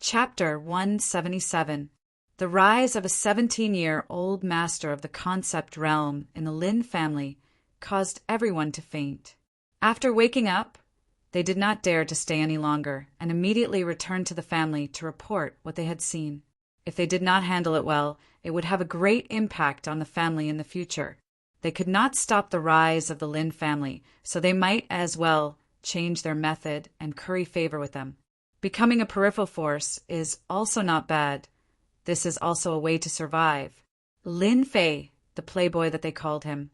Chapter 177. The rise of a 17-year-old master of the concept realm in the Lin family caused everyone to faint. After waking up, they did not dare to stay any longer and immediately returned to the family to report what they had seen. If they did not handle it well, it would have a great impact on the family in the future. They could not stop the rise of the Lin family, so they might as well change their method and curry favor with them. Becoming a peripheral force is also not bad. This is also a way to survive. Lin Fei, the playboy that they called him,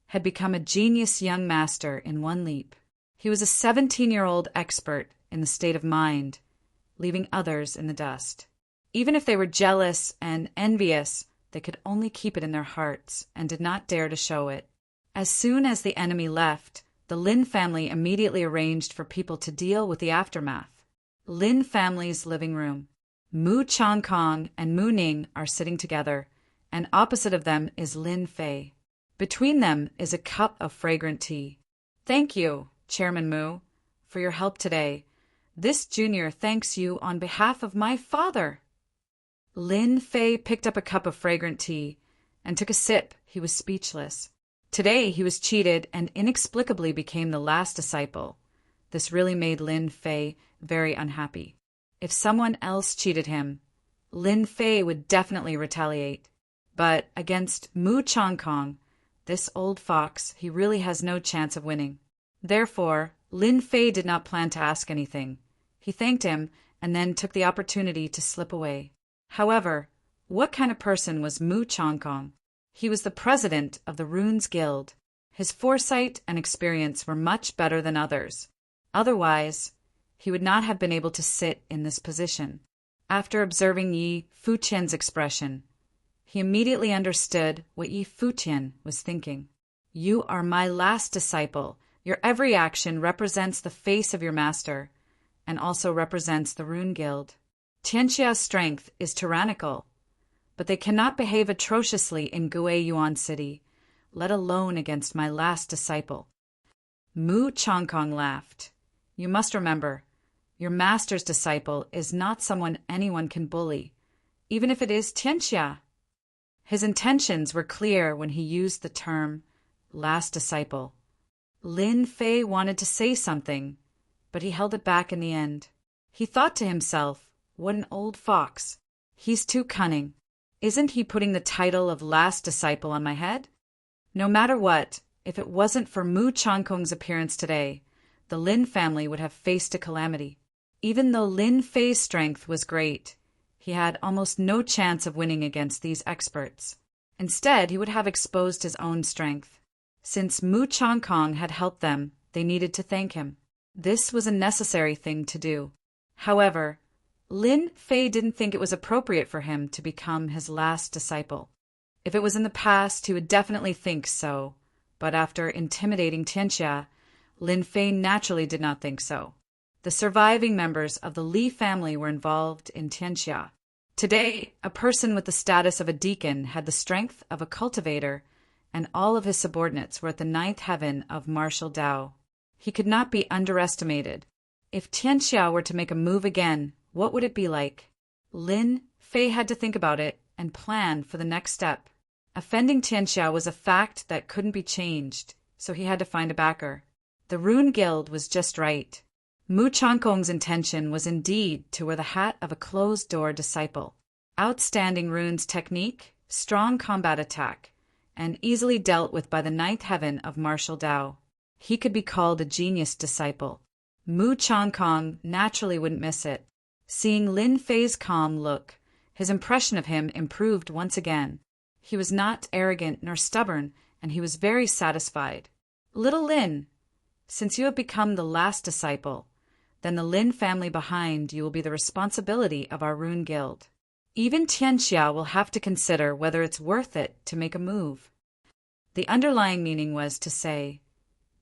had become a genius young master in one leap. He was a 17-year-old expert in the state of mind, leaving others in the dust. Even if they were jealous and envious, they could only keep it in their hearts and did not dare to show it. As soon as the enemy left, the Lin family immediately arranged for people to deal with the aftermath. Lin family's living room. Mu Changkong and Mu Ning are sitting together, and opposite of them is Lin Fei. Between them is a cup of fragrant tea. "Thank you, Chairman Mu, for your help today. This junior thanks you on behalf of my father." Lin Fei picked up a cup of fragrant tea and took a sip. He was speechless. Today he was cheated and inexplicably became the last disciple. This really made Lin Fei very unhappy. If someone else cheated him, Lin Fei would definitely retaliate. But against Mu Changkong, this old fox, he really has no chance of winning. Therefore, Lin Fei did not plan to ask anything. He thanked him and then took the opportunity to slip away. However, what kind of person was Mu Changkong? He was the president of the Runes Guild. His foresight and experience were much better than others. Otherwise, he would not have been able to sit in this position. After observing Yi Fuqian's expression, he immediately understood what Yi Fuqian was thinking. "You are my last disciple. Your every action represents the face of your master, and also represents the Rune Guild. Tianxia's strength is tyrannical, but they cannot behave atrociously in Guiyuan City, let alone against my last disciple." Mu Changkong laughed. "You must remember, your master's disciple is not someone anyone can bully, even if it is Tianxia." His intentions were clear when he used the term last disciple. Lin Fei wanted to say something, but he held it back in the end. He thought to himself, what an old fox. He's too cunning. Isn't he putting the title of last disciple on my head? No matter what, if it wasn't for Mu Changkong's appearance today, the Lin family would have faced a calamity. Even though Lin Fei's strength was great, he had almost no chance of winning against these experts. Instead, he would have exposed his own strength. Since Mu Changkong had helped them, they needed to thank him. This was a necessary thing to do. However, Lin Fei didn't think it was appropriate for him to become his last disciple. If it was in the past, he would definitely think so, but after intimidating Tianxia, Lin Fei naturally did not think so. The surviving members of the Li family were involved in Tianxia. Today, a person with the status of a deacon had the strength of a cultivator, and all of his subordinates were at the 9th heaven of martial Dao. He could not be underestimated. If Tianxia were to make a move again, what would it be like? Lin Fei had to think about it and plan for the next step. Offending Tianxia was a fact that couldn't be changed, so he had to find a backer. The Rune Guild was just right. Mu Changkong's intention was indeed to wear the hat of a closed-door disciple. Outstanding runes technique, strong combat attack, and easily dealt with by the 9th heaven of martial Dao. He could be called a genius disciple. Mu Changkong naturally wouldn't miss it. Seeing Lin Fei's calm look, his impression of him improved once again. He was not arrogant nor stubborn, and he was very satisfied. "Little Lin, since you have become the last disciple, then the Lin family behind you will be the responsibility of our Rune Guild. Even Tianxia will have to consider whether it's worth it to make a move." The underlying meaning was to say,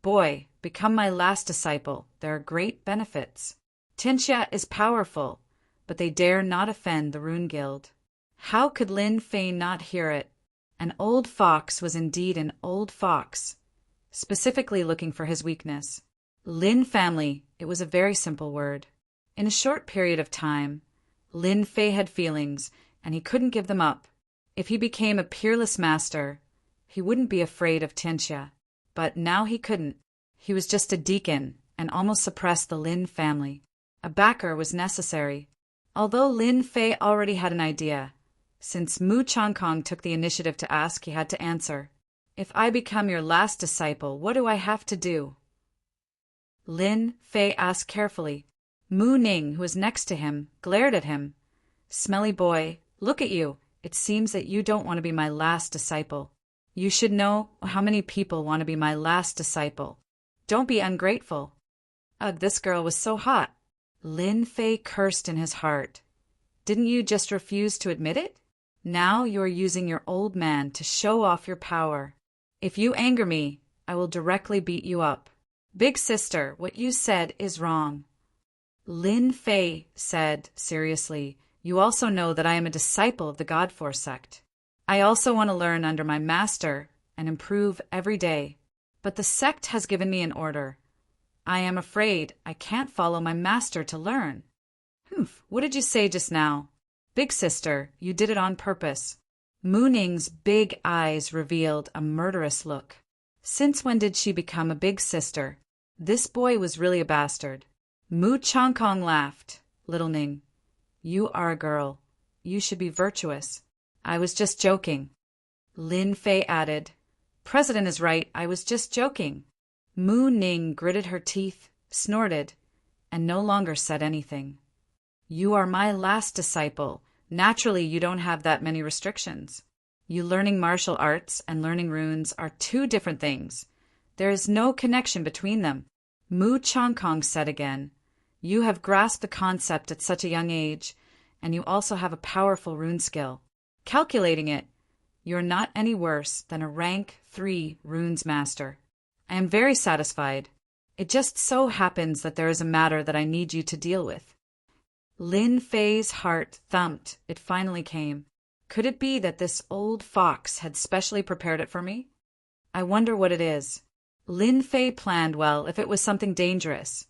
"Boy, become my last disciple. There are great benefits. Tianxia is powerful, but they dare not offend the Rune Guild." How could Lin Fei not hear it? An old fox was indeed an old fox, specifically looking for his weakness. Lin family, it was a very simple word. In a short period of time, Lin Fei had feelings, and he couldn't give them up. If he became a peerless master, he wouldn't be afraid of Tianxia. But now he couldn't. He was just a deacon, and almost suppressed the Lin family. A backer was necessary. Although Lin Fei already had an idea, since Mu Changkong took the initiative to ask, he had to answer. If I become your last disciple, what do I have to do? Lin Fei asked carefully. Mu Ning, who was next to him, glared at him. Smelly boy, look at you. It seems that you don't want to be my last disciple. You should know how many people want to be my last disciple. Don't be ungrateful. Ugh, this girl was so hot. Lin Fei cursed in his heart. Didn't you just refuse to admit it? Now you are using your old man to show off your power. If you anger me, I will directly beat you up. Big sister, what you said is wrong. Lin Fei said seriously, you also know that I am a disciple of the Godforce sect. I also want to learn under my master and improve every day. But the sect has given me an order. I am afraid I can't follow my master to learn. Humph, what did you say just now? Big sister, you did it on purpose. Mu Ning's big eyes revealed a murderous look. Since when did she become a big sister? This boy was really a bastard. Mu Changkong laughed. Little Ning, you are a girl. You should be virtuous. I was just joking. Lin Fei added, President is right, I was just joking. Mu Ning gritted her teeth, snorted, and no longer said anything. You are my last disciple. Naturally, you don't have that many restrictions. You learning martial arts and learning runes are two different things. There is no connection between them. Mu Changkong said again, you have grasped the concept at such a young age, and you also have a powerful rune skill. Calculating it, you are not any worse than a rank 3 runes master. I am very satisfied. It just so happens that there is a matter that I need you to deal with. Lin Fei's heart thumped. It finally came. Could it be that this old fox had specially prepared it for me? I wonder what it is. Lin Fei planned well if it was something dangerous.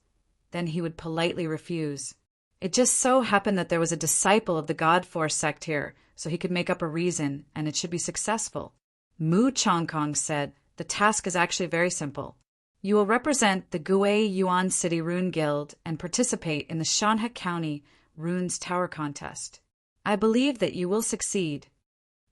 Then he would politely refuse. It just so happened that there was a disciple of the Godforce sect here, so he could make up a reason, and it should be successful. Mu Changkong said, the task is actually very simple. You will represent the Gui Yuan City Rune Guild and participate in the Shanhe County Runes Tower Contest. I believe that you will succeed.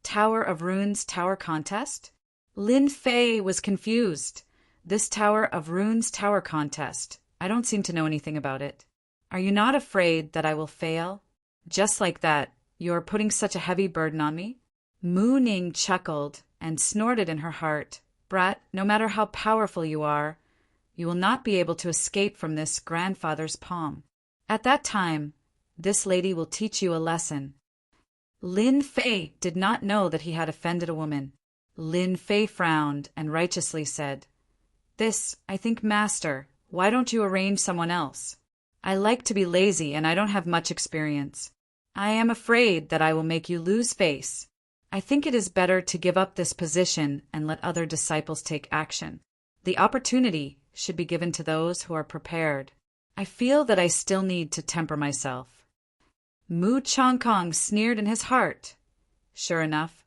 Tower of Runes Tower Contest? Lin Fei was confused. This Tower of Runes Tower Contest. I don't seem to know anything about it. Are you not afraid that I will fail? Just like that, you are putting such a heavy burden on me? Mu Ning chuckled and snorted in her heart. Brat, no matter how powerful you are, you will not be able to escape from this grandfather's palm. At that time, this lady will teach you a lesson. Lin Fei did not know that he had offended a woman. Lin Fei frowned and righteously said, This, I think, master, why don't you arrange someone else? I like to be lazy and I don't have much experience. I am afraid that I will make you lose face. I think it is better to give up this position and let other disciples take action. The opportunity should be given to those who are prepared. I feel that I still need to temper myself. Mu Changkong sneered in his heart. Sure enough,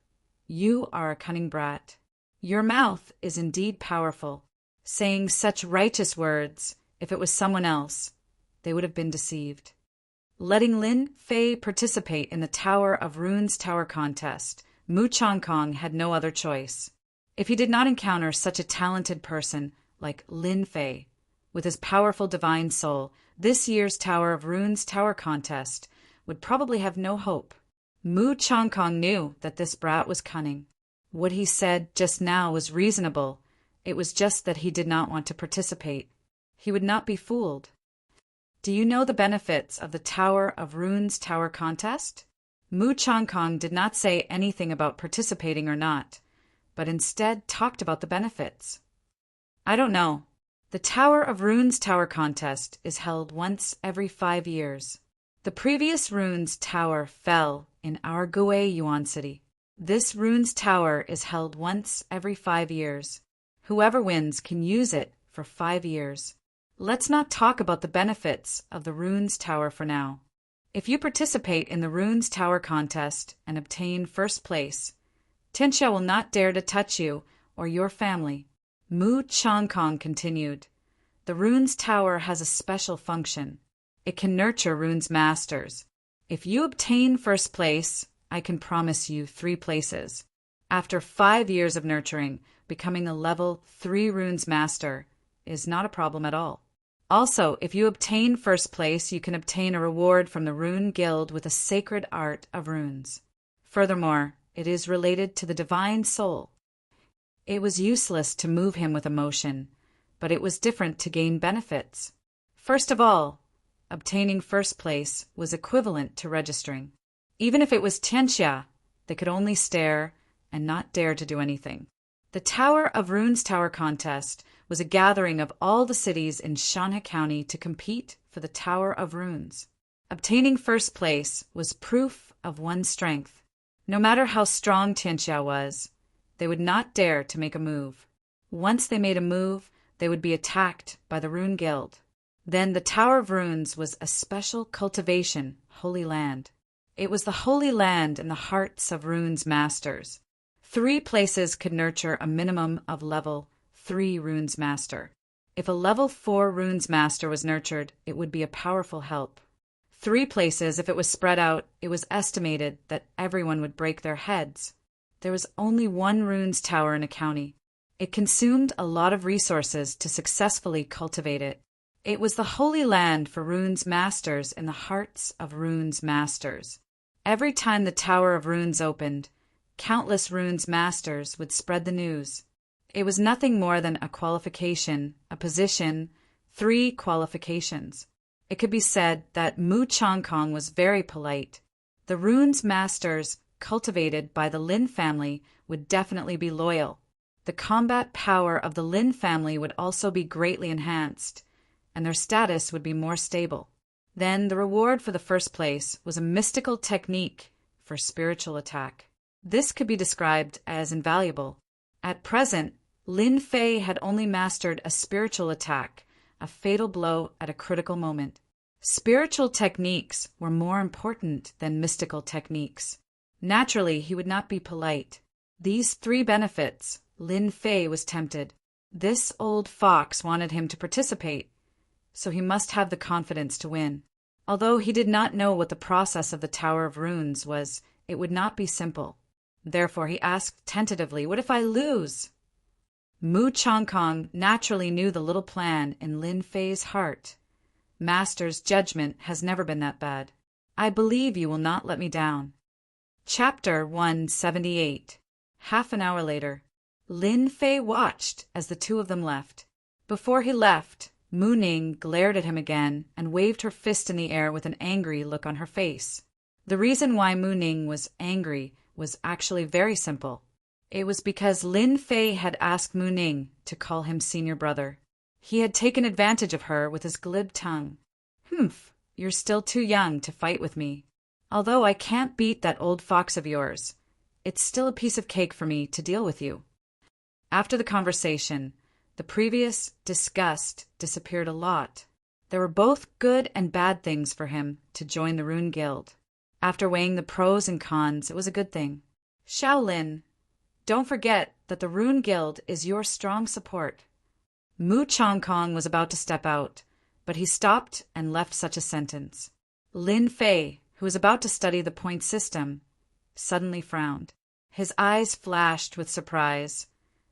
you are a cunning brat. Your mouth is indeed powerful. Saying such righteous words, if it was someone else, they would have been deceived. Letting Lin Fei participate in the Tower of Runes Tower Contest, Mu Changkong had no other choice. If he did not encounter such a talented person like Lin Fei, with his powerful divine soul, this year's Tower of Runes Tower Contest would probably have no hope. Mu Changkong knew that this brat was cunning. What he said just now was reasonable. It was just that he did not want to participate. He would not be fooled. Do you know the benefits of the Tower of Runes Tower Contest? Mu Changkong did not say anything about participating or not, but instead talked about the benefits. I don't know. The Tower of Runes Tower Contest is held once every 5 years. The previous Runes Tower fell in our Gui Yuan City. This Runes Tower is held once every 5 years. Whoever wins can use it for 5 years. Let's not talk about the benefits of the Runes Tower for now. If you participate in the Runes Tower contest and obtain first place, Tianxia will not dare to touch you or your family. Mu Changkong continued. The Runes Tower has a special function. It can nurture Runes Masters. If you obtain first place, I can promise you 3 places. After 5 years of nurturing, becoming a level 3 Runes Master is not a problem at all. Also, if you obtain first place, you can obtain a reward from the Rune Guild with a sacred art of runes. Furthermore, it is related to the divine soul. It was useless to move him with emotion, but it was different to gain benefits. First of all, obtaining first place was equivalent to registering. Even if it was Tianxia, they could only stare and not dare to do anything. The Tower of Runes Tower contest was a gathering of all the cities in Shanhe County to compete for the Tower of Runes. Obtaining first place was proof of one's strength. No matter how strong Tianxia was, they would not dare to make a move. Once they made a move, they would be attacked by the Rune Guild. Then the Tower of Runes was a special cultivation, holy land. It was the holy land in the hearts of Runes Masters. 3 places could nurture a minimum of level 3 Runes Master. If a level 4 Runes Master was nurtured, it would be a powerful help. 3 places, if it was spread out, it was estimated that everyone would break their heads. There was only 1 Runes Tower in a county. It consumed a lot of resources to successfully cultivate it. It was the holy land for Runes Masters in the hearts of Runes Masters. Every time the Tower of Runes opened, countless Runes Masters would spread the news. It was nothing more than a qualification, a position, 3 qualifications. It could be said that Mu Changkong was very polite. The Runes Masters cultivated by the Lin family would definitely be loyal. The combat power of the Lin family would also be greatly enhanced, and their status would be more stable. Then the reward for the first place was a mystical technique for spiritual attack. This could be described as invaluable. At present, Lin Fei had only mastered a spiritual attack, a fatal blow at a critical moment. Spiritual techniques were more important than mystical techniques. Naturally, he would not be polite. These 3 benefits, Lin Fei was tempted. This old fox wanted him to participate, so he must have the confidence to win. Although he did not know what the process of the Tower of Runes was, it would not be simple. Therefore he asked tentatively, "What if I lose?" Mu Changkong naturally knew the little plan in Lin Fei's heart. Master's judgment has never been that bad. I believe you will not let me down. Chapter 178. Half an hour later, Lin Fei watched as the 2 of them left. Before he left, Mu Ning glared at him again and waved her fist in the air with an angry look on her face. The reason why Mu Ning was angry was actually very simple. It was because Lin Fei had asked Mu Ning to call him senior brother. He had taken advantage of her with his glib tongue. "Humph, you're still too young to fight with me. Although I can't beat that old fox of yours, it's still a piece of cake for me to deal with you." After the conversation, the previous disgust disappeared a lot. There were both good and bad things for him to join the Rune Guild. After weighing the pros and cons, it was a good thing. "Shaolin, don't forget that the Rune Guild is your strong support." Mu Changkong was about to step out, but he stopped and left such a sentence. Lin Fei, who was about to study the point system, suddenly frowned. His eyes flashed with surprise.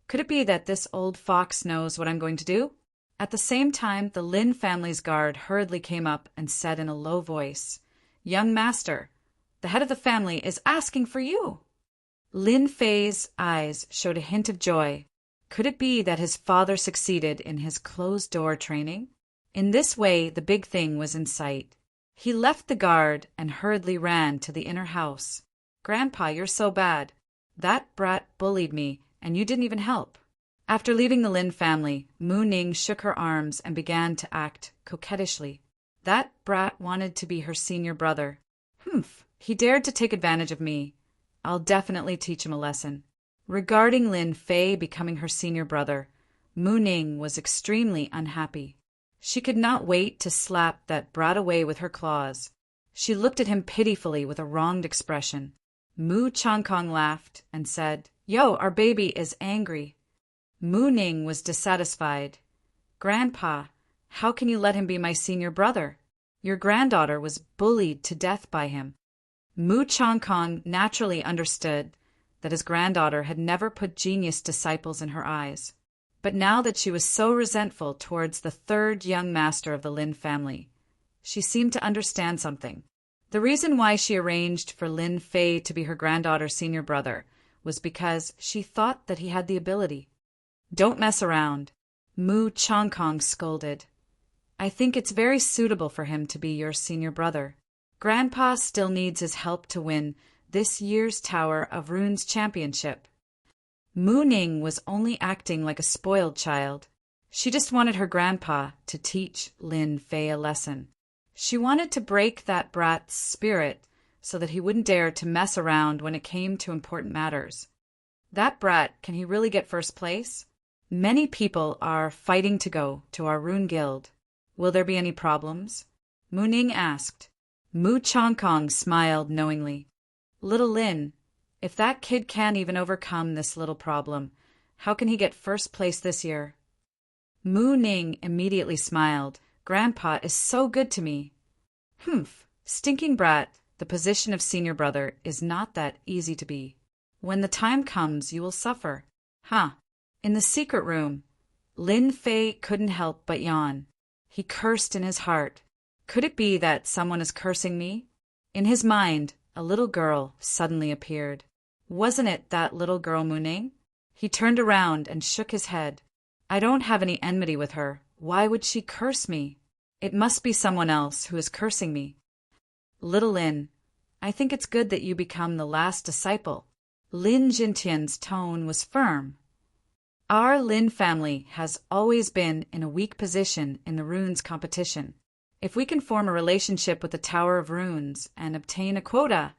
Could it be that this old fox knows what I'm going to do? At the same time, the Lin family's guard hurriedly came up and said in a low voice, "Young master, the head of the family is asking for you." Lin Fei's eyes showed a hint of joy. Could it be that his father succeeded in his closed-door training? In this way, the big thing was in sight. He left the guard and hurriedly ran to the inner house. "Grandpa, you're so bad. That brat bullied me, and you didn't even help." After leaving the Lin family, Mu Ning shook her arms and began to act coquettishly. That brat wanted to be her senior brother. "Humph, he dared to take advantage of me. I'll definitely teach him a lesson." Regarding Lin Fei becoming her senior brother, Mu Ning was extremely unhappy. She could not wait to slap that brat away with her claws. She looked at him pitifully with a wronged expression. Mu Changkong laughed and said, "Yo, our baby is angry." Mu Ning was dissatisfied. "Grandpa, how can you let him be my senior brother? Your granddaughter was bullied to death by him." Mu Changkong naturally understood that his granddaughter had never put genius disciples in her eyes. But now that she was so resentful towards the third young master of the Lin family, she seemed to understand something. The reason why she arranged for Lin Fei to be her granddaughter's senior brother was because she thought that he had the ability. "Don't mess around," Mu Changkong scolded. "I think it's very suitable for him to be your senior brother. Grandpa still needs his help to win this year's Tower of Runes championship." Mu Ning was only acting like a spoiled child. She just wanted her grandpa to teach Lin Fei a lesson. She wanted to break that brat's spirit so that he wouldn't dare to mess around when it came to important matters. "That brat, can he really get first place? Many people are fighting to go to our rune guild. Will there be any problems?" Mu Ning asked. Mu Changkong smiled knowingly. "Little Lin, if that kid can't even overcome this little problem, how can he get first place this year?" Mu Ning immediately smiled. "Grandpa is so good to me." "Humph, stinking brat, the position of senior brother is not that easy to be. When the time comes, you will suffer." "Huh." In the secret room, Lin Fei couldn't help but yawn. He cursed in his heart. Could it be that someone is cursing me? In his mind, a little girl suddenly appeared. Wasn't it that little girl Mu Ning? He turned around and shook his head. "I don't have any enmity with her. Why would she curse me? It must be someone else who is cursing me." "Little Lin, I think it's good that you become the last disciple." Lin Jintian's tone was firm. "Our Lin family has always been in a weak position in the runes competition. If we can form a relationship with the Tower of Runes and obtain a quota,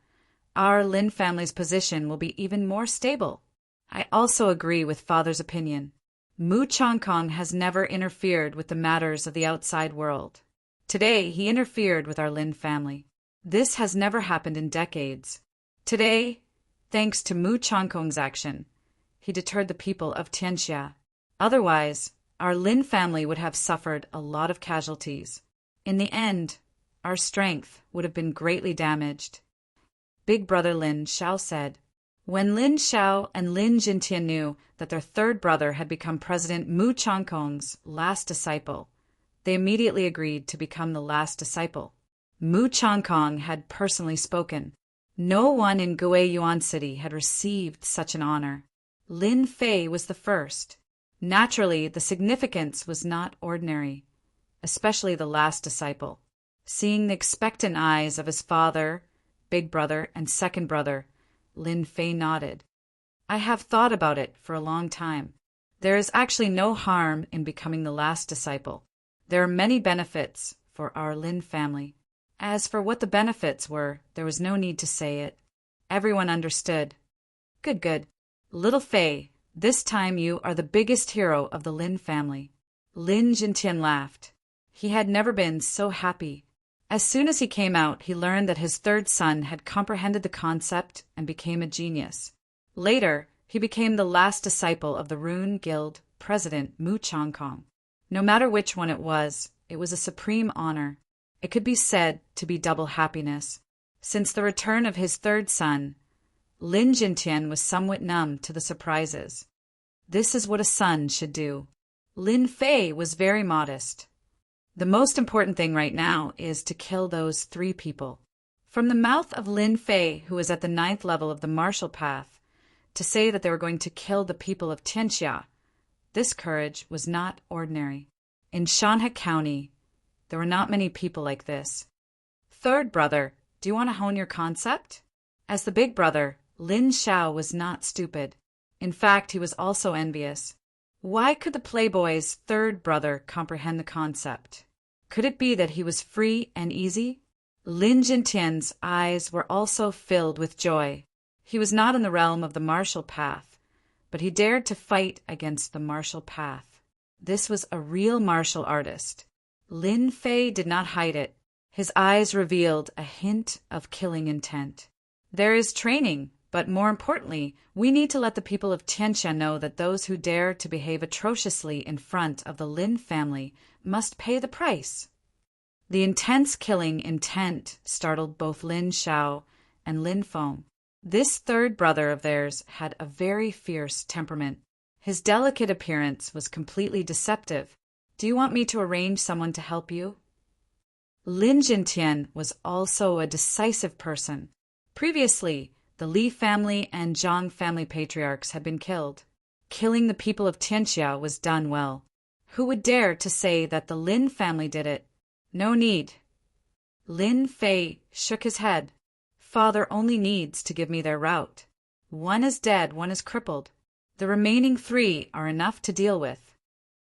our Lin family's position will be even more stable." "I also agree with Father's opinion. Mu Changkong has never interfered with the matters of the outside world. Today he interfered with our Lin family. This has never happened in decades. Today, thanks to Mu Changkong's action, he deterred the people of Tianxia. Otherwise, our Lin family would have suffered a lot of casualties. In the end, our strength would have been greatly damaged." Big brother Lin Xiao said. When Lin Xiao and Lin Jintian knew that their third brother had become President Mu Changkong's last disciple, they immediately agreed to become the last disciple. Mu Changkong had personally spoken. No one in Guiyuan City had received such an honor. Lin Fei was the first. Naturally, the significance was not ordinary, especially the last disciple. Seeing the expectant eyes of his father, big brother, and second brother, Lin Fei nodded. "I have thought about it for a long time. There is actually no harm in becoming the last disciple. There are many benefits for our Lin family." As for what the benefits were, there was no need to say it. Everyone understood. "Good, good. Little Fei, this time you are the biggest hero of the Lin family." Lin Jintian laughed. He had never been so happy. As soon as he came out, he learned that his third son had comprehended the concept and became a genius. Later, he became the last disciple of the Rune Guild president Mu Changkong. No matter which one it was a supreme honor. It could be said to be double happiness. Since the return of his third son, Lin Jintian was somewhat numb to the surprises. This is what a son should do. Lin Fei was very modest. "The most important thing right now is to kill those 3 people." From the mouth of Lin Fei, who was at the 9th level of the martial path, to say that they were going to kill the people of Tianxia, this courage was not ordinary. In Shanhe County, there were not many people like this. "Third brother, do you want to hone your concept?" As the big brother, Lin Xiao was not stupid. In fact, he was also envious. Why could the playboy's third brother comprehend the concept? Could it be that he was free and easy? Lin Jintian's eyes were also filled with joy. He was not in the realm of the martial path, but he dared to fight against the martial path. This was a real martial artist. Lin Fei did not hide it. His eyes revealed a hint of killing intent. There is training, but more importantly, we need to let the people of Tianxia know that those who dare to behave atrociously in front of the Lin family must pay the price. The intense killing intent startled both Lin Xiao and Lin Feng. This third brother of theirs had a very fierce temperament. His delicate appearance was completely deceptive. Do you want me to arrange someone to help you? Lin Jintian was also a decisive person. Previously, the Li family and Zhang family patriarchs had been killed. Killing the people of Tianxia was done well. Who would dare to say that the Lin family did it? No need. Lin Fei shook his head. Father only needs to give me their route. One is dead, one is crippled. The remaining 3 are enough to deal with.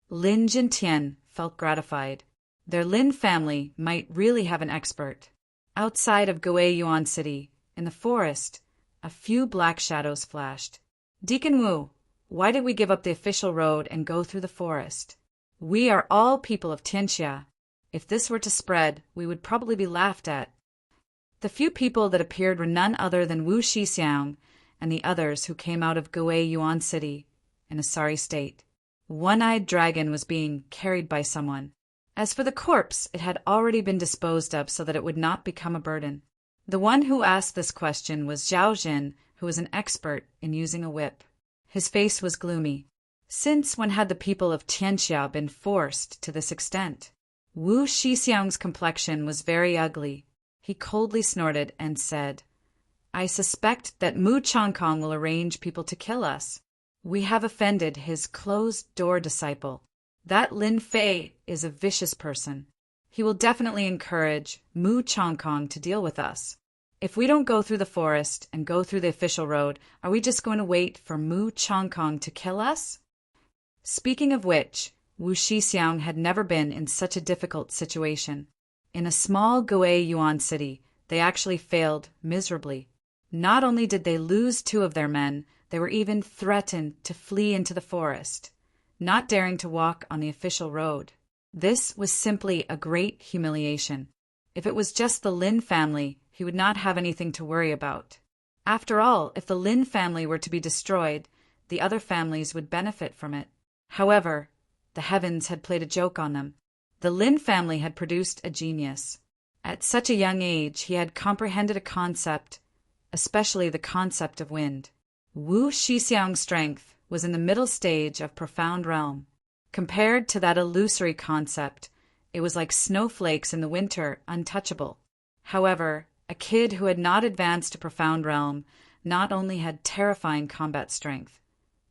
Lin Jintian felt gratified. Their Lin family might really have an expert. Outside of Guiyuan City, in the forest, a few black shadows flashed. Deacon Wu, why did we give up the official road and go through the forest? We are all people of Tianxia. If this were to spread, we would probably be laughed at. The few people that appeared were none other than Wu Shixiang and the others who came out of Guiyuan City in a sorry state. One-eyed dragon was being carried by someone. As for the corpse, it had already been disposed of so that it would not become a burden. The one who asked this question was Zhao Jin, who was an expert in using a whip. His face was gloomy. Since when had the people of Tianxia been forced to this extent? Wu Shixiang's complexion was very ugly. He coldly snorted and said, I suspect that Mu Changkong will arrange people to kill us. We have offended his closed-door disciple. That Lin Fei is a vicious person. He will definitely encourage Mu Changkong to deal with us. If we don't go through the forest and go through the official road, are we just going to wait for Mu Changkong to kill us? Speaking of which, Wu Shixiang had never been in such a difficult situation. In a small Guiyuan city, they actually failed miserably. Not only did they lose 2 of their men, they were even threatened to flee into the forest, not daring to walk on the official road. This was simply a great humiliation. If it was just the Lin family, he would not have anything to worry about. After all, if the Lin family were to be destroyed, the other families would benefit from it. However, the heavens had played a joke on them. The Lin family had produced a genius. At such a young age, he had comprehended a concept, especially the concept of wind. Wu Shixiang's strength was in the middle stage of profound realm. Compared to that illusory concept, it was like snowflakes in the winter, untouchable. However, a kid who had not advanced to profound realm not only had terrifying combat strength,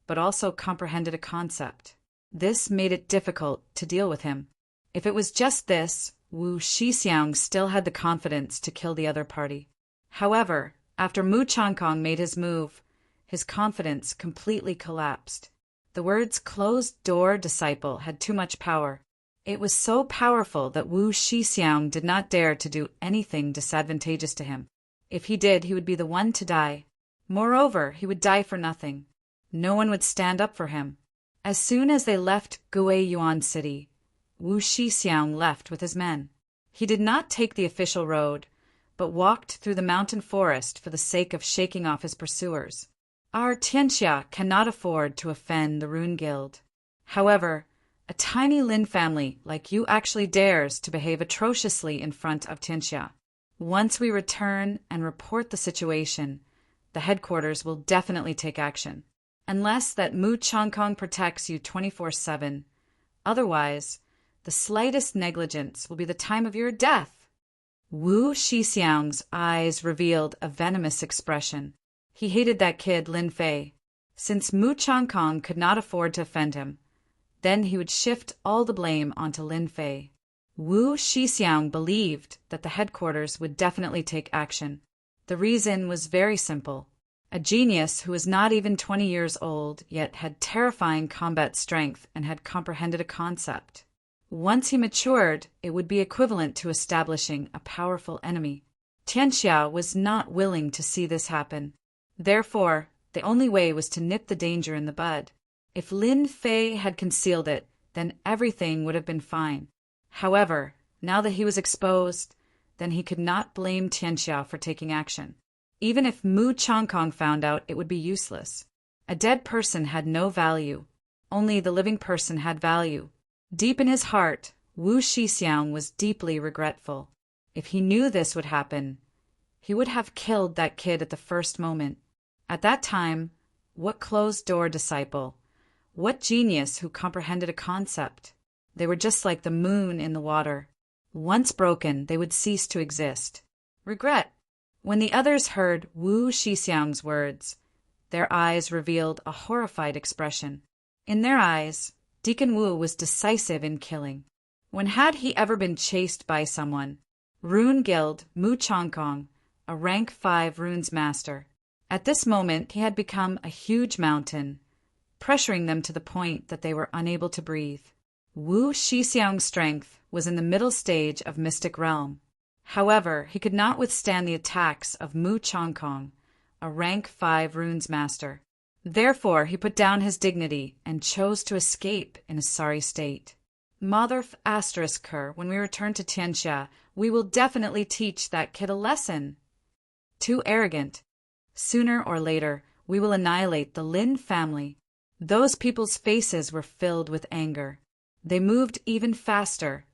but also comprehended a concept. This made it difficult to deal with him. If it was just this, Wu Shixiang still had the confidence to kill the other party. However, after Mu Changkong made his move, his confidence completely collapsed. The words closed-door disciple had too much power. It was so powerful that Wu Shixiang did not dare to do anything disadvantageous to him. If he did, he would be the one to die. Moreover, he would die for nothing. No one would stand up for him. As soon as they left Guiyuan City, Wu Shixiang left with his men. He did not take the official road, but walked through the mountain forest for the sake of shaking off his pursuers. Our Tianxia cannot afford to offend the Rune Guild. However, a tiny Lin family like you actually dares to behave atrociously in front of Tianxia. Once we return and report the situation, the headquarters will definitely take action. Unless that Mu Changkong protects you 24/7. Otherwise, the slightest negligence will be the time of your death. Wu Shixiang's eyes revealed a venomous expression. He hated that kid, Lin Fei. Since Mu Changkong could not afford to offend him, then he would shift all the blame onto Lin Fei. Wu Shixiang believed that the headquarters would definitely take action. The reason was very simple. A genius who was not even 20 years old, yet had terrifying combat strength and had comprehended a concept. Once he matured, it would be equivalent to establishing a powerful enemy. Tianxia was not willing to see this happen. Therefore, the only way was to nip the danger in the bud. If Lin Fei had concealed it, then everything would have been fine. However, now that he was exposed, then he could not blame Tianxia for taking action. Even if Mu Changkong found out, it would be useless. A dead person had no value. Only the living person had value. Deep in his heart, Wu Shixiang was deeply regretful. If he knew this would happen, he would have killed that kid at the first moment. At that time, what closed-door disciple? What genius who comprehended a concept? They were just like the moon in the water. Once broken, they would cease to exist. Regret. When the others heard Wu Shixiang's words, their eyes revealed a horrified expression. In their eyes, Deacon Wu was decisive in killing. When had he ever been chased by someone? Rune Guild, Mu Changkong, a rank 5 runes master. At this moment, he had become a huge mountain, pressuring them to the point that they were unable to breathe. Wu Shixiang's strength was in the middle stage of Mystic Realm. However, he could not withstand the attacks of Mu Changkong, a rank 5 runes master. Therefore, he put down his dignity and chose to escape in a sorry state. Mother asterisk her, when we return to Tianxia, we will definitely teach that kid a lesson. Too arrogant. Sooner or later, we will annihilate the Lin family. Those people's faces were filled with anger. They moved even faster,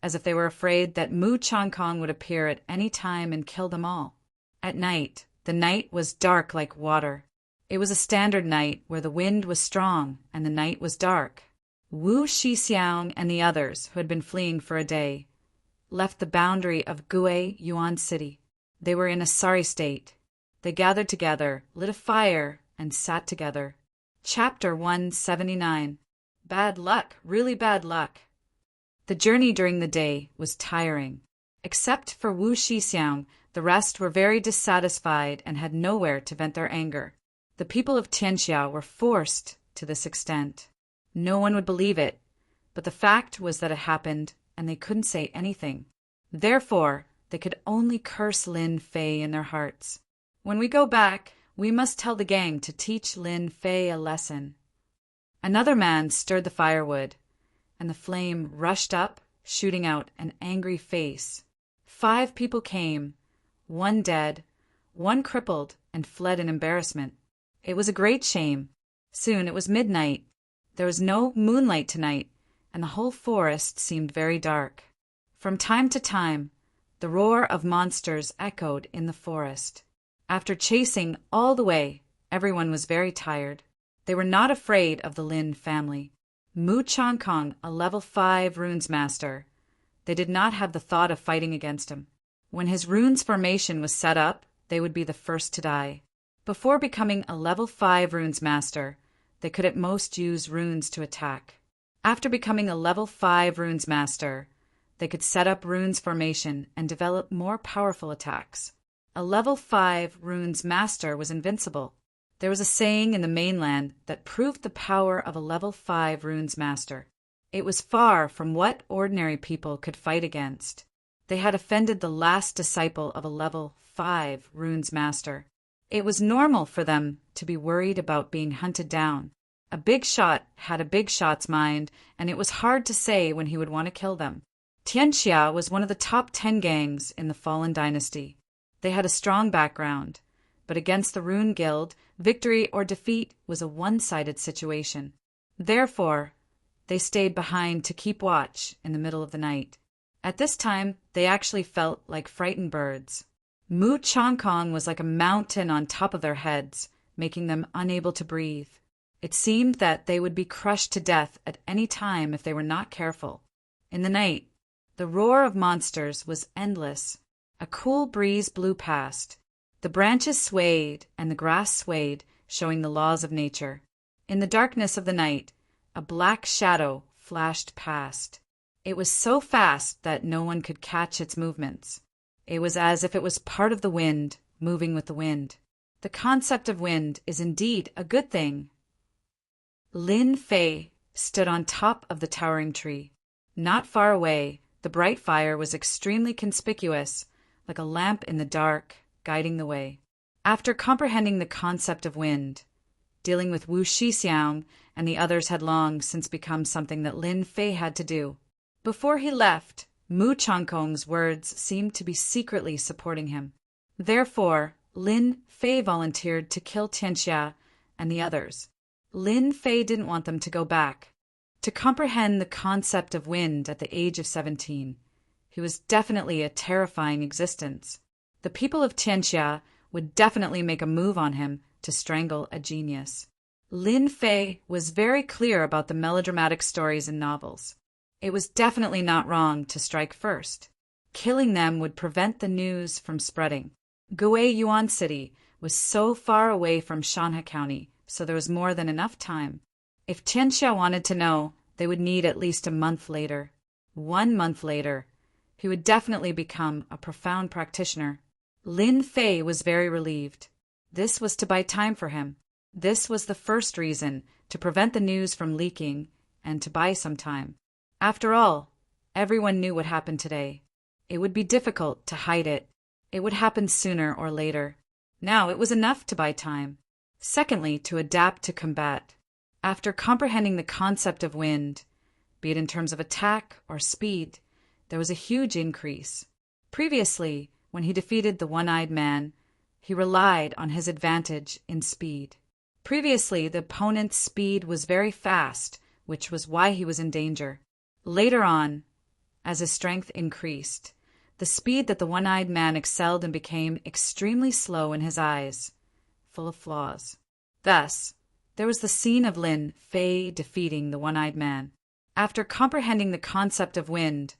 as if they were afraid that Mu Changkong would appear at any time and kill them all. At night, the night was dark like water. It was a standard night where the wind was strong and the night was dark. Wu Shixiang and the others, who had been fleeing for a day, left the boundary of Gue Yuan City. They were in a sorry state. They gathered together, lit a fire, and sat together. Chapter 179. Bad luck, really bad luck. The journey during the day was tiring. Except for Wu Shixiang, the rest were very dissatisfied and had nowhere to vent their anger. The people of Tianxia were forced to this extent. No one would believe it, but the fact was that it happened, and they couldn't say anything. Therefore, they could only curse Lin Fei in their hearts. When we go back, we must tell the gang to teach Lin Fei a lesson. Another man stirred the firewood, and the flame rushed up, shooting out an angry face. 5 people came, 1 dead, 1 crippled, and fled in embarrassment. It was a great shame. Soon it was midnight. There was no moonlight tonight, and the whole forest seemed very dark. From time to time, the roar of monsters echoed in the forest. After chasing all the way, everyone was very tired. They were not afraid of the Lin family. Mu Changkong, a level 5 runes master. They did not have the thought of fighting against him. When his runes formation was set up, they would be the first to die. Before becoming a level 5 runes master, they could at most use runes to attack. After becoming a level 5 runes master, they could set up runes formation and develop more powerful attacks. A level 5 runes master was invincible. There was a saying in the mainland that proved the power of a level 5 runes master. It was far from what ordinary people could fight against. They had offended the last disciple of a level 5 runes master. It was normal for them to be worried about being hunted down. A big shot had a big shot's mind, and it was hard to say when he would want to kill them. Tianxia was one of the top 10 gangs in the Fallen Dynasty. They had a strong background, but against the Rune Guild, victory or defeat was a one-sided situation. Therefore, they stayed behind to keep watch in the middle of the night. At this time, they actually felt like frightened birds. Mu Changkong was like a mountain on top of their heads, making them unable to breathe. It seemed that they would be crushed to death at any time if they were not careful. In the night, the roar of monsters was endless. A cool breeze blew past. The branches swayed and the grass swayed, showing the laws of nature. In the darkness of the night, a black shadow flashed past. It was so fast that no one could catch its movements. It was as if it was part of the wind, moving with the wind. The concept of wind is indeed a good thing. Lin Fei stood on top of the towering tree. Not far away, the bright fire was extremely conspicuous, like a lamp in the dark, guiding the way. After comprehending the concept of wind, dealing with Wu Shixiang and the others had long since become something that Lin Fei had to do. Before he left, Mu Changkong's words seemed to be secretly supporting him. Therefore, Lin Fei volunteered to kill Tianxia and the others. Lin Fei didn't want them to go back. To comprehend the concept of wind at the age of 17, he was definitely a terrifying existence. The people of Tianxia would definitely make a move on him to strangle a genius. Lin Fei was very clear about the melodramatic stories in novels. It was definitely not wrong to strike first. Killing them would prevent the news from spreading. Guiyuan City was so far away from Shanhe County, so there was more than enough time. If Tianxia wanted to know, they would need at least a month later. 1 month later, he would definitely become a profound practitioner. Lin Fei was very relieved. This was to buy time for him. This was the first reason, to prevent the news from leaking and to buy some time. After all, everyone knew what happened today. It would be difficult to hide it. It would happen sooner or later. Now it was enough to buy time. Secondly, to adapt to combat. After comprehending the concept of wind, be it in terms of attack or speed, there was a huge increase. Previously, when he defeated the one-eyed man, he relied on his advantage in speed. Previously, the opponent's speed was very fast, which was why he was in danger. Later on, as his strength increased, the speed that the one-eyed man excelled in became extremely slow in his eyes, full of flaws. Thus, there was the scene of Lin Fei defeating the one-eyed man. After comprehending the concept of wind,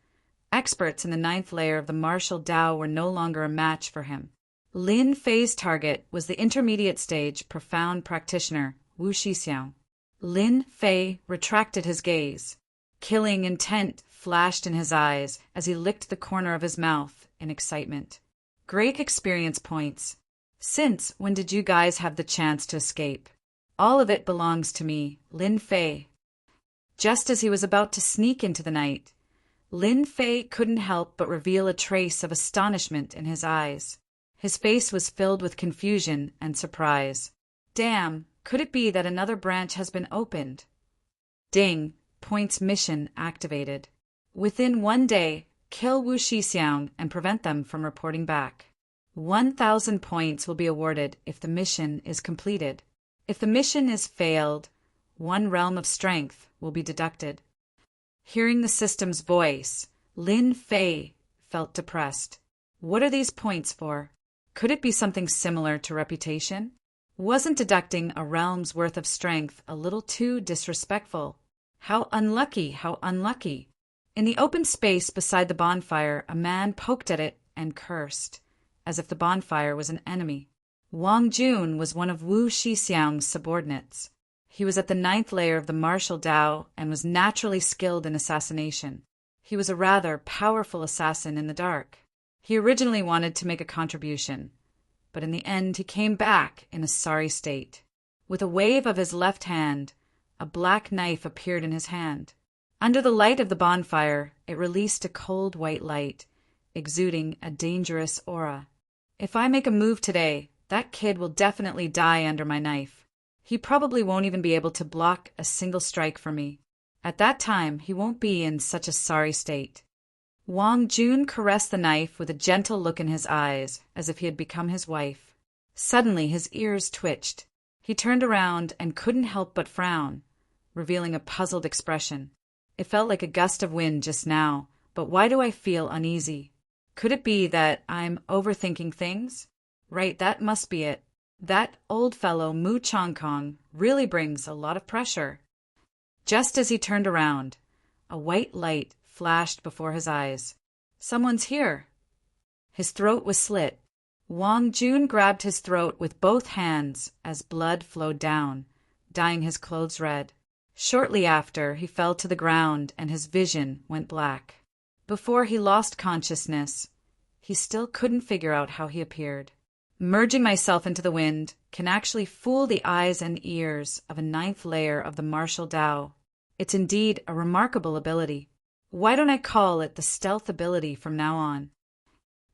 experts in the 9th layer of the martial Tao were no longer a match for him. Lin Fei's target was the intermediate stage profound practitioner, Wu Shixiang. Lin Fei retracted his gaze. Killing intent flashed in his eyes as he licked the corner of his mouth in excitement. Great experience points. Since when did you guys have the chance to escape? All of it belongs to me, Lin Fei. Just as he was about to sneak into the night, Lin Fei couldn't help but reveal a trace of astonishment in his eyes. His face was filled with confusion and surprise. Damn, could it be that another branch has been opened? Ding, points mission activated. Within 1 day, kill Wu Shixiang and prevent them from reporting back. 1,000 points will be awarded if the mission is completed. If the mission is failed, 1 realm of strength will be deducted. Hearing the system's voice, Lin Fei felt depressed. What are these points for? Could it be something similar to reputation? Wasn't deducting a realm's worth of strength a little too disrespectful? How unlucky, how unlucky. In the open space beside the bonfire, a man poked at it and cursed, as if the bonfire was an enemy. Wang Jun was one of Wu Shixiang's subordinates. He was at the 9th layer of the martial Tao and was naturally skilled in assassination. He was a rather powerful assassin in the dark. He originally wanted to make a contribution, but in the end he came back in a sorry state. With a wave of his left hand, a black knife appeared in his hand. Under the light of the bonfire, it released a cold white light, exuding a dangerous aura. If I make a move today, that kid will definitely die under my knife. He probably won't even be able to block a single strike from me. At that time, he won't be in such a sorry state. Wang Jun caressed the knife with a gentle look in his eyes, as if he had become his wife. Suddenly, his ears twitched. He turned around and couldn't help but frown, revealing a puzzled expression. It felt like a gust of wind just now, but why do I feel uneasy? Could it be that I'm overthinking things? Right, that must be it. That old fellow Mu Changkong really brings a lot of pressure. Just as he turned around, a white light flashed before his eyes. Someone's here. His throat was slit. Wang Jun grabbed his throat with both hands as blood flowed down, dyeing his clothes red. Shortly after, he fell to the ground and his vision went black. Before he lost consciousness, he still couldn't figure out how he appeared. Merging myself into the wind can actually fool the eyes and ears of a 9th layer of the martial Tao. It's indeed a remarkable ability. Why don't I call it the stealth ability from now on?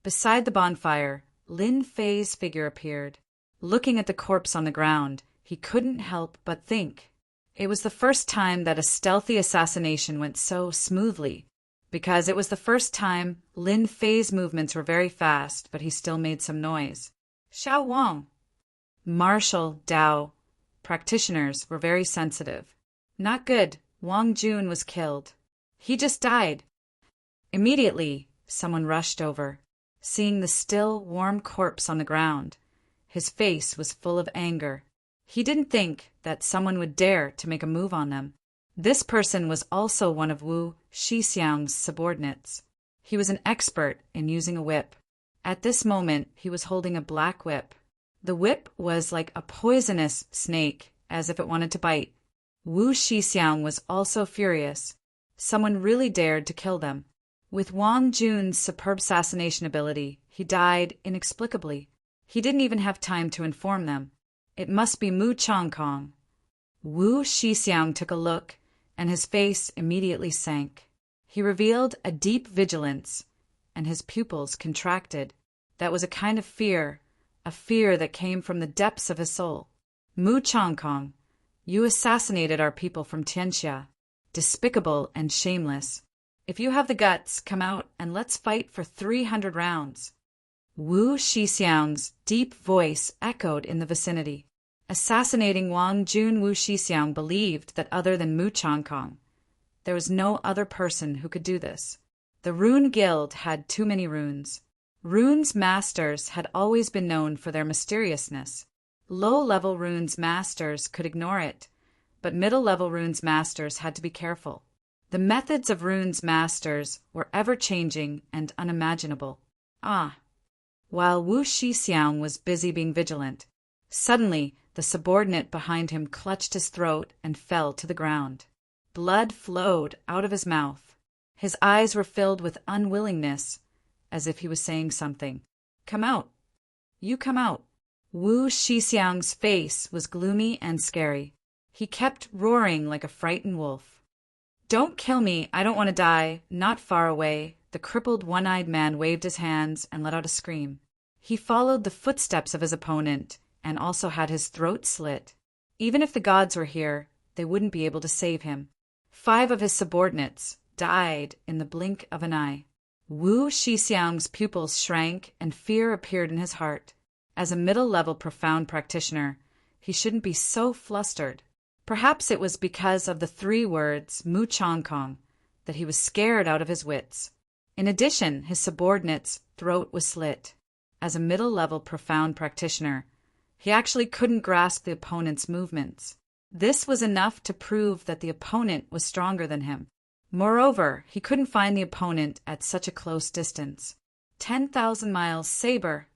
Beside the bonfire, Lin Fei's figure appeared. Looking at the corpse on the ground, he couldn't help but think. It was the first time that a stealthy assassination went so smoothly. because it was the first time. Lin Fei's movements were very fast, but he still made some noise. Xiao Wang. Martial Dao practitioners were very sensitive. Not good. Wang Jun was killed. He just died. Immediately, someone rushed over. Seeing the still, warm corpse on the ground, his face was full of anger. He didn't think that someone would dare to make a move on them. This person was also one of Wu Shixiang's subordinates. He was an expert in using a whip. At this moment, he was holding a black whip. The whip was like a poisonous snake, as if it wanted to bite. Wu Shixiang was also furious. Someone really dared to kill them. With Wang Jun's superb assassination ability, he died inexplicably. He didn't even have time to inform them. It must be Mu Changkong. Wu Shixiang took a look, and his face immediately sank. He revealed a deep vigilance, and his pupils contracted. That was a kind of fear, a fear that came from the depths of his soul. Mu Changkong, you assassinated our people from Tianxia. Despicable and shameless. If you have the guts, come out and let's fight for 300 rounds. Wu Shixiang's deep voice echoed in the vicinity. Assassinating Wang Jun, Wu Shixiang believed that other than Mu Changkong, there was no other person who could do this. The Rune Guild had too many runes. Runes masters had always been known for their mysteriousness. Low-level runes masters could ignore it, but middle-level runes masters had to be careful. The methods of runes masters were ever-changing and unimaginable. While Wu Shixiang was busy being vigilant, suddenly the subordinate behind him clutched his throat and fell to the ground. Blood flowed out of his mouth. His eyes were filled with unwillingness, as if he was saying something. Come out. You come out. Wu Shixiang's face was gloomy and scary. He kept roaring like a frightened wolf. Don't kill me, I don't want to die. Not far away, the crippled one-eyed man waved his hands and let out a scream. He followed the footsteps of his opponent and also had his throat slit. Even if the gods were here, they wouldn't be able to save him. 5 of his subordinates died in the blink of an eye. Wu Shixiang's pupils shrank and fear appeared in his heart. As a middle-level profound practitioner, he shouldn't be so flustered. Perhaps it was because of the 3 words Mu Changkong that he was scared out of his wits. In addition, his subordinate's throat was slit. As a middle-level profound practitioner, he actually couldn't grasp the opponent's movements. This was enough to prove that the opponent was stronger than him. Moreover, he couldn't find the opponent at such a close distance. 10,000 miles saber.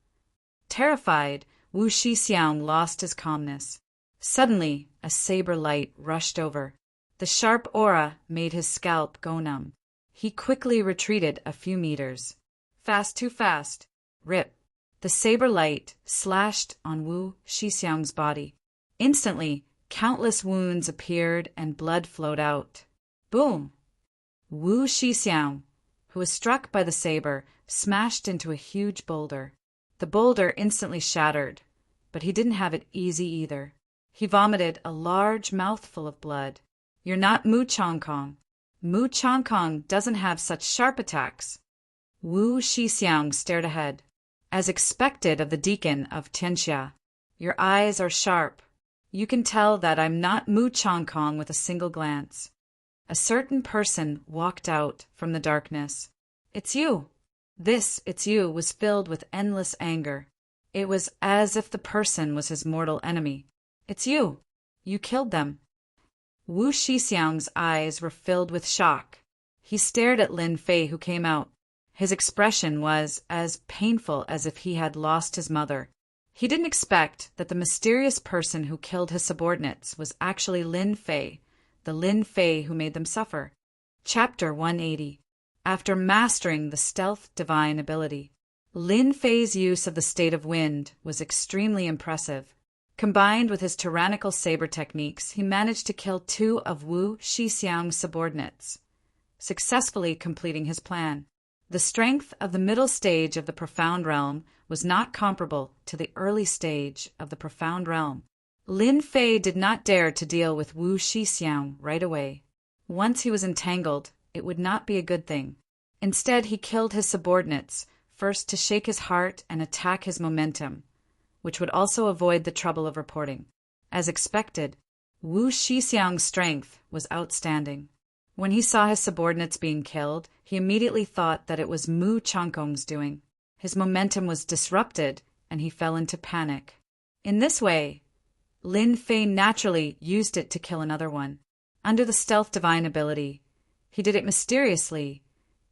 Terrified, Wu Shixiang lost his calmness. Suddenly, a saber light rushed over. The sharp aura made his scalp go numb. He quickly retreated a few meters. Fast, too fast. Rip. The saber light slashed on Wu Shixiang's body. Instantly, countless wounds appeared and blood flowed out. Boom! Wu Shixiang, who was struck by the saber, smashed into a huge boulder. The boulder instantly shattered, but he didn't have it easy either. He vomited a large mouthful of blood. You're not Mu Changkong. Mu Changkong doesn't have such sharp attacks. Wu Shixiang stared ahead. As expected of the deacon of Tianxia, your eyes are sharp. You can tell that I'm not Mu Changkong with a single glance. A certain person walked out from the darkness. It's you. This, it's you, was filled with endless anger. It was as if the person was his mortal enemy. It's you. You killed them. Wu Shixiang's eyes were filled with shock. He stared at Lin Fei, who came out. His expression was as painful as if he had lost his mother. He didn't expect that the mysterious person who killed his subordinates was actually Lin Fei, the Lin Fei who made them suffer. Chapter 180. After mastering the stealth divine ability, Lin Fei's use of the state of wind was extremely impressive. Combined with his tyrannical saber techniques, he managed to kill 2 of Wu Shixiang's subordinates, successfully completing his plan. The strength of the middle stage of the profound realm was not comparable to the early stage of the profound realm. Lin Fei did not dare to deal with Wu Shixiang right away. Once he was entangled, it would not be a good thing. Instead, he killed his subordinates, first to shake his heart and attack his momentum, which would also avoid the trouble of reporting. As expected, Wu Shixiang's strength was outstanding. When he saw his subordinates being killed, he immediately thought that it was Mu Changkong's doing. His momentum was disrupted, and he fell into panic. In this way, Lin Fei naturally used it to kill another one. Under the stealth divine ability, he did it mysteriously,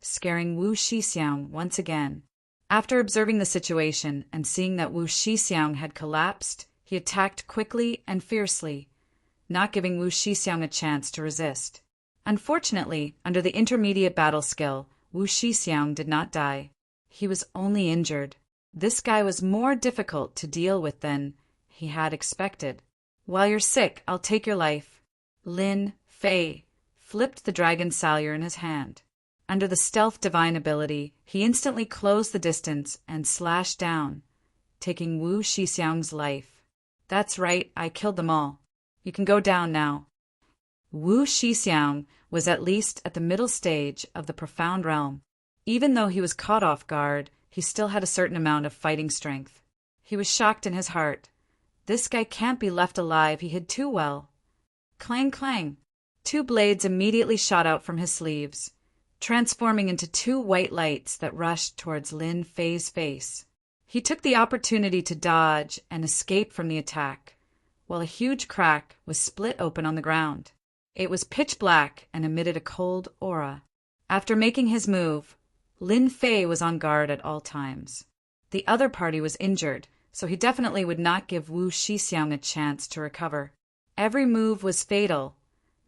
scaring Wu Shixiang once again. After observing the situation and seeing that Wu Shixiang had collapsed, he attacked quickly and fiercely, not giving Wu Shixiang a chance to resist. Unfortunately, under the intermediate battle skill, Wu Shixiang did not die. He was only injured. This guy was more difficult to deal with than he had expected. While you're sick, I'll take your life. Lin Fei flipped the dragon salyer in his hand. Under the stealth divine ability, he instantly closed the distance and slashed down, taking Wu Shixiang's life. That's right, I killed them all. You can go down now. Wu Shixiang was at least at the middle stage of the profound realm. Even though he was caught off guard, he still had a certain amount of fighting strength. He was shocked in his heart. This guy can't be left alive, he hid too well. Clang, clang. 2 blades immediately shot out from his sleeves, transforming into 2 white lights that rushed towards Lin Fei's face. He took the opportunity to dodge and escape from the attack, while a huge crack was split open on the ground. It was pitch black and emitted a cold aura. After making his move, Lin Fei was on guard at all times. The other party was injured, so he definitely would not give Wu Shixiang a chance to recover. Every move was fatal,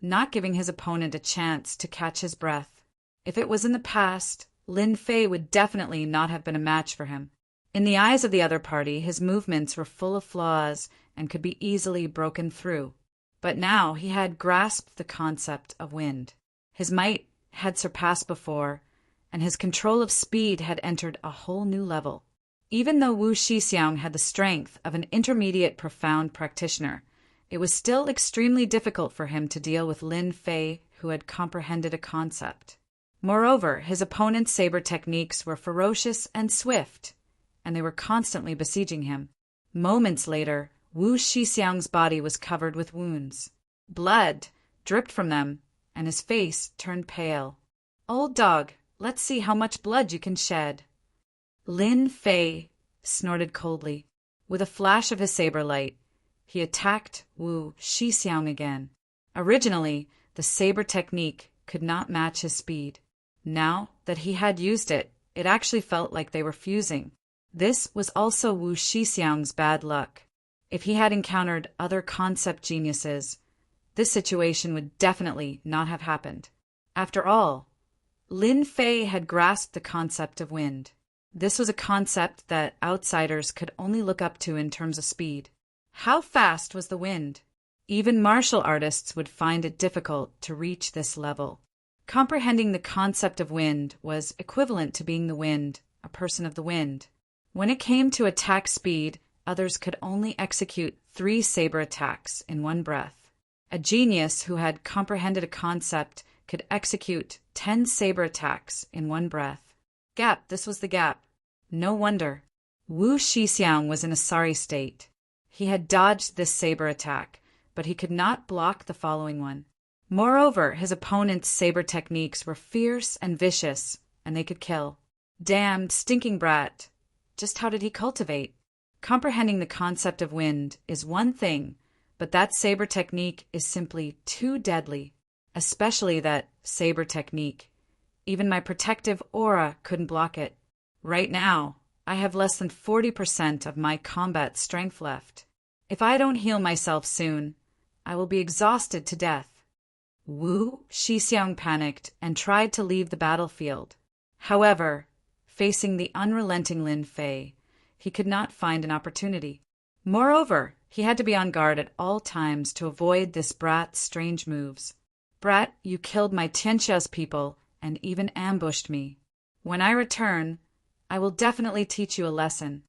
not giving his opponent a chance to catch his breath. If it was in the past, Lin Fei would definitely not have been a match for him. In the eyes of the other party, his movements were full of flaws and could be easily broken through. But now he had grasped the concept of wind. His might had surpassed before, and his control of speed had entered a whole new level. Even though Wu Shixiang had the strength of an intermediate profound practitioner, it was still extremely difficult for him to deal with Lin Fei, who had comprehended a concept. Moreover, his opponent's saber techniques were ferocious and swift, and they were constantly besieging him. Moments later, Wu Shixiang's body was covered with wounds. Blood dripped from them, and his face turned pale. "Old dog, let's see how much blood you can shed." Lin Fei snorted coldly. With a flash of his saber light, he attacked Wu Shixiang again. Originally, the saber technique could not match his speed. Now that he had used it, it actually felt like they were fusing. This was also Wu Shixiang's bad luck. If he had encountered other concept geniuses, this situation would definitely not have happened. After all, Lin Fei had grasped the concept of wind. This was a concept that outsiders could only look up to in terms of speed. How fast was the wind? Even martial artists would find it difficult to reach this level. Comprehending the concept of wind was equivalent to being the wind, a person of the wind. When it came to attack speed, others could only execute 3 saber attacks in one breath. A genius who had comprehended a concept could execute 10 saber attacks in one breath. Gap, this was the gap. No wonder. Wu Shixiang was in a sorry state. He had dodged this saber attack, but he could not block the following one. Moreover, his opponent's saber techniques were fierce and vicious, and they could kill. Damned, stinking brat. Just how did he cultivate? Comprehending the concept of wind is one thing, but that saber technique is simply too deadly, especially that saber technique. Even my protective aura couldn't block it. Right now, I have less than 40% of my combat strength left. If I don't heal myself soon, I will be exhausted to death. Wu Shixiang panicked and tried to leave the battlefield. However, facing the unrelenting Lin Fei, he could not find an opportunity. Moreover, he had to be on guard at all times to avoid this brat's strange moves. Brat, you killed my Tianxia's people and even ambushed me. When I return, I will definitely teach you a lesson.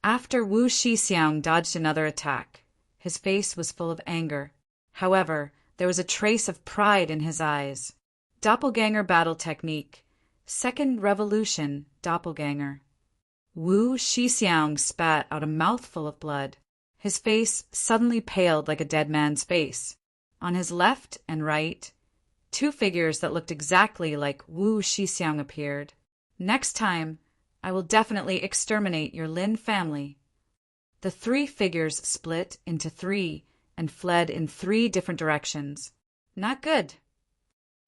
After Wu Shixiang dodged another attack, his face was full of anger. However, there was a trace of pride in his eyes. Doppelganger battle technique. Second Revolution Doppelganger. Wu Shixiang spat out a mouthful of blood. His face suddenly paled like a dead man's face. On his left and right, two figures that looked exactly like Wu Shixiang appeared. Next time, I will definitely exterminate your Lin family. The three figures split into three and fled in three different directions. Not good.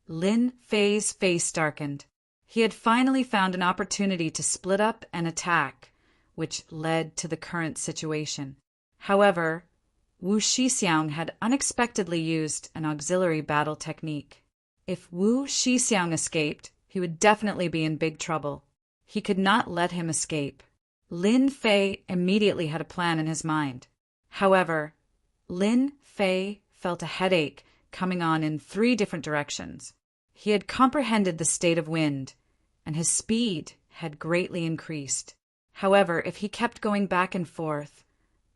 Lin Fei's face darkened. He had finally found an opportunity to split up and attack, which led to the current situation. However, Wu Shixiang had unexpectedly used an auxiliary battle technique. If Wu Shixiang escaped, he would definitely be in big trouble. He could not let him escape. Lin Fei immediately had a plan in his mind. However, Lin Fei felt a headache coming on in three different directions. He had comprehended the state of wind, and his speed had greatly increased. However, if he kept going back and forth,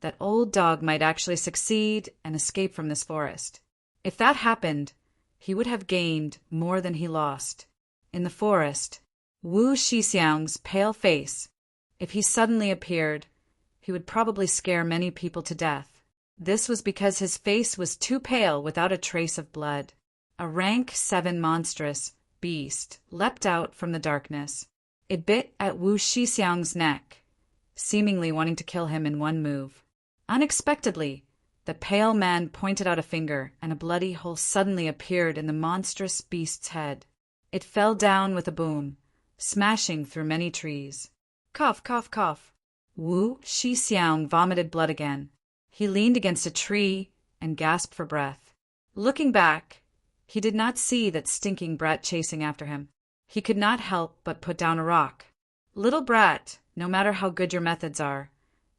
that old dog might actually succeed and escape from this forest. If that happened, he would have gained more than he lost. In the forest, Wu Shixiang's pale face, if he suddenly appeared, he would probably scare many people to death. This was because his face was too pale without a trace of blood. A rank 7 monstrous beast leapt out from the darkness. It bit at Wu Shixiang's neck, seemingly wanting to kill him in one move. Unexpectedly, the pale man pointed out a finger, and a bloody hole suddenly appeared in the monstrous beast's head. It fell down with a boom, smashing through many trees. Cough, cough, cough. Wu Shixiang vomited blood again. He leaned against a tree and gasped for breath. Looking back, he did not see that stinking brat chasing after him. He could not help but put down a rock. Little brat, no matter how good your methods are,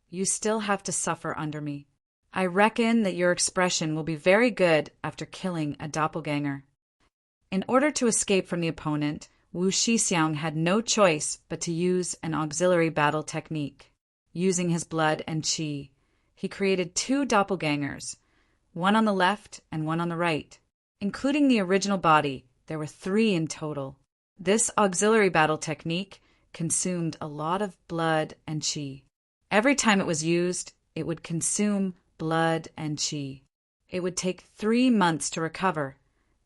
you still have to suffer under me. I reckon that your expression will be very good after killing a doppelganger. In order to escape from the opponent, Wu Shixiang had no choice but to use an auxiliary battle technique. Using his blood and qi, he created two doppelgangers, one on the left and one on the right. Including the original body, there were 3 in total. This auxiliary battle technique consumed a lot of blood and qi. Every time it was used, it would consume blood and qi. It would take 3 months to recover,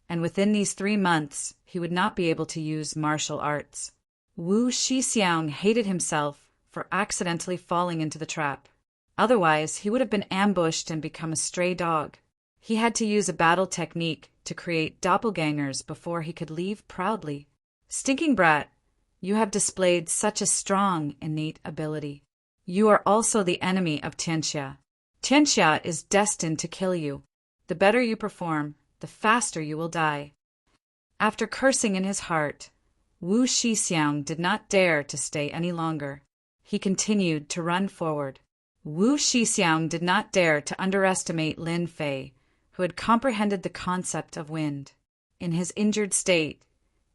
and within these 3 months, he would not be able to use martial arts. Wu Shixiang hated himself for accidentally falling into the trap. Otherwise, he would have been ambushed and become a stray dog. He had to use a battle technique to create doppelgangers before he could leave proudly. Stinking brat, you have displayed such a strong innate ability. You are also the enemy of Tianxia. Tianxia is destined to kill you. The better you perform, the faster you will die. After cursing in his heart, Wu Shixiang did not dare to stay any longer. He continued to run forward. Wu Shixiang did not dare to underestimate Lin Fei, who had comprehended the concept of wind. In his injured state,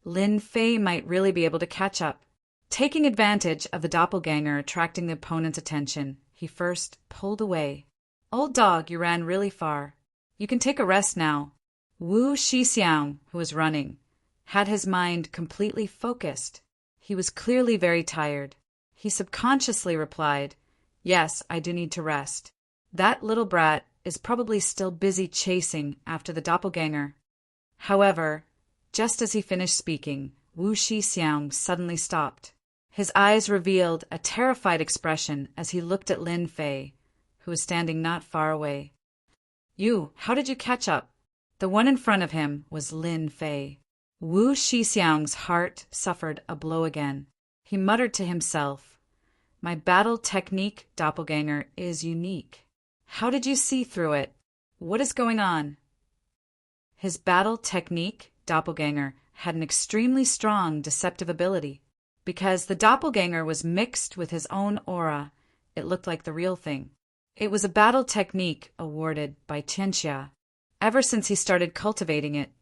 Lin Fei might really be able to catch up. Taking advantage of the doppelganger attracting the opponent's attention, he first pulled away. Old dog, you ran really far. You can take a rest now. Wu Shixiang, who was running, had his mind completely focused. He was clearly very tired. He subconsciously replied, "Yes, I do need to rest. That little brat is probably still busy chasing after the doppelganger." However, just as he finished speaking, Wu Shixiang suddenly stopped. His eyes revealed a terrified expression as he looked at Lin Fei, who was standing not far away. "You, how did you catch up?" The one in front of him was Lin Fei. Wu Shixiang's heart suffered a blow again. He muttered to himself, "My battle technique, doppelganger, is unique. How did you see through it? What is going on?" His battle technique, doppelganger, had an extremely strong deceptive ability. Because the doppelganger was mixed with his own aura, it looked like the real thing. It was a battle technique awarded by Tianxia. Ever since he started cultivating it,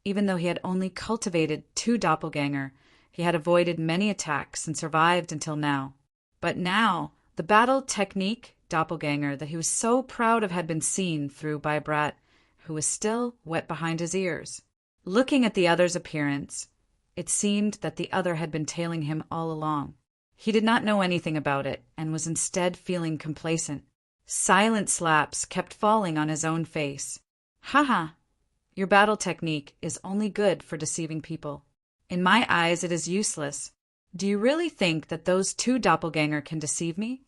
even though he had only cultivated 2 doppelganger, he had avoided many attacks and survived until now. But now, the battle technique, doppelganger, that he was so proud of had been seen through by a brat who was still wet behind his ears. Looking at the other's appearance, It seemed that the other had been tailing him all along. He did not know anything about it and was instead feeling complacent. Silent slaps kept falling on his own face. Haha, your battle technique is only good for deceiving people. In my eyes, it is useless. Do you really think that those two doppelganger can deceive me?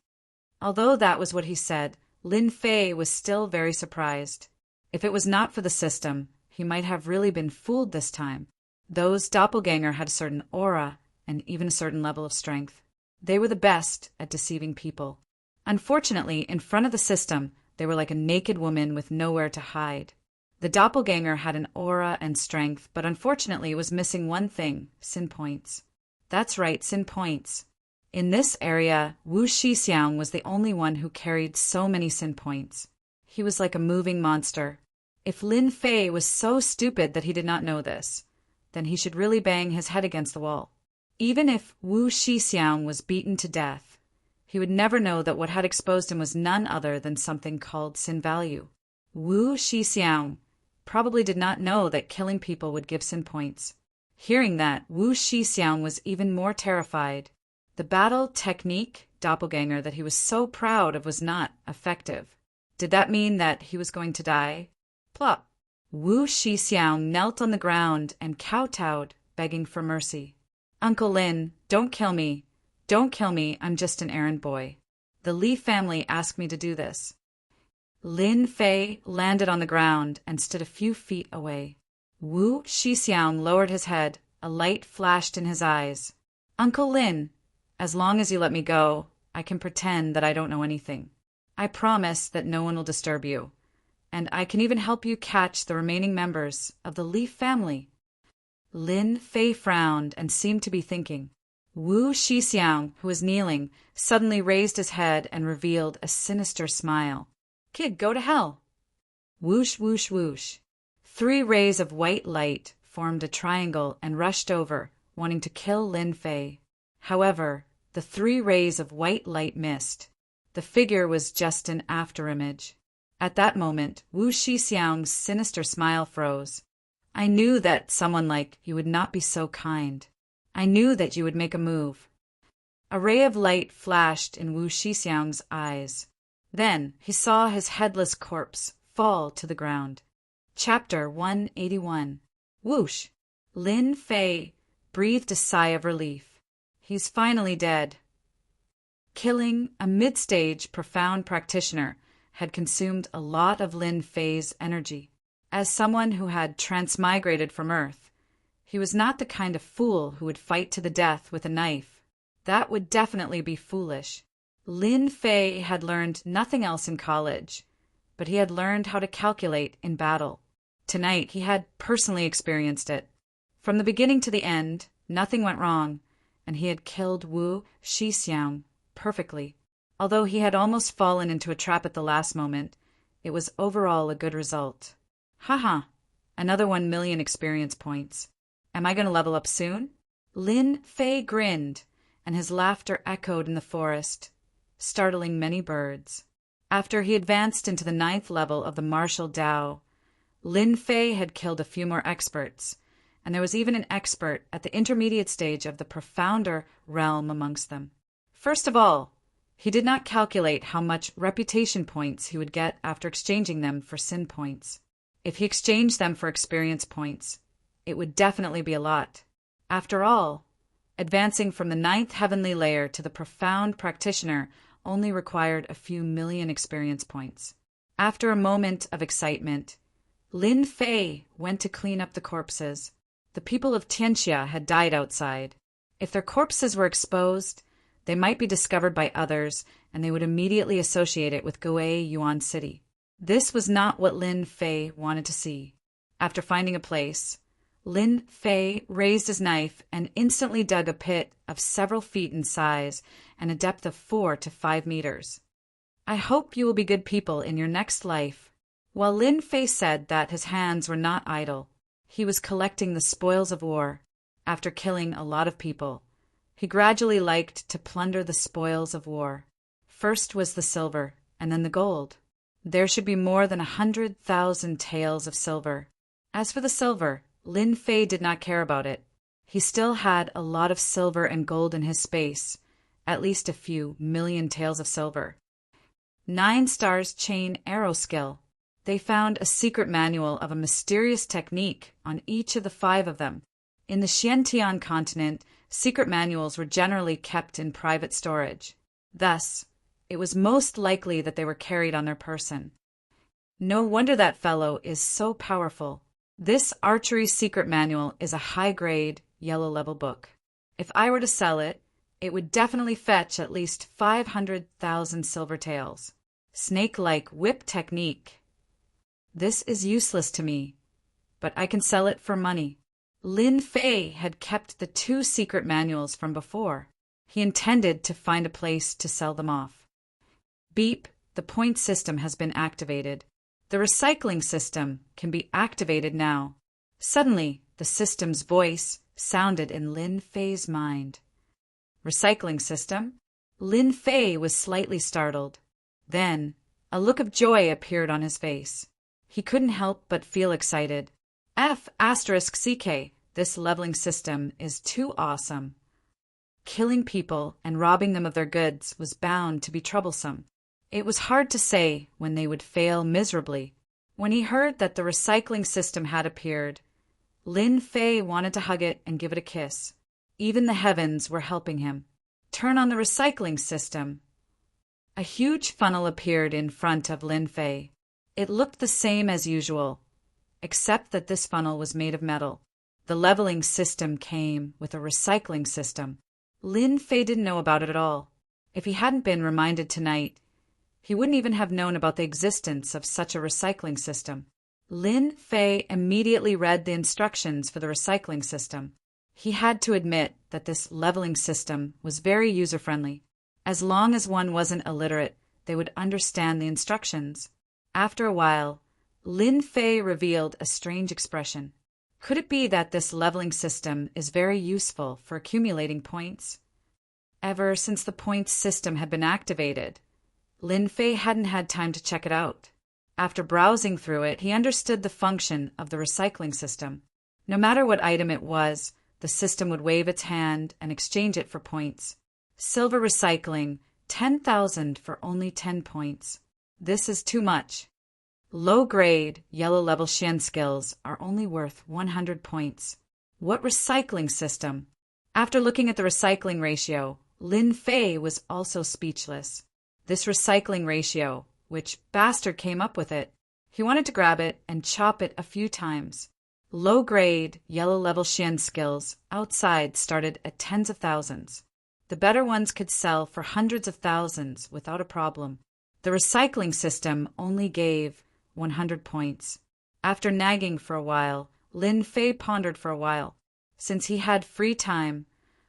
Although that was what he said, Lin Fei was still very surprised. If it was not for the system, he might have really been fooled this time. Those doppelganger had a certain aura and even a certain level of strength. They were the best at deceiving people. Unfortunately, in front of the system, they were like a naked woman with nowhere to hide. The doppelganger had an aura and strength, but unfortunately it was missing one thing: sin points. That's right, sin points. In this area, Wu Shixiang was the only one who carried so many sin points. He was like a moving monster. If Lin Fei was so stupid that he did not know this, then he should really bang his head against the wall. Even if Wu Shixiang was beaten to death, he would never know that what had exposed him was none other than something called sin value. Wu Shixiang probably did not know that killing people would give sin points. Hearing that, Wu Shixiang was even more terrified. The battle technique doppelganger that he was so proud of was not effective. Did that mean that he was going to die? Plop! Wu Shixiang knelt on the ground and kowtowed, begging for mercy. Uncle Lin, don't kill me. Don't kill me, I'm just an errand boy. The Li family asked me to do this. Lin Fei landed on the ground and stood a few feet away. Wu Shixiang lowered his head. A light flashed in his eyes. Uncle Lin, as long as you let me go, I can pretend that I don't know anything. I promise that no one will disturb you, and I can even help you catch the remaining members of the Li family. Lin Fei frowned and seemed to be thinking. Wu Shixiang, who was kneeling, suddenly raised his head and revealed a sinister smile. Kid, go to hell! Whoosh, whoosh, whoosh. 3 rays of white light formed a triangle and rushed over, wanting to kill Lin Fei. However, the 3 rays of white light missed. The figure was just an afterimage. At that moment, Wu Shixiang's sinister smile froze. I knew that someone like you would not be so kind. I knew that you would make a move. A ray of light flashed in Wu Shixiang's eyes. Then he saw his headless corpse fall to the ground. Chapter 181. Whoosh! Lin Fei breathed a sigh of relief. He's finally dead. Killing a mid-stage profound practitioner had consumed a lot of Lin Fei's energy. As someone who had transmigrated from Earth, he was not the kind of fool who would fight to the death with a knife. That would definitely be foolish. Lin Fei had learned nothing else in college, but he had learned how to calculate in battle. Tonight he had personally experienced it. From the beginning to the end, nothing went wrong, and he had killed Wu Shixiang perfectly. Although he had almost fallen into a trap at the last moment, it was overall a good result. Haha, another 1 million experience points. Am I going to level up soon? Lin Fei grinned, and his laughter echoed in the forest, startling many birds. After he advanced into the 9th level of the martial Dao, Lin Fei had killed a few more experts, and there was even an expert at the intermediate stage of the profounder realm amongst them. First of all, he did not calculate how much reputation points he would get after exchanging them for sin points. If he exchanged them for experience points, it would definitely be a lot. After all, advancing from the 9th heavenly layer to the profound practitioner only required a few million experience points. After a moment of excitement, Lin Fei went to clean up the corpses. The people of Tianxia had died outside. If their corpses were exposed, they might be discovered by others, and they would immediately associate it with Goei Yuan City. This was not what Lin Fei wanted to see. After finding a place, Lin Fei raised his knife and instantly dug a pit of several feet in size and a depth of 4 to 5 meters. I hope you will be good people in your next life. While Lin Fei said that his hands were not idle, he was collecting the spoils of war. After killing a lot of people, he gradually liked to plunder the spoils of war. First was the silver, and then the gold. There should be more than 100,000 taels of silver. As for the silver, Lin Fei did not care about it. he still had a lot of silver and gold in his space, at least a few million taels of silver. 9 stars chain arrow skill. They found a secret manual of a mysterious technique on each of the 5 of them. In the Xiantian continent, secret manuals were generally kept in private storage. Thus, it was most likely that they were carried on their person. No wonder that fellow is so powerful. This archery secret manual is a high-grade, yellow-level book. If I were to sell it, it would definitely fetch at least 500,000 silver taels. Snake-like whip technique. This is useless to me, but I can sell it for money. Lin Fei had kept the 2 secret manuals from before. He intended to find a place to sell them off. Beep, the point system has been activated. The recycling system can be activated now. Suddenly, the system's voice sounded in Lin Fei's mind. Recycling system? Lin Fei was slightly startled. Then, a look of joy appeared on his face. He couldn't help but feel excited. F***CK, this leveling system is too awesome. Killing people and robbing them of their goods was bound to be troublesome. It was hard to say when they would fail miserably. When he heard that the recycling system had appeared, Lin Fei wanted to hug it and give it a kiss. Even the heavens were helping him. Turn on the recycling system. A huge funnel appeared in front of Lin Fei. It looked the same as usual, except that this funnel was made of metal. The leveling system came with a recycling system. Lin Fei didn't know about it at all. If he hadn't been reminded tonight, he wouldn't even have known about the existence of such a recycling system. Lin Fei immediately read the instructions for the recycling system. He had to admit that this leveling system was very user-friendly. As long as one wasn't illiterate, they would understand the instructions. After a while, Lin Fei revealed a strange expression. Could it be that this leveling system is very useful for accumulating points? Ever since the points system had been activated, Lin Fei hadn't had time to check it out. After browsing through it, he understood the function of the recycling system. No matter what item it was, the system would wave its hand and exchange it for points. Silver recycling, 10,000 for only 10 points. This is too much. Low-grade, yellow-level Xian skills are only worth 100 points. What recycling system? After looking at the recycling ratio, Lin Fei was also speechless. This recycling ratio, which bastard came up with it? He wanted to grab it and chop it a few times. Low-grade, yellow-level Xian skills outside started at tens of thousands. The better ones could sell for hundreds of thousands without a problem. The recycling system only gave 100 points. After nagging for a while, Lin Fei pondered for a while. Since he had free time,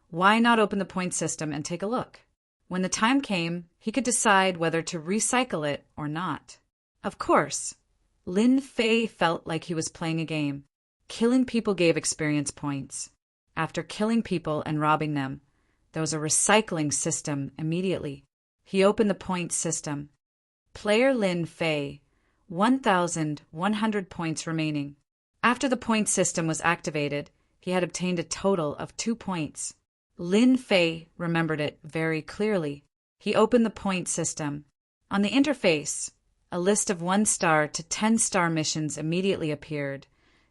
why not open the point system and take a look? When the time came, he could decide whether to recycle it or not. Of course, Lin Fei felt like he was playing a game. Killing people gave experience points. After killing people and robbing them, there was a recycling system immediately. He opened the point system. Player Lin Fei, 1,100 points remaining. After the point system was activated, he had obtained a total of 2 points. Lin Fei remembered it very clearly. He opened the point system. On the interface, a list of 1-star to 10-star missions immediately appeared,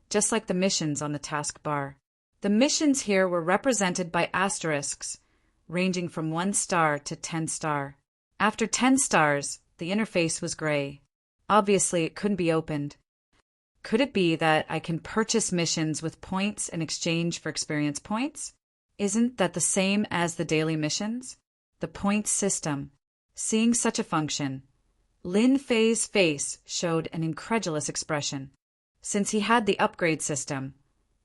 just like the missions on the taskbar. The missions here were represented by asterisks, ranging from 1 star to 10 star. After 10 stars, the interface was gray. Obviously, it couldn't be opened. Could it be that I can purchase missions with points in exchange for experience points? Isn't that the same as the daily missions? The point system. Seeing such a function, Lin Fei's face showed an incredulous expression. Since he had the upgrade system,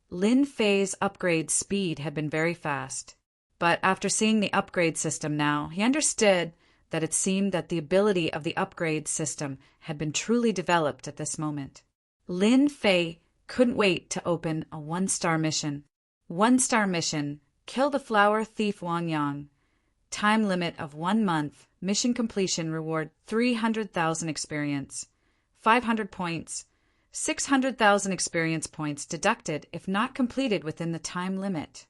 Lin Fei's upgrade speed had been very fast. But after seeing the upgrade system now, he understood that it seemed that the ability of the upgrade system had been truly developed at this moment. Lin Fei couldn't wait to open a 1-star mission. 1-star mission, kill the flower thief Wang Yang. Time limit of 1 month, mission completion reward 300,000 experience, 500 points, 600,000 experience points deducted if not completed within the time limit.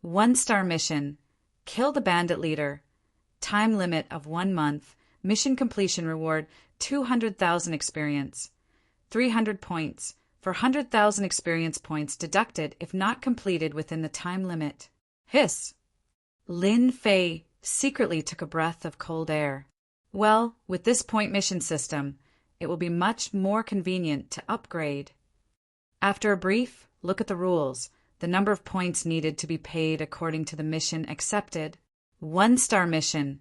1-star mission. Kill the bandit leader. Time limit of 1 month. Mission completion reward 200,000 experience. 300 points. For 100,000 experience points deducted if not completed within the time limit. Hiss! Lin Fei secretly took a breath of cold air. Well, with this point mission system, it will be much more convenient to upgrade. After a brief look at the rules, the number of points needed to be paid according to the mission accepted. 1-star mission.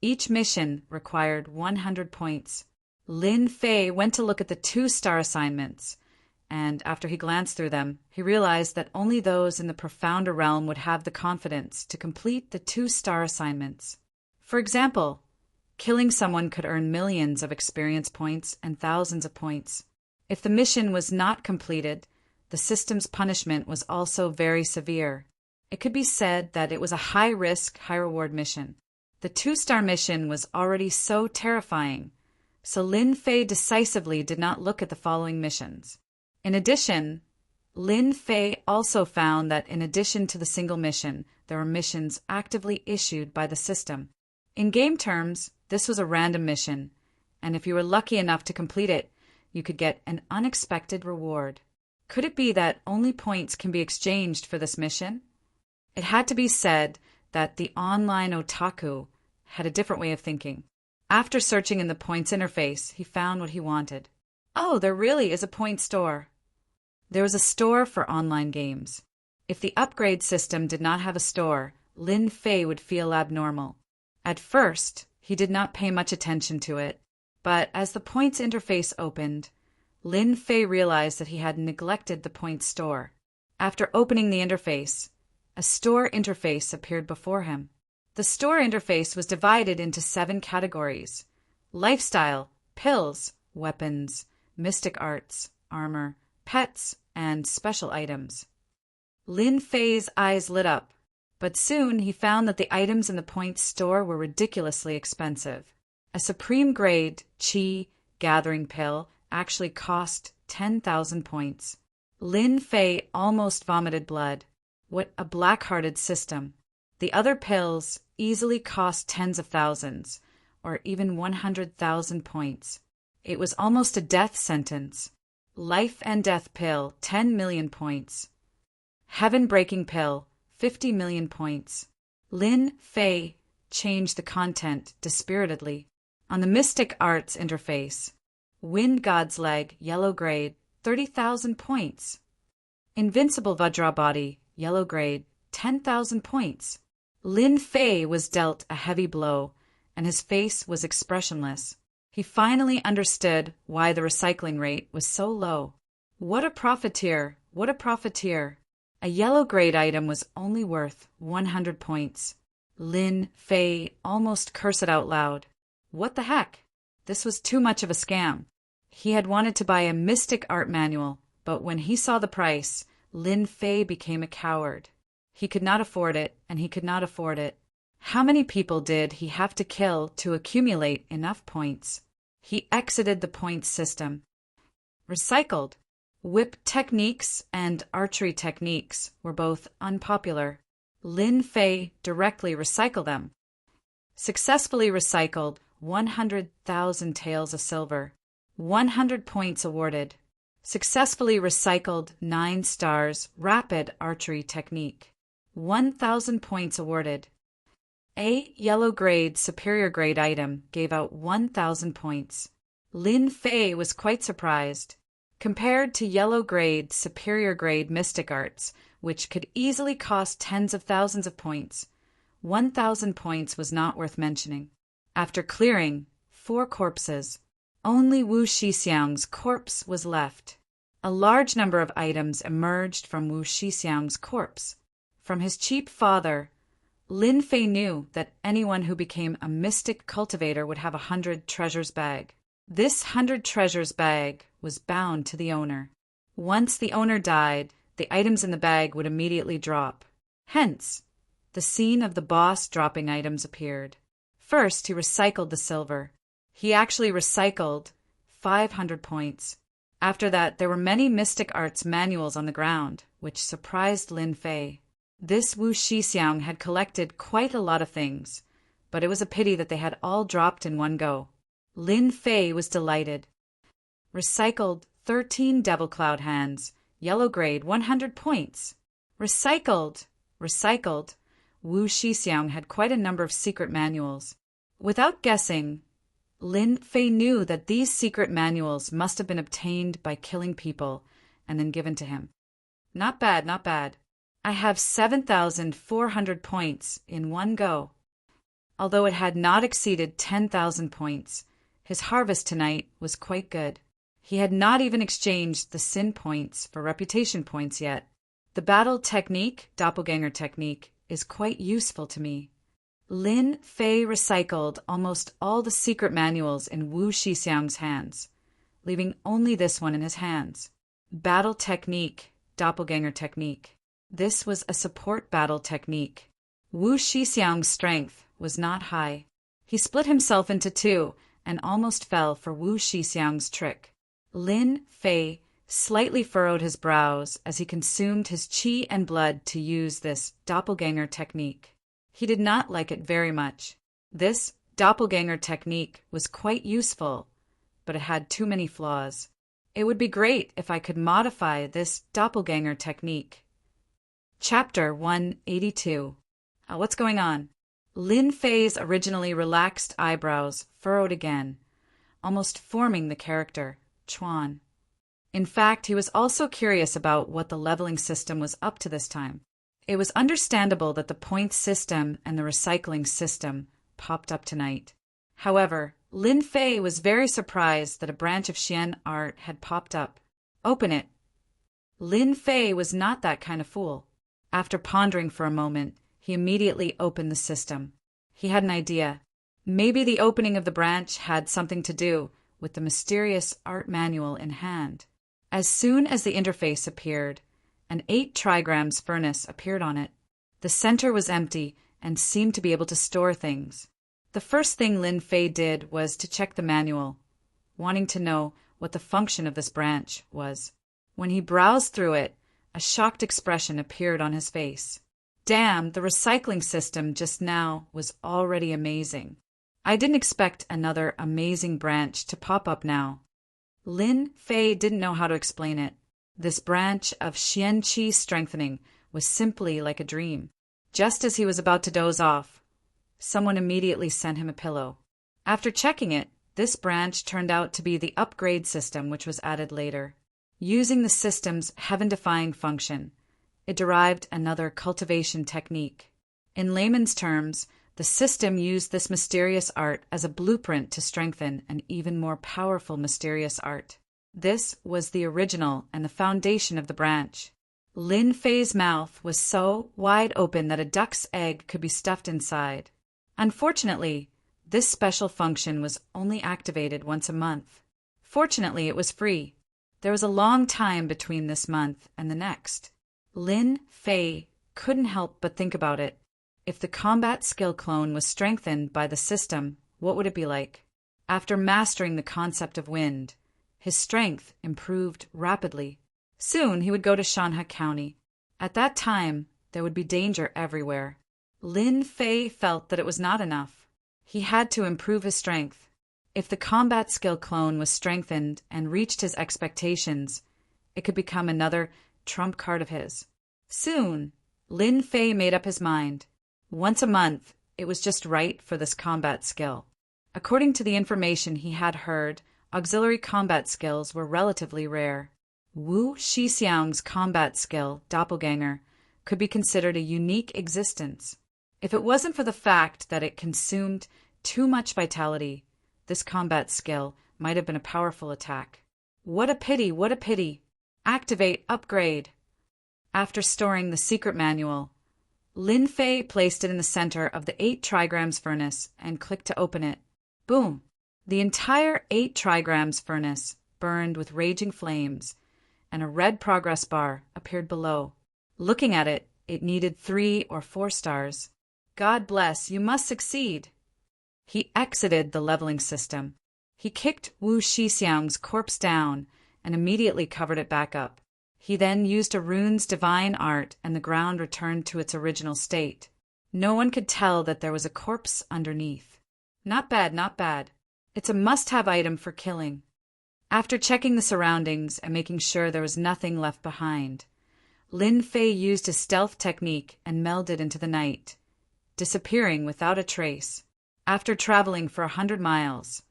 Each mission required 100 points. Lin Fei went to look at the 2-star assignments, and after he glanced through them, he realized that only those in the profounder realm would have the confidence to complete the 2-star assignments. For example, killing someone could earn millions of experience points and thousands of points. If the mission was not completed, the system's punishment was also very severe. It could be said that it was a high-risk, high-reward mission. The 2-star mission was already so terrifying, so Lin Fei decisively did not look at the following missions. In addition, Lin Fei also found that in addition to the single mission, there were missions actively issued by the system. In game terms, this was a random mission, and if you were lucky enough to complete it, you could get an unexpected reward. Could it be that only points can be exchanged for this mission? It had to be said that the online otaku had a different way of thinking. After searching in the points interface, he found what he wanted. Oh, there really is a point store. There was a store for online games. If the upgrade system did not have a store, Lin Fei would feel abnormal. At first, he did not pay much attention to it, but as the points interface opened, Lin Fei realized that he had neglected the point store. After opening the interface, a store interface appeared before him. The store interface was divided into 7 categories: lifestyle, pills, weapons, mystic arts, armor, pets, and special items. Lin Fei's eyes lit up, but soon he found that the items in the point store were ridiculously expensive. A supreme grade Qi gathering pill actually cost 10,000 points. Lin Fei almost vomited blood. What a black-hearted system. The other pills easily cost tens of thousands, or even 100,000 points. It was almost a death sentence. Life and death pill, 10 million points. Heaven-breaking pill, 50 million points. Lin Fei changed the content dispiritedly. On the Mystic Arts interface, Wind God's Leg, yellow grade, 30,000 points. Invincible Vajra Body, yellow grade, 10,000 points. Lin Fei was dealt a heavy blow, and his face was expressionless. He finally understood why the recycling rate was so low. What a profiteer! What a profiteer! A yellow grade item was only worth 100 points. Lin Fei almost cursed out loud. What the heck? This was too much of a scam. He had wanted to buy a mystic art manual, but when he saw the price, Lin Fei became a coward. He could not afford it, and he could not afford it. How many people did he have to kill to accumulate enough points? He exited the points system. Recycled. Whip techniques and archery techniques were both unpopular. Lin Fei directly recycled them. Successfully recycled 100,000 taels of silver. 100 points awarded. Successfully recycled 9 stars rapid archery technique. 1,000 points awarded. A yellow grade superior grade item gave out 1,000 points. Lin Fei was quite surprised. Compared to yellow grade superior grade mystic arts, which could easily cost tens of thousands of points, 1,000 points was not worth mentioning. After clearing 4 corpses, only Wu Shixiang's corpse was left. A large number of items emerged from Wu Shixiang's corpse. From his cheap father, Lin Fei knew that anyone who became a mystic cultivator would have 100 treasures bag. This 100 treasures bag was bound to the owner. Once the owner died, the items in the bag would immediately drop. Hence, the scene of the boss dropping items appeared. First, he recycled the silver. He actually recycled 500 points. After that, there were many mystic arts manuals on the ground, which surprised Lin Fei. This Wu Shixiang had collected quite a lot of things, but it was a pity that they had all dropped in one go. Lin Fei was delighted. Recycled 13 Devil Cloud hands, yellow grade 100 points. Recycled! Recycled! Wu Shixiang had quite a number of secret manuals. Without guessing, Lin Fei knew that these secret manuals must have been obtained by killing people and then given to him. Not bad, not bad. I have 7,400 points in one go. Although it had not exceeded 10,000 points, his harvest tonight was quite good. He had not even exchanged the sin points for reputation points yet. The battle technique, doppelganger technique, is quite useful to me. Lin Fei recycled almost all the secret manuals in Wu Shixiang's hands, leaving only this one in his hands. Battle technique, doppelganger technique. This was a support battle technique. Wu Shixiang's strength was not high. He split himself into two and almost fell for Wu Shixiang's trick. Lin Fei slightly furrowed his brows as he consumed his qi and blood to use this doppelganger technique. He did not like it very much. This doppelganger technique was quite useful, but it had too many flaws. It would be great if I could modify this doppelganger technique. Chapter 182. What's going on? Lin Fei's originally relaxed eyebrows furrowed again, almost forming the character, Chuan. In fact, he was also curious about what the leveling system was up to this time. It was understandable that the points system and the recycling system popped up tonight. However, Lin Fei was very surprised that a branch of Xian art had popped up. Open it. Lin Fei was not that kind of fool. After pondering for a moment, he immediately opened the system. He had an idea. Maybe the opening of the branch had something to do with the mysterious art manual in hand. As soon as the interface appeared, an 8 trigrams furnace appeared on it. The center was empty and seemed to be able to store things. The first thing Lin Fei did was to check the manual, wanting to know what the function of this branch was. When he browsed through it, a shocked expression appeared on his face. Damn, the recycling system just now was already amazing. I didn't expect another amazing branch to pop up now. Lin Fei didn't know how to explain it. This branch of Xian Qi strengthening was simply like a dream. Just as he was about to doze off, someone immediately sent him a pillow. After checking it, this branch turned out to be the upgrade system which was added later. Using the system's heaven-defying function, it derived another cultivation technique. In layman's terms, the system used this mysterious art as a blueprint to strengthen an even more powerful mysterious art. This was the original and the foundation of the branch. Lin Fei's mouth was so wide open that a duck's egg could be stuffed inside. Unfortunately, this special function was only activated once a month. Fortunately, it was free. There was a long time between this month and the next. Lin Fei couldn't help but think about it. If the combat skill clone was strengthened by the system, what would it be like? After mastering the concept of wind, his strength improved rapidly. Soon he would go to Shanha County. At that time, there would be danger everywhere. Lin Fei felt that it was not enough. He had to improve his strength. If the combat skill clone was strengthened and reached his expectations, it could become another trump card of his. Soon, Lin Fei made up his mind. Once a month, it was just right for this combat skill. According to the information he had heard, auxiliary combat skills were relatively rare. Wu Shixiang's combat skill, Doppelganger, could be considered a unique existence. If it wasn't for the fact that it consumed too much vitality, this combat skill might have been a powerful attack. What a pity, what a pity! Activate upgrade! After storing the secret manual, Lin Fei placed it in the center of the 8 trigrams furnace and clicked to open it. Boom! The entire 8 trigrams furnace burned with raging flames, and a red progress bar appeared below. Looking at it, it needed 3 or 4 stars. God bless, you must succeed! He exited the leveling system. He kicked Wu Shixiang's corpse down and immediately covered it back up. He then used a rune's divine art and the ground returned to its original state. No one could tell that there was a corpse underneath. Not bad, not bad. It's a must-have item for killing. After checking the surroundings and making sure there was nothing left behind, Lin Fei used a stealth technique and melded into the night, disappearing without a trace. After traveling for 100 miles,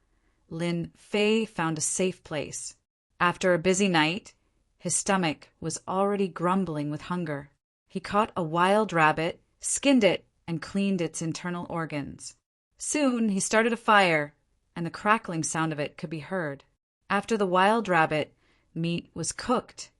Lin Fei found a safe place. After a busy night, his stomach was already grumbling with hunger. He caught a wild rabbit, skinned it, and cleaned its internal organs. Soon he started a fire, and the crackling sound of it could be heard. After the wild rabbit meat was cooked,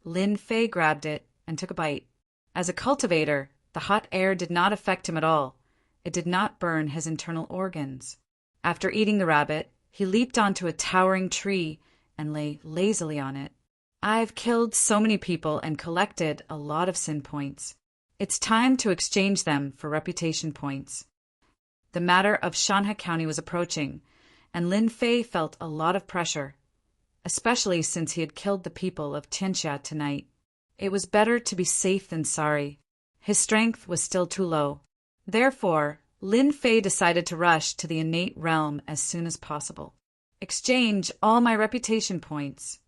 Lin Fei grabbed it and took a bite. As a cultivator, the hot air did not affect him at all. It did not burn his internal organs. After eating the rabbit, he leaped onto a towering tree and lay lazily on it. I've killed so many people and collected a lot of sin points. It's time to exchange them for reputation points. The matter of Shanha County was approaching, and Lin Fei felt a lot of pressure, especially since he had killed the people of Tianxia tonight. It was better to be safe than sorry. His strength was still too low. Therefore, Lin Fei decided to rush to the innate realm as soon as possible. Exchange all my reputation points.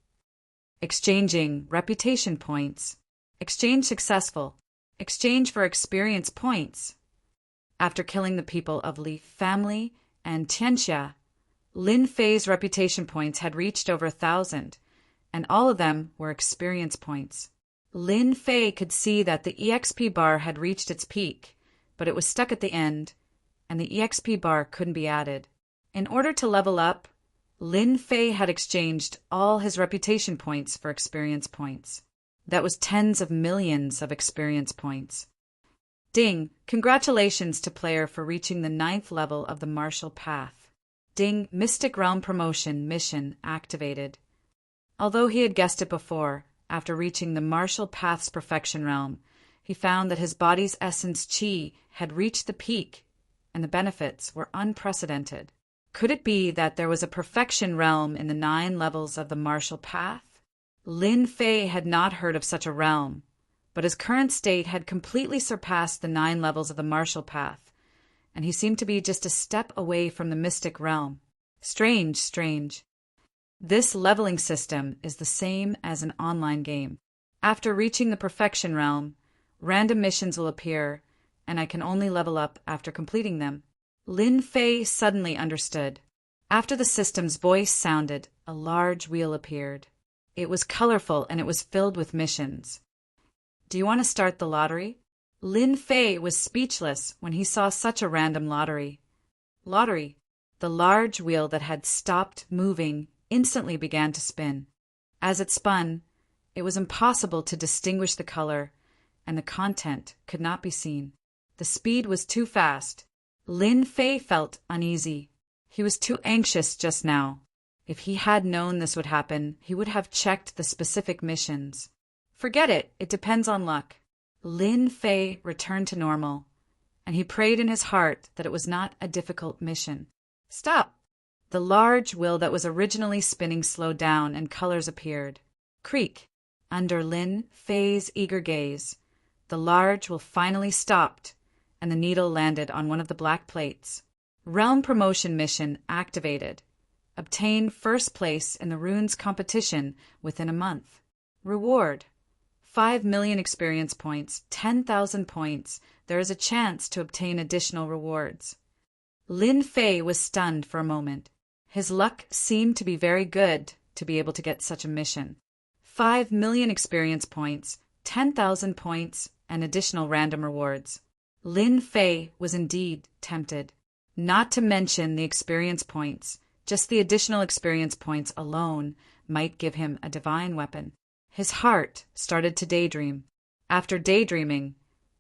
Exchanging reputation points. Exchange successful. Exchange for experience points. After killing the people of Li family and Tianxia, Lin Fei's reputation points had reached over 1,000, and all of them were experience points. Lin Fei could see that the EXP bar had reached its peak, but it was stuck at the end, and the EXP bar couldn't be added. In order to level up, Lin Fei had exchanged all his reputation points for experience points. That was tens of millions of experience points. Ding! Congratulations to player for reaching the 9th level of the martial path. Ding! Mystic Realm Promotion mission activated. Although he had guessed it before, after reaching the martial path's perfection realm, he found that his body's essence qi had reached the peak, and the benefits were unprecedented. Could it be that there was a perfection realm in the 9 levels of the martial path? Lin Fei had not heard of such a realm, but his current state had completely surpassed the 9 levels of the martial path, and he seemed to be just a step away from the mystic realm. Strange, strange. This leveling system is the same as an online game. After reaching the perfection realm, random missions will appear, and I can only level up after completing them. Lin Fei suddenly understood. After the system's voice sounded, a large wheel appeared. It was colorful and it was filled with missions. Do you want to start the lottery? Lin Fei was speechless when he saw such a random lottery. Lottery. The large wheel that had stopped moving instantly began to spin. As it spun, it was impossible to distinguish the color, and the content could not be seen. The speed was too fast. Lin Fei felt uneasy. He was too anxious just now. If he had known this would happen, he would have checked the specific missions. Forget it, it depends on luck. Lin Fei returned to normal, and he prayed in his heart that it was not a difficult mission. Stop! The large wheel that was originally spinning slowed down and colors appeared. Creak! Under Lin Fei's eager gaze, the large wheel finally stopped, and the needle landed on one of the black plates. Realm Promotion Mission activated. Obtain first place in the runes competition within a month. Reward: 5 million experience points, 10,000 points. There is a chance to obtain additional rewards. Lin Fei was stunned for a moment. His luck seemed to be very good to be able to get such a mission. 5 million experience points, 10,000 points, and additional random rewards. Lin Fei was indeed tempted. Not to mention the experience points. Just the additional experience points alone might give him a divine weapon. His heart started to daydream. After daydreaming,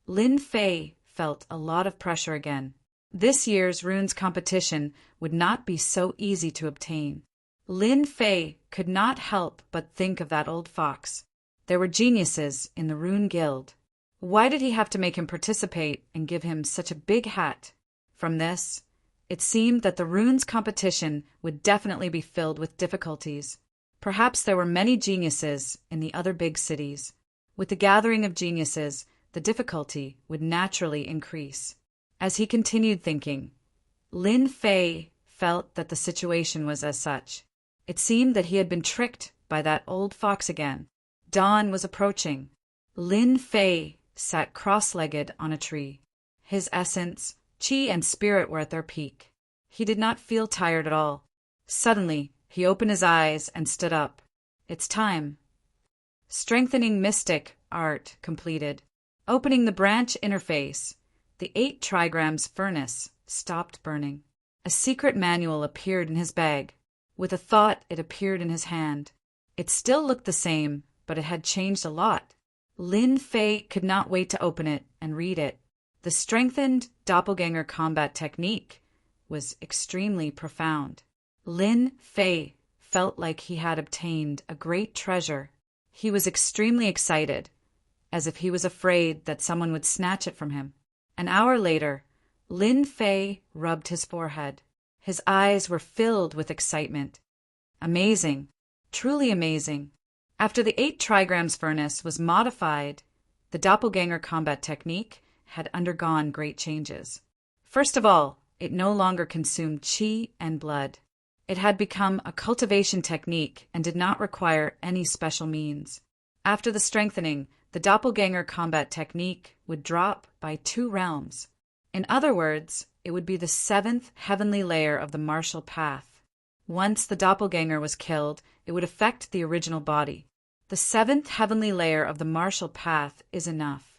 Lin Fei felt a lot of pressure again. This year's runes competition would not be so easy to obtain. Lin Fei could not help but think of that old fox. There were geniuses in the Rune Guild. Why did he have to make him participate and give him such a big hat? From this, it seemed that the runes competition would definitely be filled with difficulties. Perhaps there were many geniuses in the other big cities. With the gathering of geniuses, the difficulty would naturally increase. As he continued thinking, Lin Fei felt that the situation was as such. It seemed that he had been tricked by that old fox again. Dawn was approaching. Lin Fei sat cross-legged on a tree. His essence, qi and spirit were at their peak. He did not feel tired at all. Suddenly, he opened his eyes and stood up. It's time. Strengthening mystic art completed. Opening the branch interface, the 8 trigrams furnace stopped burning. A secret manual appeared in his bag. With a thought, it appeared in his hand. It still looked the same, but it had changed a lot. Lin Fei could not wait to open it and read it. The strengthened doppelganger combat technique was extremely profound. Lin Fei felt like he had obtained a great treasure. He was extremely excited, as if he was afraid that someone would snatch it from him. An hour later, Lin Fei rubbed his forehead. His eyes were filled with excitement. Amazing, truly amazing. After the 8 trigrams furnace was modified, the doppelganger combat technique had undergone great changes. First of all, it no longer consumed qi and blood. It had become a cultivation technique and did not require any special means. After the strengthening, the doppelganger combat technique would drop by 2 realms. In other words, it would be the 7th heavenly layer of the martial path. Once the doppelganger was killed, it would affect the original body. The 7th heavenly layer of the martial path is enough.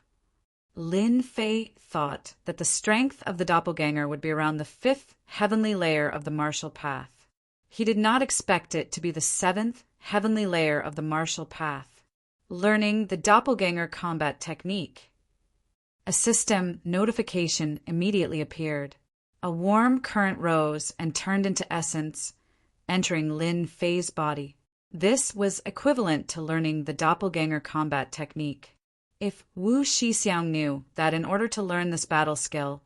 Lin Fei thought that the strength of the doppelganger would be around the 5th heavenly layer of the martial path. He did not expect it to be the 7th heavenly layer of the martial path. Learning the doppelganger combat technique, a system notification immediately appeared. A warm current rose and turned into essence, entering Lin Fei's body. This was equivalent to learning the doppelganger combat technique. If Wu Shixiang knew that in order to learn this battle skill,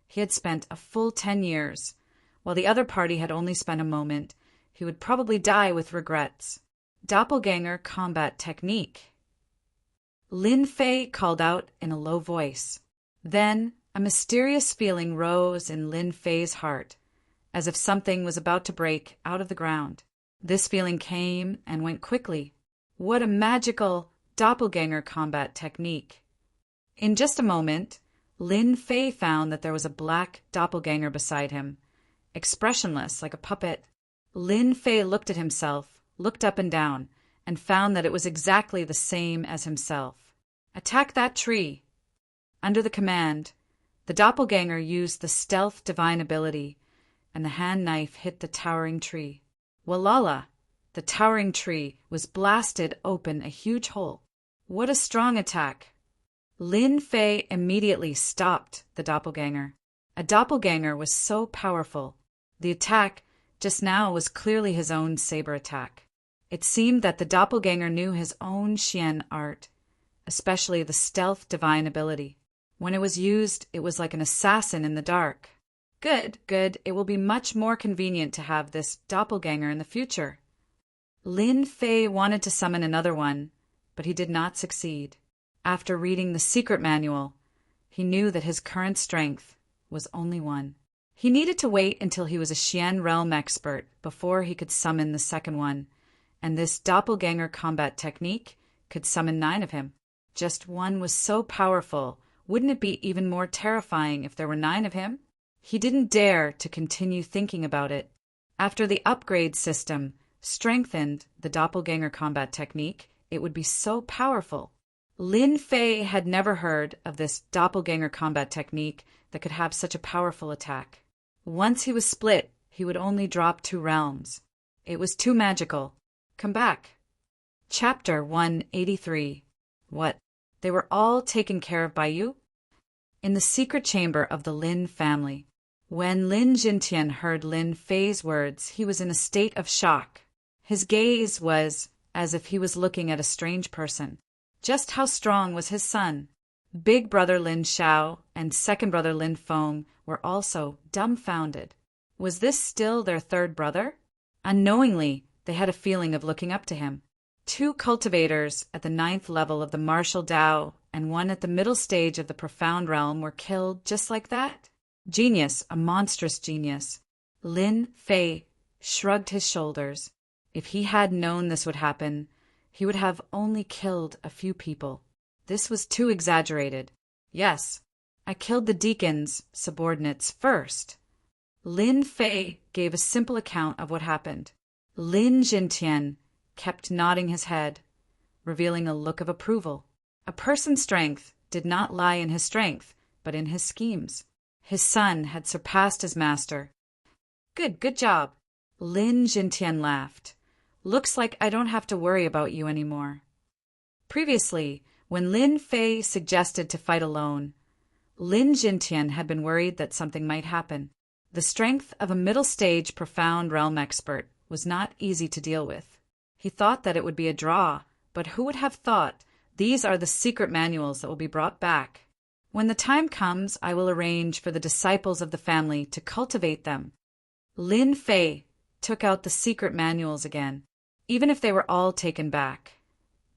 he had spent a full 10 years, while the other party had only spent a moment, he would probably die with regrets. Doppelganger combat technique. Lin Fei called out in a low voice. Then a mysterious feeling rose in Lin Fei's heart, as if something was about to break out of the ground. This feeling came and went quickly. What a magical doppelganger combat technique. In just a moment, Lin Fei found that there was a black doppelganger beside him, expressionless like a puppet. Lin Fei looked at himself, looked up and down, and found that it was exactly the same as himself. Attack that tree. Under the command, the doppelganger used the stealth divine ability, and the hand knife hit the towering tree. Walala! The towering tree was blasted open a huge hole. What a strong attack! Lin Fei immediately stopped the doppelganger. A doppelganger was so powerful. The attack just now was clearly his own saber attack. It seemed that the doppelganger knew his own Xian art, especially the stealth divine ability. When it was used, it was like an assassin in the dark. Good, good. It will be much more convenient to have this doppelganger in the future. Lin Fei wanted to summon another one, but he did not succeed. After reading the secret manual, he knew that his current strength was only 1. He needed to wait until he was a Xian realm expert before he could summon the second one, and this doppelganger combat technique could summon 9 of him. Just 1 was so powerful, wouldn't it be even more terrifying if there were 9 of him? He didn't dare to continue thinking about it. After the upgrade system strengthened the doppelganger combat technique, it would be so powerful. Lin Fei had never heard of this doppelganger combat technique that could have such a powerful attack. Once he was split, he would only drop 2 realms. It was too magical. Come back. Chapter 183. What? They were all taken care of by you? In the secret chamber of the Lin family. When Lin Jintian heard Lin Fei's words, he was in a state of shock. His gaze was as if he was looking at a strange person. Just how strong was his son? Big brother Lin Xiao and second brother Lin Feng were also dumbfounded. Was this still their third brother? Unknowingly, They had a feeling of looking up to him. 2 cultivators at the 9th level of the martial Tao and 1 at the middle stage of the profound realm were killed just like that. Genius, a monstrous genius. Lin Fei shrugged his shoulders. If he had known this would happen, he would have only killed a few people. This was too exaggerated. Yes, I killed the deacon's subordinates first. Lin Fei gave a simple account of what happened. Lin Jintian kept nodding his head, revealing a look of approval. A person's strength did not lie in his strength, but in his schemes. His son had surpassed his master. Good job. Lin Jintian laughed. Looks like I don't have to worry about you anymore. Previously, when Lin Fei suggested to fight alone, Lin Jintian had been worried that something might happen. The strength of a middle-stage profound realm expert was not easy to deal with. He thought that it would be a draw, but who would have thought these are the secret manuals that will be brought back? When the time comes, I will arrange for the disciples of the family to cultivate them. Lin Fei took out the secret manuals again, even if they were all taken back.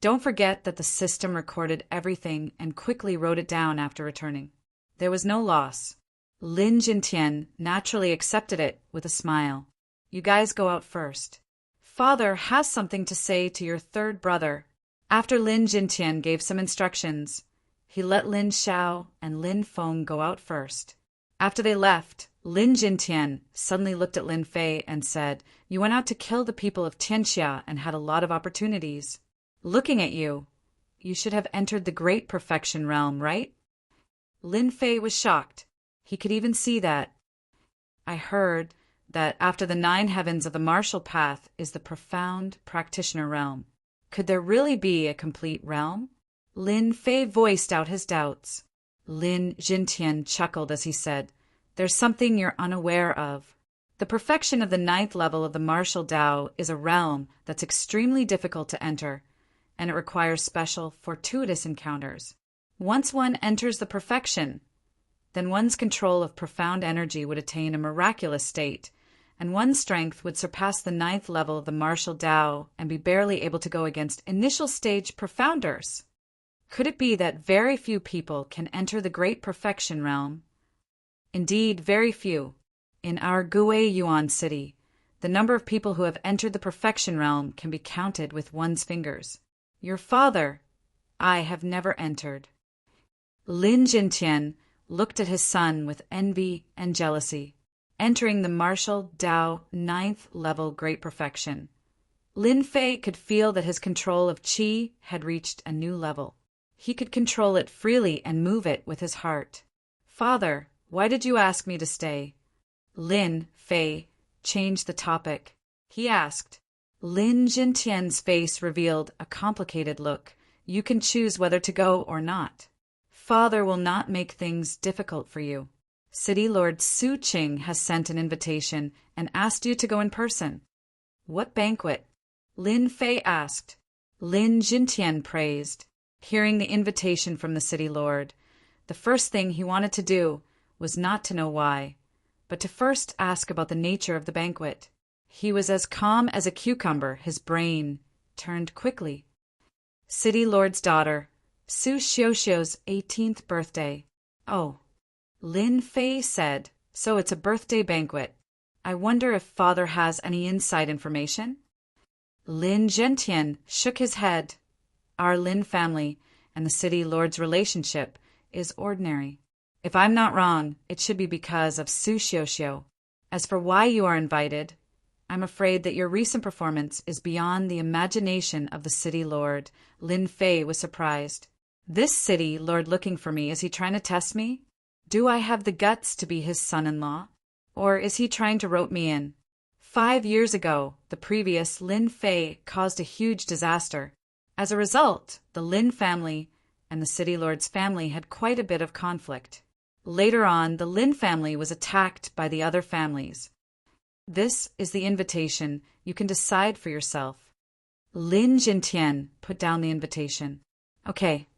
Don't forget that the system recorded everything and quickly wrote it down after returning. There was no loss. Lin Jintian naturally accepted it with a smile. You guys go out first. Father has something to say to your 3rd brother. After Lin Jintian gave some instructions, he let Lin Xiao and Lin Feng go out first. After they left, Lin Jintian suddenly looked at Lin Fei and said, You went out to kill the people of Tianxia and had a lot of opportunities. Looking at you, you should have entered the great perfection realm, right? Lin Fei was shocked. He could even see that. I heard that after the 9 heavens of the martial path is the profound practitioner realm. Could there really be a complete realm? Lin Fei voiced out his doubts. Lin Jintian chuckled as he said, There's something you're unaware of. The perfection of the 9th level of the martial Tao is a realm that's extremely difficult to enter, and it requires special, fortuitous encounters. Once one enters the perfection, then one's control of profound energy would attain a miraculous state, and one's strength would surpass the 9th level of the martial Tao and be barely able to go against initial stage profounders. Could it be that very few people can enter the great perfection realm? Indeed, very few. In our Gui Yuan city, the number of people who have entered the perfection realm can be counted with one's fingers. Your father, I have never entered. Lin Jintian looked at his son with envy and jealousy, entering the martial Tao 9th level great perfection. Lin Fei could feel that his control of qi had reached a new level. He could control it freely and move it with his heart. Father, why did you ask me to stay? Lin Fei changed the topic. He asked. Lin Jintian's face revealed a complicated look. You can choose whether to go or not. Father will not make things difficult for you. City Lord Su Qing has sent an invitation and asked you to go in person. What banquet? Lin Fei asked. Lin Jintian praised. Hearing the invitation from the city lord, the first thing he wanted to do was not to know why, but to first ask about the nature of the banquet. He was as calm as a cucumber, his brain turned quickly. City Lord's daughter, Su Xiuxiu's 18th birthday. Oh, Lin Fei said, so it's a birthday banquet. I wonder if father has any inside information? Lin Zhentian shook his head. Our Lin family and the city lord's relationship is ordinary. If I'm not wrong, it should be because of Su Xiuxiu. As for why you are invited, I'm afraid that your recent performance is beyond the imagination of the city lord. Lin Fei was surprised. This city lord looking for me, is he trying to test me? Do I have the guts to be his son-in-law? Or is he trying to rope me in? 5 years ago, the previous Lin Fei caused a huge disaster. As a result, the Lin family and the city lord's family had quite a bit of conflict. Later on, the Lin family was attacked by the other families. This is the invitation. You can decide for yourself. Lin Jintian put down the invitation. Okay.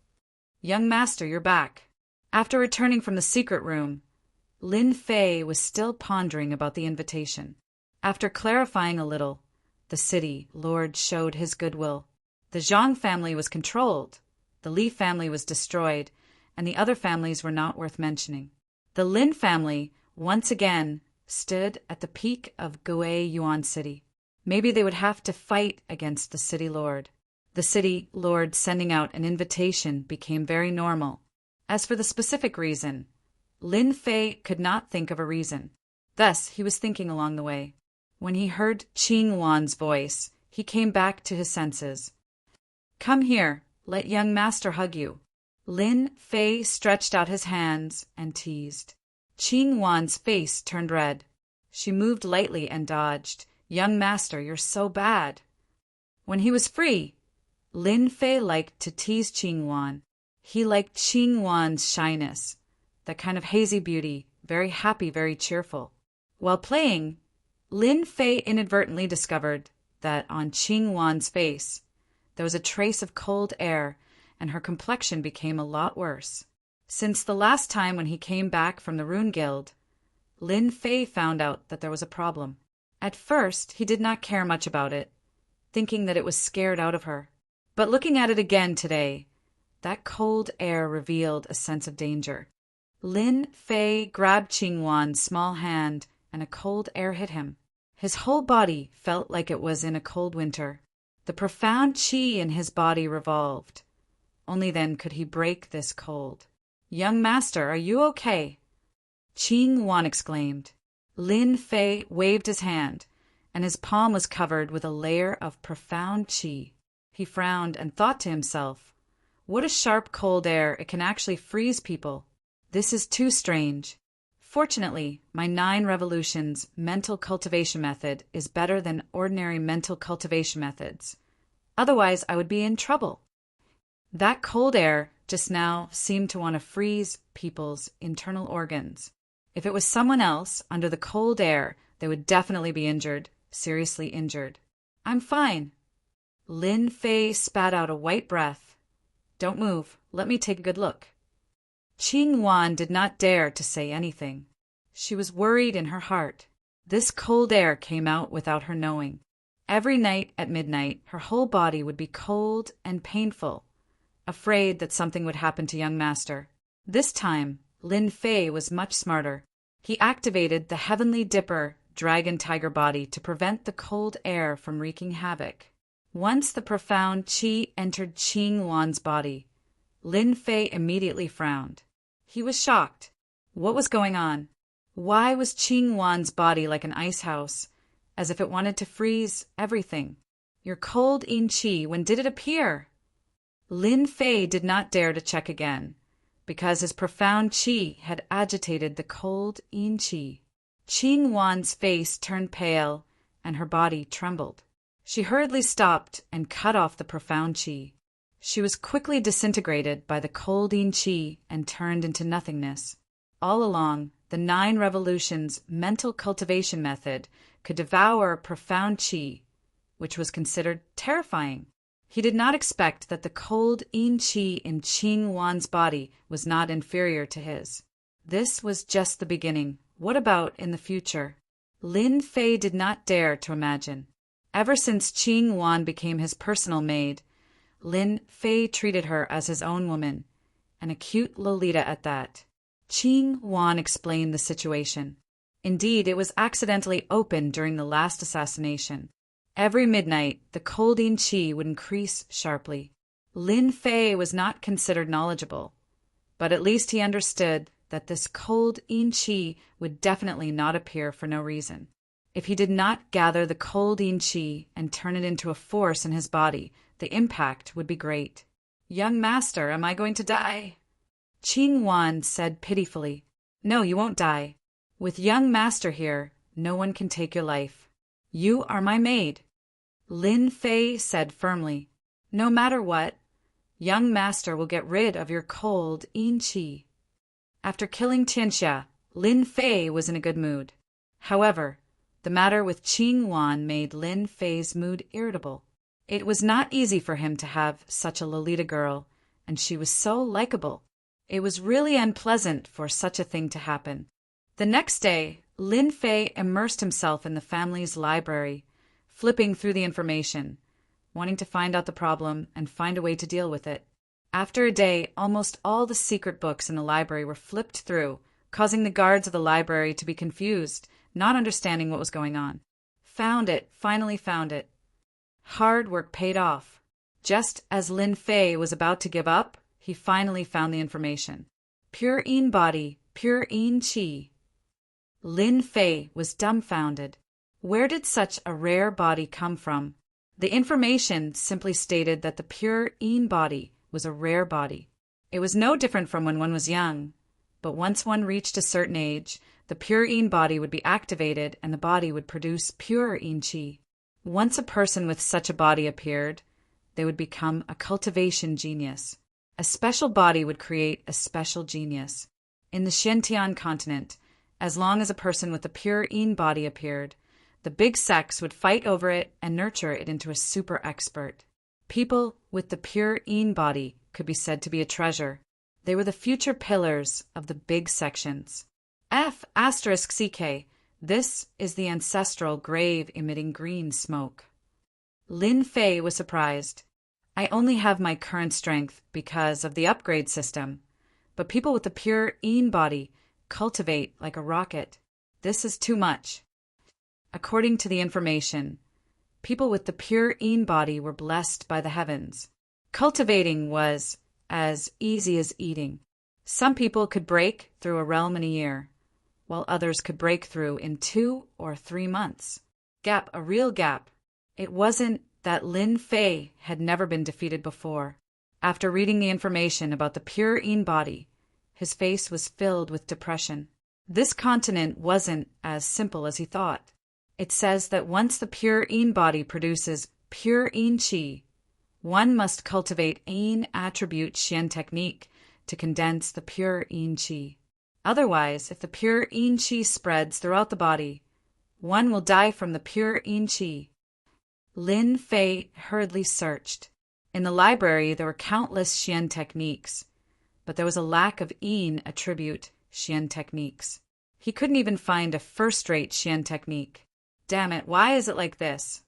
Young master, you're back. After returning from the secret room, Lin Fei was still pondering about the invitation. After clarifying a little, The city lord showed his goodwill. The Zhang family was controlled, the Li family was destroyed, and the other families were not worth mentioning. The Lin family, once again, stood at the peak of Gui Yuan City. Maybe they would have to fight against the city lord. The city lord sending out an invitation became very normal. As for the specific reason, Lin Fei could not think of a reason. Thus, he was thinking along the way. When he heard Qing Wan's voice, he came back to his senses. "Come here, let young master hug you." Lin Fei stretched out his hands and teased. Qing Wan's face turned red. She moved lightly and dodged. "Young master, you're so bad." When he was free, Lin Fei liked to tease Qing Wan. He liked Qing Wan's shyness, that kind of hazy beauty, very happy, very cheerful. While playing, Lin Fei inadvertently discovered that on Qing Wan's face there was a trace of cold air, and her complexion became a lot worse. Since the last time when he came back from the Rune Guild, Lin Fei found out that there was a problem. At first, he did not care much about it, thinking that it was scared out of her. But looking at it again today, that cold air revealed a sense of danger. Lin Fei grabbed Qing Wan's small hand, and a cold air hit him. His whole body felt like it was in a cold winter. The profound qi in his body revolved. Only then could he break this cold. "Young master, are you okay?" Qing Wan exclaimed. Lin Fei waved his hand, and his palm was covered with a layer of profound qi. He frowned and thought to himself, "What a sharp cold air, it can actually freeze people. This is too strange." Fortunately, my 9 revolutions mental cultivation method is better than ordinary mental cultivation methods. Otherwise, I would be in trouble. That cold air just now seemed to want to freeze people's internal organs. If it was someone else under the cold air, they would definitely be injured, seriously injured. "I'm fine." Lin Fei spat out a white breath. "Don't move. Let me take a good look." Qing Wan did not dare to say anything. She was worried in her heart. This cold air came out without her knowing. Every night at midnight, her whole body would be cold and painful, afraid that something would happen to young master. This time, Lin Fei was much smarter. He activated the Heavenly Dipper dragon tiger body to prevent the cold air from wreaking havoc. Once the profound qi entered Qing Wan's body, Lin Fei immediately frowned. He was shocked. What was going on? Why was Qing Wan's body like an ice house, as if it wanted to freeze everything? "Your cold in qi, when did it appear?" Lin Fei did not dare to check again, because his profound qi had agitated the cold in qi. Qing Wan's face turned pale, and her body trembled. She hurriedly stopped and cut off the profound qi. She was quickly disintegrated by the cold in qi and turned into nothingness. All along, the 9 revolutions mental cultivation method could devour profound qi, which was considered terrifying. He did not expect that the cold in qi in Qing Wan's body was not inferior to his. This was just the beginning. What about in the future? Lin Fei did not dare to imagine. Ever since Qing Wan became his personal maid, Lin Fei treated her as his own woman, and a cute Lolita at that. Qing Wan explained the situation. Indeed, it was accidentally opened during the last assassination. Every midnight, the cold in qi would increase sharply. Lin Fei was not considered knowledgeable, but at least he understood that this cold in qi would definitely not appear for no reason. If he did not gather the cold in qi and turn it into a force in his body, the impact would be great. "Young master, am I going to die?" Qing Wan said pitifully, "No, you won't die. With young master here, no one can take your life. You are my maid." Lin Fei said firmly, "No matter what, young master will get rid of your cold in qi." After killing Tianxia, Lin Fei was in a good mood. However, the matter with Qing Wan made Lin Fei's mood irritable. It was not easy for him to have such a Lolita girl, and she was so likable. It was really unpleasant for such a thing to happen. The next day, Lin Fei immersed himself in the family's library, flipping through the information, wanting to find out the problem and find a way to deal with it. After a day, almost all the secret books in the library were flipped through, causing the guards of the library to be confused, not understanding what was going on. Found it, finally found it. Hard work paid off. Just as Lin Fei was about to give up, he finally found the information. Pure Yin body, pure Yin qi. Lin Fei was dumbfounded. Where did such a rare body come from? The information simply stated that the pure Yin body was a rare body. It was no different from when one was young, but once one reached a certain age, the pure Yin body would be activated and the body would produce pure Yin qi. Once a person with such a body appeared, they would become a cultivation genius. A special body would create a special genius. In the Xintian continent, as long as a person with a pure Yin body appeared, the big sects would fight over it and nurture it into a super expert. People with the pure Yin body could be said to be a treasure. They were the future pillars of the big sections. F***CK. This is the ancestral grave emitting green smoke. Lin Fei was surprised. I only have my current strength because of the upgrade system, but people with the pure Yin body cultivate like a rocket. This is too much. According to the information, people with the pure Yin body were blessed by the heavens. Cultivating was as easy as eating. Some people could break through a realm in a year, while others could break through in 2 or 3 months. Gap, a real gap. It wasn't that Lin Fei had never been defeated before. After reading the information about the pure Yin body, his face was filled with depression. This continent wasn't as simple as he thought. It says that once the pure Yin body produces pure Yin qi, one must cultivate Yin attribute Xian technique to condense the pure Yin qi. Otherwise, if the pure Yin qi spreads throughout the body, one will die from the pure Yin qi. Lin Fei hurriedly searched. In the library, there were countless Xian techniques, but there was a lack of Yin attribute Xian techniques. He couldn't even find a first-rate Xian technique. Damn it, why is it like this?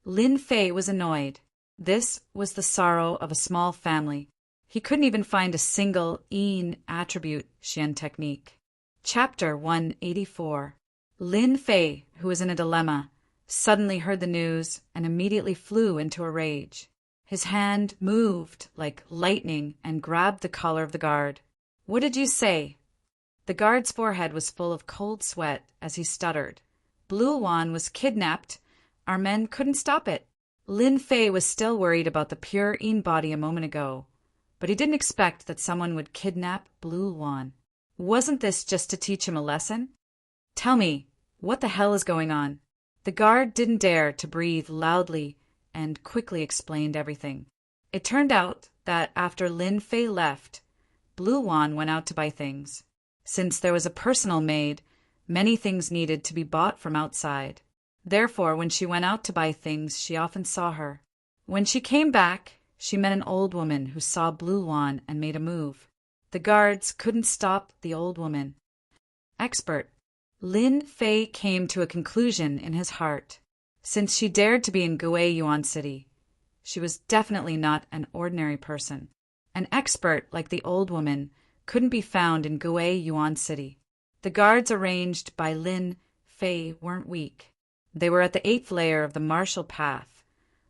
Lin Fei was annoyed. This was the sorrow of a small family. He couldn't even find a single Yin attribute Xian technique. Chapter 184. Lin Fei, who was in a dilemma, suddenly heard the news and immediately flew into a rage. His hand moved like lightning and grabbed the collar of the guard. What did you say? The guard's forehead was full of cold sweat as he stuttered. Blue Wan was kidnapped. Our men couldn't stop it. Lin Fei was still worried about the pure Yin body a moment ago, but he didn't expect that someone would kidnap Blue Wan. Wasn't this just to teach him a lesson? Tell me, what the hell is going on? The guard didn't dare to breathe loudly and quickly explained everything. It turned out that after Lin Fei left, Blue Wan went out to buy things. Since there was a personal maid, many things needed to be bought from outside. Therefore, when she went out to buy things, she often saw her. When she came back, she met an old woman who saw Blue Wan and made a move. The guards couldn't stop the old woman. Expert. Lin Fei came to a conclusion in his heart. Since she dared to be in Guiyuan City, she was definitely not an ordinary person. An expert like the old woman couldn't be found in Guiyuan City. The guards arranged by Lin Fei weren't weak. They were at the 8th layer of the martial path,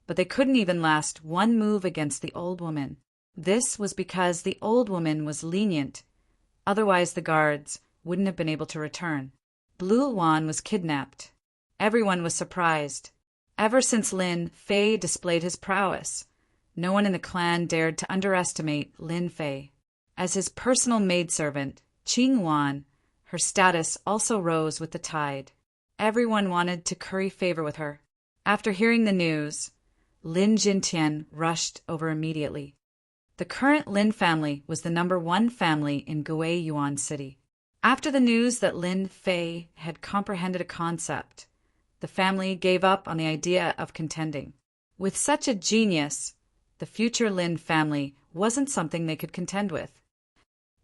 but they couldn't even last one move against the old woman. This was because the old woman was lenient, otherwise the guards wouldn't have been able to return. Blue Wan was kidnapped. Everyone was surprised. Ever since Lin Fei displayed his prowess, no one in the clan dared to underestimate Lin Fei. As his personal maidservant, Qing Wan, her status also rose with the tide. Everyone wanted to curry favor with her. After hearing the news, Lin Jintian rushed over immediately. The current Lin family was the #1 family in Guiyuan City. After the news that Lin Fei had comprehended a concept, the family gave up on the idea of contending. With such a genius, the future Lin family wasn't something they could contend with.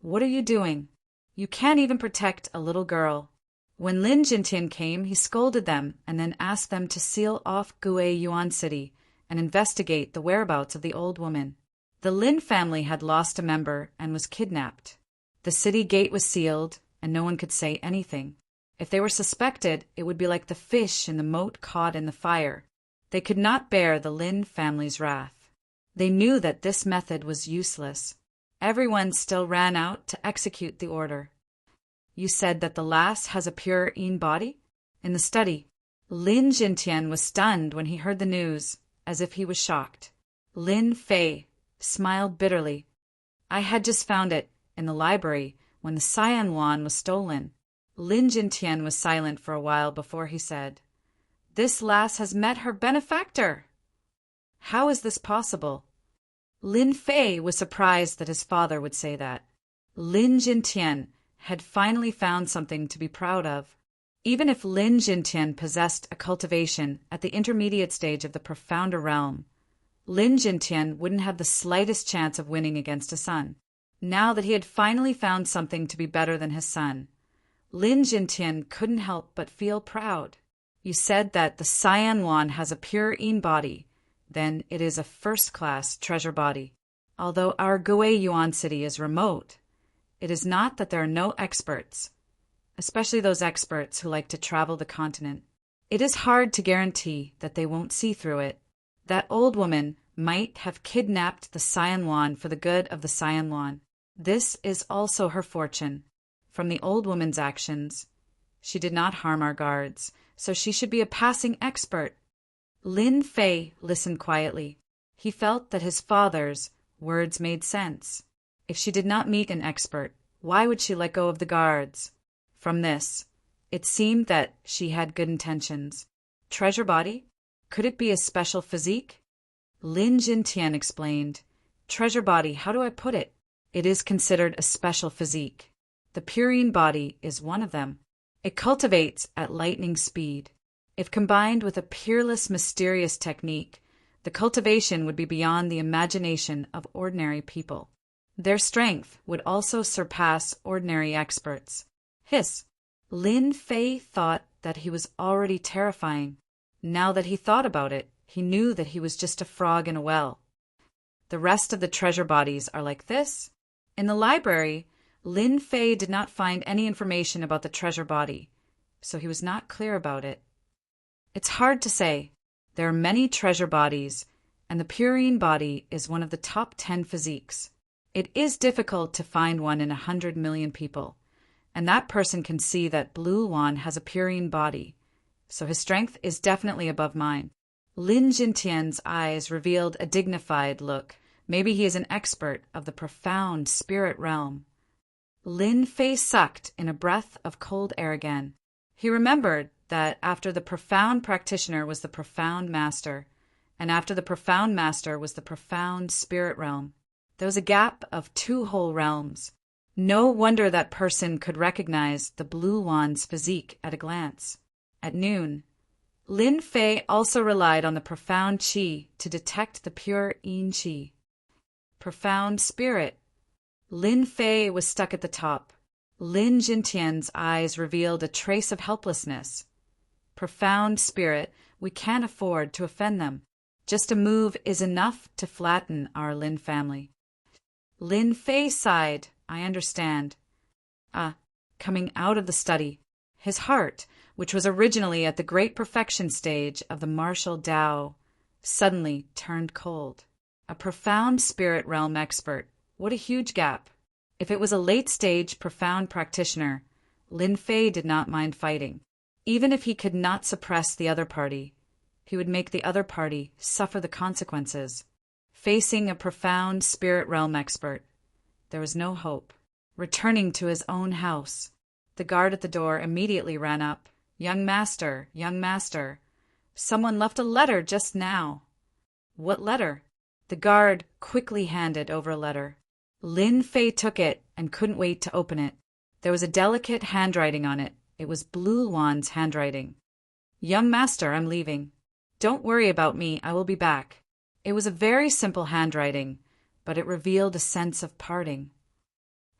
What are you doing? You can't even protect a little girl. When Lin Jintian came, he scolded them and then asked them to seal off Gui Yuan City and investigate the whereabouts of the old woman. The Lin family had lost a member and was kidnapped. The city gate was sealed, and no one could say anything. If they were suspected, it would be like the fish in the moat caught in the fire. They could not bear the Lin family's wrath. They knew that this method was useless. Everyone still ran out to execute the order. You said that the lass has a pure Yin body? In the study, Lin Jintian was stunned when he heard the news, as if he was shocked. Lin Fei smiled bitterly. I had just found it in the library when the Cyan Yuan was stolen. Lin Jintian was silent for a while before he said, This lass has met her benefactor. How is this possible? Lin Fei was surprised that his father would say that. Lin Jintian had finally found something to be proud of. Even if Lin Jintian possessed a cultivation at the intermediate stage of the profounder realm, Lin Jintian wouldn't have the slightest chance of winning against a son. Now that he had finally found something to be better than his son, Lin Jintian couldn't help but feel proud. You said that the Cyan Yuan has a pure Yin body, then it is a first-class treasure body. Although our Gui Yuan city is remote, it is not that there are no experts, especially those experts who like to travel the continent. It is hard to guarantee that they won't see through it. That old woman might have kidnapped the Cyan Yuan for the good of the Cyan Yuan. This is also her fortune. From the old woman's actions, she did not harm our guards, so she should be a passing expert. Lin Fei listened quietly. He felt that his father's words made sense. If she did not meet an expert, why would she let go of the guards? From this, it seemed that she had good intentions. Treasure body? Could it be a special physique? Lin Jintian explained. Treasure body, how do I put it? It is considered a special physique. The purine body is one of them. It cultivates at lightning speed. If combined with a peerless, mysterious technique, the cultivation would be beyond the imagination of ordinary people. Their strength would also surpass ordinary experts. Lin Fei thought that he was already terrifying. Now that he thought about it, he knew that he was just a frog in a well. The rest of the treasure bodies are like this. In the library, Lin Fei did not find any information about the treasure body, so he was not clear about it. It's hard to say. There are many treasure bodies, and the purine body is one of the top 10 physiques. It is difficult to find one in 100 million people, and that person can see that Blue Yuan has a purine body, so his strength is definitely above mine. Lin Jintian's eyes revealed a dignified look. Maybe he is an expert of the profound spirit realm. Lin Fei sucked in a breath of cold air again. He remembered that after the profound practitioner was the profound master, and after the profound master was the profound spirit realm. There was a gap of 2 whole realms. No wonder that person could recognize the Blue Yuan's physique at a glance. At noon, Lin Fei also relied on the profound qi to detect the pure yin qi. Profound spirit. Lin Fei was stuck at the top. Lin Jintian's eyes revealed a trace of helplessness. Profound spirit, we can't afford to offend them. Just a move is enough to flatten our Lin family. Lin Fei sighed. I understand. Coming out of the study, his heart, which was originally at the great perfection stage of the martial Tao, suddenly turned cold. A profound spirit realm expert. What a huge gap. If it was a late-stage profound practitioner, Lin Fei did not mind fighting. Even if he could not suppress the other party, he would make the other party suffer the consequences. Facing a profound spirit realm expert, there was no hope. Returning to his own house, the guard at the door immediately ran up. Young master, someone left a letter just now. What letter? The guard quickly handed over a letter. Lin Fei took it and couldn't wait to open it. There was a delicate handwriting on it. It was Blue Yuan's handwriting. Young master, I'm leaving. Don't worry about me, I will be back. It was a very simple handwriting, but it revealed a sense of parting.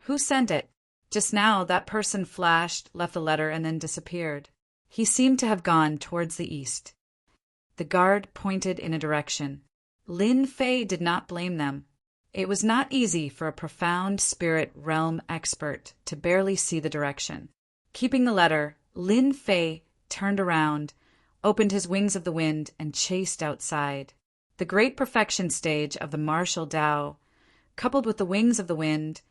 Who sent it? Just now, that person flashed, left a letter, and then disappeared. He seemed to have gone towards the east. The guard pointed in a direction. Lin Fei did not blame them. It was not easy for a profound spirit realm expert to barely see the direction. Keeping the letter, Lin Fei turned around, opened his wings of the wind, and chased outside. The great perfection stage of the martial Tao, coupled with the wings of the wind,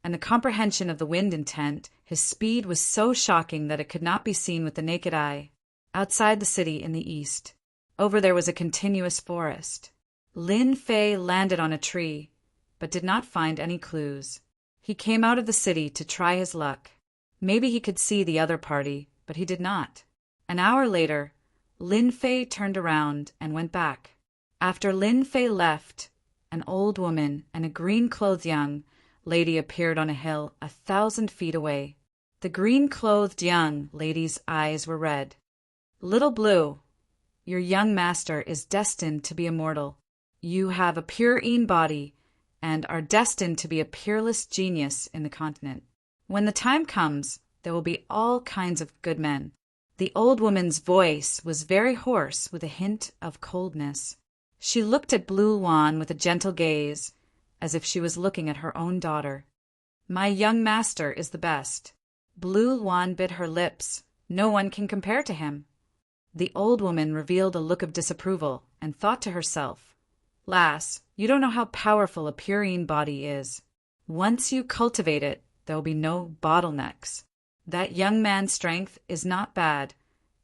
and the comprehension of the wind intent, his speed was so shocking that it could not be seen with the naked eye. Outside the city in the east, over there was a continuous forest. Lin Fei landed on a tree, but did not find any clues. He came out of the city to try his luck. Maybe he could see the other party, but he did not. An hour later, Lin Fei turned around and went back. After Lin Fei left, an old woman and a green-clothed young lady appeared on a hill 1,000 feet away. The green-clothed young lady's eyes were red. "Little Blue, your young master is destined to be immortal. You have a pure-een body and are destined to be a peerless genius in the continent. When the time comes, there will be all kinds of good men." The old woman's voice was very hoarse with a hint of coldness. She looked at Blue Wan with a gentle gaze, as if she was looking at her own daughter. "My young master is the best." Blue Wan bit her lips. No one can compare to him. The old woman revealed a look of disapproval and thought to herself, "Lass, you don't know how powerful a purine body is. Once you cultivate it, there will be no bottlenecks. That young man's strength is not bad,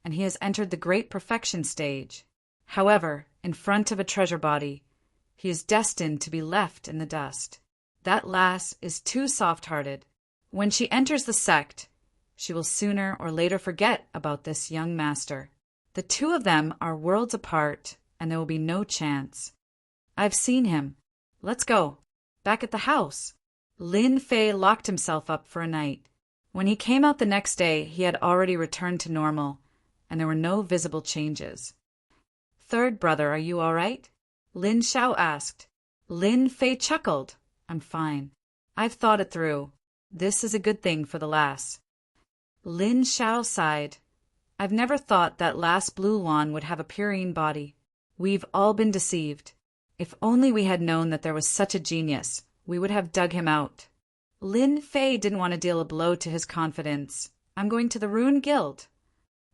and he has entered the great perfection stage. However, in front of a treasure body, he is destined to be left in the dust. That lass is too soft-hearted. When she enters the sect, she will sooner or later forget about this young master. The two of them are worlds apart, and there will be no chance. I've seen him. Let's go. Back at the house." Lin Fei locked himself up for a night. When he came out the next day, he had already returned to normal, and there were no visible changes. "Third brother, are you all right?" Lin Xiao asked. Lin Fei chuckled. "I'm fine. I've thought it through. This is a good thing for the lass." Lin Xiao sighed. "I've never thought that lass Blue Wan would have a purine body. We've all been deceived. If only we had known that there was such a genius, we would have dug him out." Lin Fei didn't want to deal a blow to his confidence. "I'm going to the Rune Guild."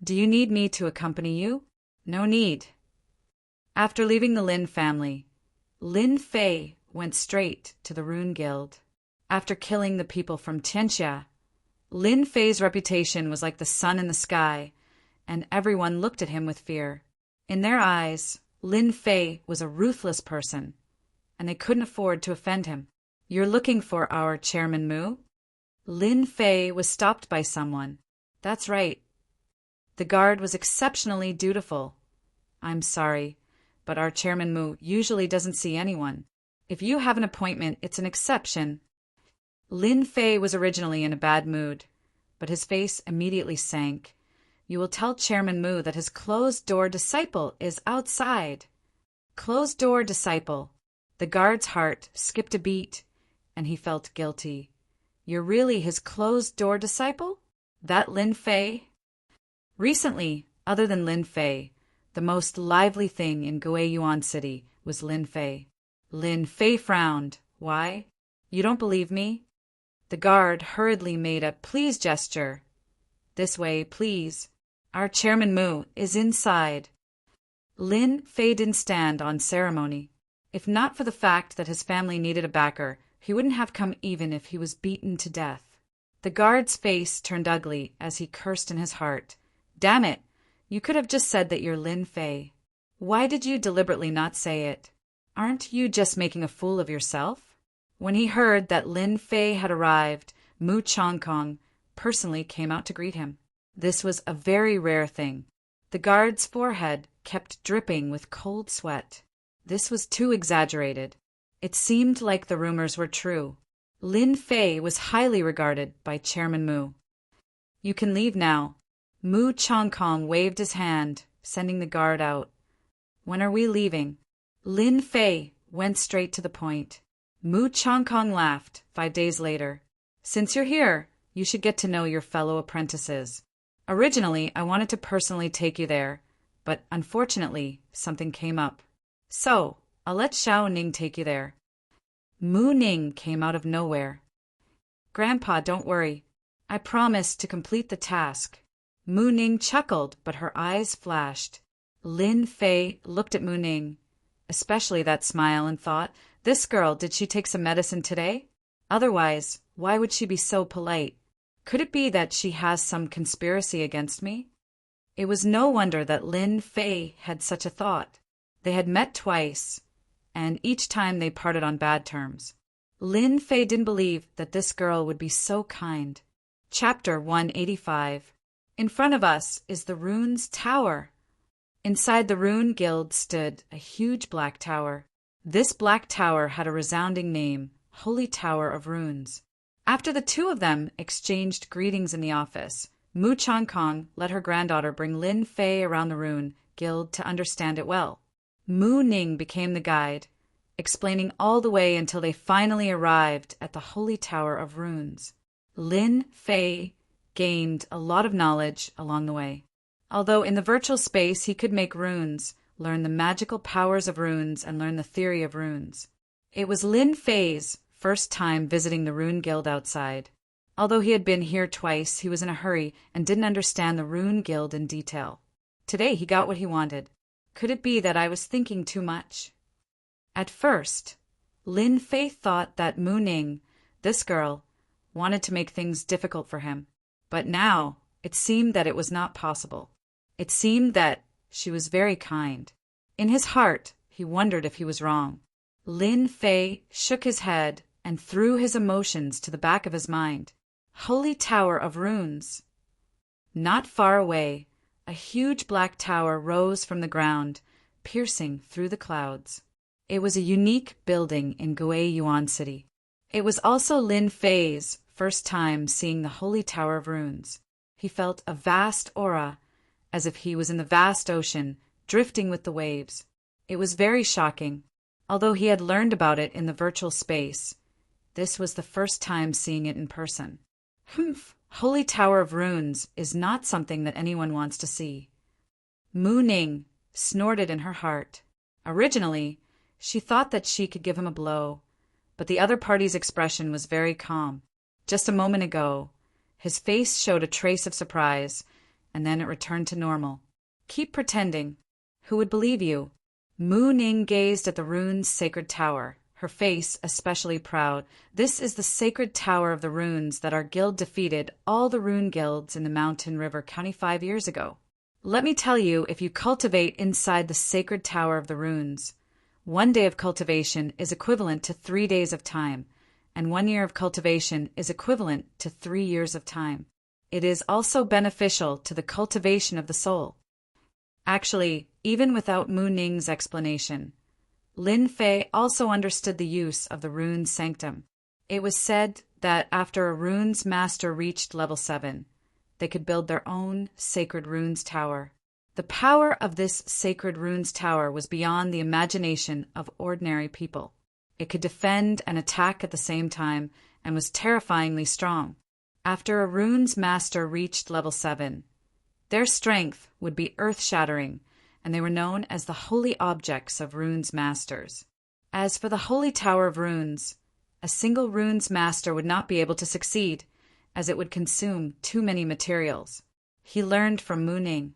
"Do you need me to accompany you?" "No need." After leaving the Lin family, Lin Fei went straight to the Rune Guild. After killing the people from Tianxia, Lin Fei's reputation was like the sun in the sky, and everyone looked at him with fear. In their eyes, Lin Fei was a ruthless person, and they couldn't afford to offend him. "You're looking for our Chairman Mu?" Lin Fei was stopped by someone. "That's right." The guard was exceptionally dutiful. "I'm sorry, but our Chairman Mu usually doesn't see anyone. If you have an appointment, it's an exception." Lin Fei was originally in a bad mood, but his face immediately sank. "You will tell Chairman Mu that his closed-door disciple is outside." Closed-door disciple. The guard's heart skipped a beat, and he felt guilty. "You're really his closed-door disciple? That Lin Fei?" Recently, other than Lin Fei, the most lively thing in Guiyuan City was Lin Fei. Lin Fei frowned. "Why? You don't believe me?" The guard hurriedly made a please gesture. "This way, please. Our Chairman Mu is inside." Lin Fei didn't stand on ceremony. If not for the fact that his family needed a backer, he wouldn't have come even if he was beaten to death. The guard's face turned ugly as he cursed in his heart. "Damn it! You could have just said that you're Lin Fei. Why did you deliberately not say it? Aren't you just making a fool of yourself?" When he heard that Lin Fei had arrived, Mu Chongkong personally came out to greet him. This was a very rare thing. The guard's forehead kept dripping with cold sweat. This was too exaggerated. It seemed like the rumors were true. Lin Fei was highly regarded by Chairman Mu. "You can leave now." Mu Chongkong waved his hand, sending the guard out. "When are we leaving?" Lin Fei went straight to the point. Mu Chongkong laughed. 5 days later. "Since you're here, You should get to know your fellow apprentices. Originally, I wanted to personally take you there, but unfortunately, something came up. So, I'll let Xiao Ning take you there." Mu Ning came out of nowhere. "Grandpa, don't worry. I promise to complete the task." Mu Ning chuckled, but her eyes flashed. Lin Fei looked at Mu Ning, especially that smile, and thought, "This girl, did she take some medicine today? Otherwise, why would she be so polite? Could it be that she has some conspiracy against me?" It was no wonder that Lin Fei had such a thought. They had met twice, and each time they parted on bad terms. Lin Fei didn't believe that this girl would be so kind. Chapter 185. In front of us is the Runes Tower. Inside the Rune Guild stood a huge black tower. This black tower had a resounding name, Holy Tower of Runes. After the two of them exchanged greetings in the office, Mu Changkong let her granddaughter bring Lin Fei around the Rune Guild to understand it well. Mu Ning became the guide, explaining all the way until they finally arrived at the Holy Tower of Runes. Lin Fei gained a lot of knowledge along the way. Although in the virtual space he could make runes, learn the magical powers of runes, and learn the theory of runes. It was Lin Fei's first time visiting the Rune Guild outside. Although he had been here twice, he was in a hurry and didn't understand the Rune Guild in detail. Today he got what he wanted. Could it be that I was thinking too much? At first, Lin Fei thought that Mu Ning, this girl, wanted to make things difficult for him. But now it seemed that it was not possible. It seemed that she was very kind. In his heart, he wondered if he was wrong. Lin Fei shook his head and threw his emotions to the back of his mind. Holy Tower of Runes. Not far away, a huge black tower rose from the ground, piercing through the clouds. It was a unique building in Guiyuan City. It was also Lin Fei's first time seeing the Holy Tower of Runes. He felt a vast aura, as if he was in the vast ocean, drifting with the waves. It was very shocking. Although he had learned about it in the virtual space, this was the first time seeing it in person. Humph! Holy Tower of Runes is not something that anyone wants to see. Mu Ning snorted in her heart. Originally, she thought that she could give him a blow, but the other party's expression was very calm. Just a moment ago, his face showed a trace of surprise, and then it returned to normal. Keep pretending. Who would believe you? Mu Ning gazed at the rune's sacred tower, her face especially proud. This is the sacred tower of the runes that our guild defeated all the rune guilds in the Mountain River County 5 years ago. Let me tell you, if you cultivate inside the sacred tower of the runes, 1 day of cultivation is equivalent to 3 days of time, and 1 year of cultivation is equivalent to 3 years of time. It is also beneficial to the cultivation of the soul. Actually, even without Mu Ning's explanation, Lin Fei also understood the use of the Rune Sanctum. It was said that after a Runes Master reached level 7, they could build their own Sacred Runes Tower. The power of this Sacred Runes Tower was beyond the imagination of ordinary people. It could defend and attack at the same time, and was terrifyingly strong. After a Runes Master reached level 7, their strength would be earth-shattering, and they were known as the Holy Objects of Runes Masters. As for the Holy Tower of Runes, a single Runes Master would not be able to succeed, as it would consume too many materials. He learned from Mu Ning.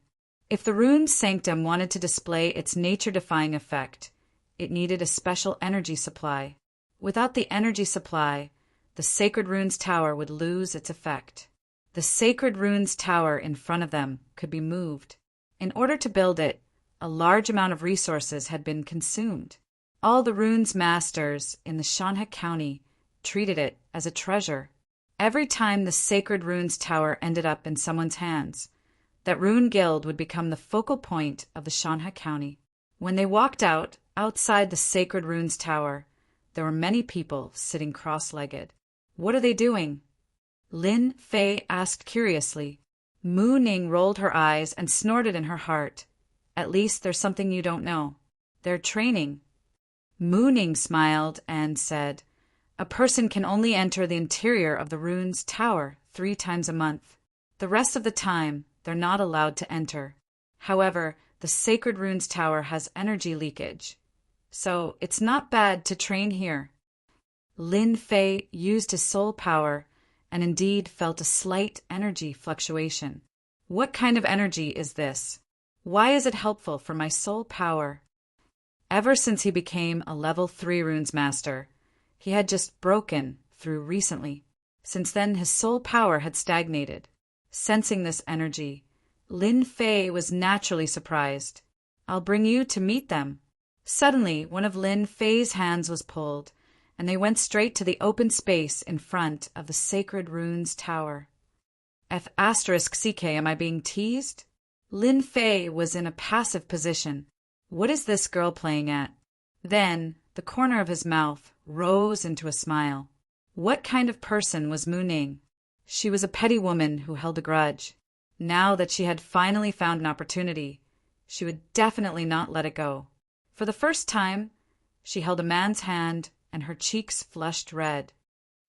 If the Rune Sanctum wanted to display its nature-defying effect, it needed a special energy supply. Without the energy supply, the Sacred Runes Tower would lose its effect. The Sacred Runes Tower in front of them could be moved. In order to build it, a large amount of resources had been consumed. All the Runes Masters in the Shanha County treated it as a treasure. Every time the Sacred Runes Tower ended up in someone's hands, that Rune Guild would become the focal point of the Shanha County. When they walked outside the Sacred Runes Tower, there were many people sitting cross-legged. What are they doing? Lin Fei asked curiously. Mu Ning rolled her eyes and snorted in her heart. At least there's something you don't know. They're training. Mu Ning smiled and said, "A person can only enter the interior of the rune's tower 3 times a month. The rest of the time, they're not allowed to enter. However, the Sacred Runes Tower has energy leakage, so it's not bad to train here. Lin Fei used his soul power and indeed felt a slight energy fluctuation. What kind of energy is this? Why is it helpful for my soul power? Ever since he became a level 3 runes master, he had just broken through recently. Since then, his soul power had stagnated. Sensing this energy, Lin Fei was naturally surprised. I'll bring you to meet them. Suddenly, one of Lin Fei's hands was pulled, and they went straight to the open space in front of the Sacred Runes Tower. F***CK, am I being teased? Lin Fei was in a passive position. What is this girl playing at? Then, the corner of his mouth rose into a smile. What kind of person was Mu Ning? She was a petty woman who held a grudge. Now that she had finally found an opportunity, she would definitely not let it go. For the first time, she held a man's hand and her cheeks flushed red.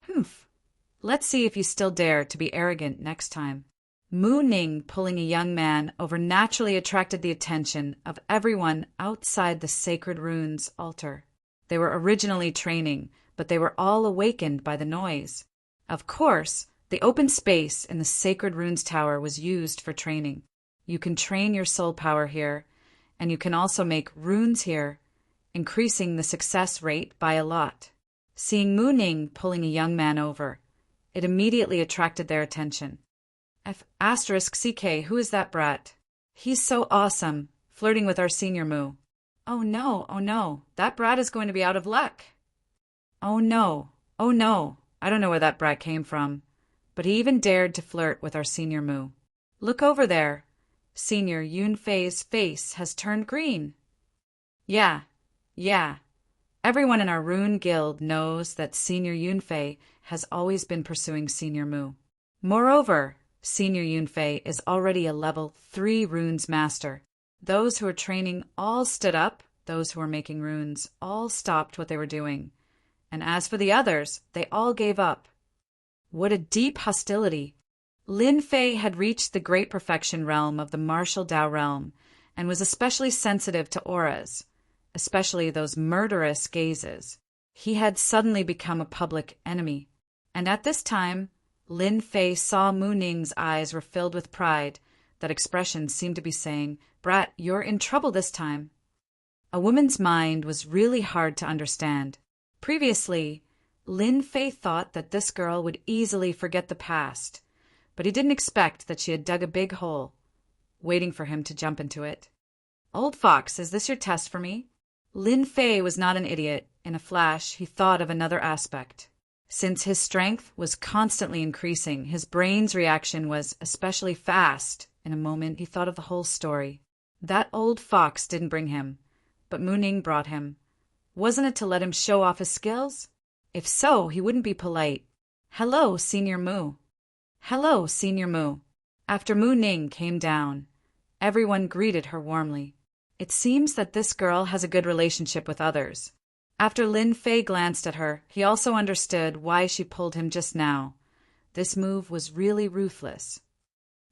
Humph. Let's see if you still dare to be arrogant next time. Mu Ning pulling a young man over naturally attracted the attention of everyone outside the Sacred Runes altar. They were originally training, but they were all awakened by the noise. Of course, the open space in the Sacred Runes Tower was used for training. You can train your soul power here, and you can also make runes here, increasing the success rate by a lot. Seeing Mu Ning pulling a young man over, it immediately attracted their attention. F***CK, who is that brat? He's so awesome, flirting with our senior Mu. Oh no, that brat is going to be out of luck. Oh no, I don't know where that brat came from, but he even dared to flirt with our senior Mu. Look over there. Senior Yun Fei's face has turned green. Yeah. Everyone in our Rune Guild knows that Senior Yun Fei has always been pursuing Senior Mu. Moreover, Senior Yun Fei is already a level 3 runes master. Those who were training all stood up, those who were making runes all stopped what they were doing. And as for the others, they all gave up. What a deep hostility! Lin Fei had reached the great perfection realm of the martial Dao realm, and was especially sensitive to auras, especially those murderous gazes. He had suddenly become a public enemy. And at this time, Lin Fei saw Mu Ning's eyes were filled with pride. That expression seemed to be saying, "Brat, you're in trouble this time." A woman's mind was really hard to understand. Previously, Lin Fei thought that this girl would easily forget the past, but he didn't expect that she had dug a big hole, waiting for him to jump into it. Old fox, is this your test for me? Lin Fei was not an idiot. In a flash, he thought of another aspect. Since his strength was constantly increasing, his brain's reaction was especially fast. In a moment, he thought of the whole story. That old fox didn't bring him, but Mu Ning brought him. Wasn't it to let him show off his skills? If so, he wouldn't be polite. Hello, Senior Mu. Hello, Senior Mu. After Mu Ning came down, everyone greeted her warmly. It seems that this girl has a good relationship with others. After Lin Fei glanced at her, he also understood why she pulled him just now. This move was really ruthless.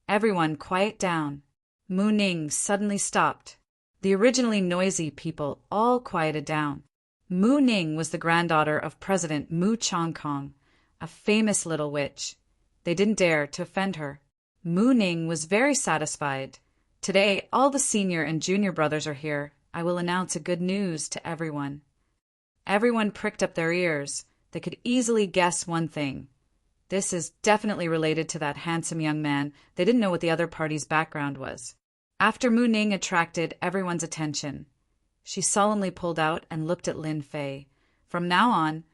Everyone quiet down. Mu Ning suddenly stopped. The originally noisy people all quieted down. Mu Ning was the granddaughter of President Mu Chongkong, a famous little witch. They didn't dare to offend her. Mu Ning was very satisfied. Today, all the senior and junior brothers are here. I will announce a good news to everyone. Everyone pricked up their ears. They could easily guess one thing. This is definitely related to that handsome young man. They didn't know what the other party's background was. After Mu Ning attracted everyone's attention, she solemnly pulled out and looked at Lin Fei. From now on,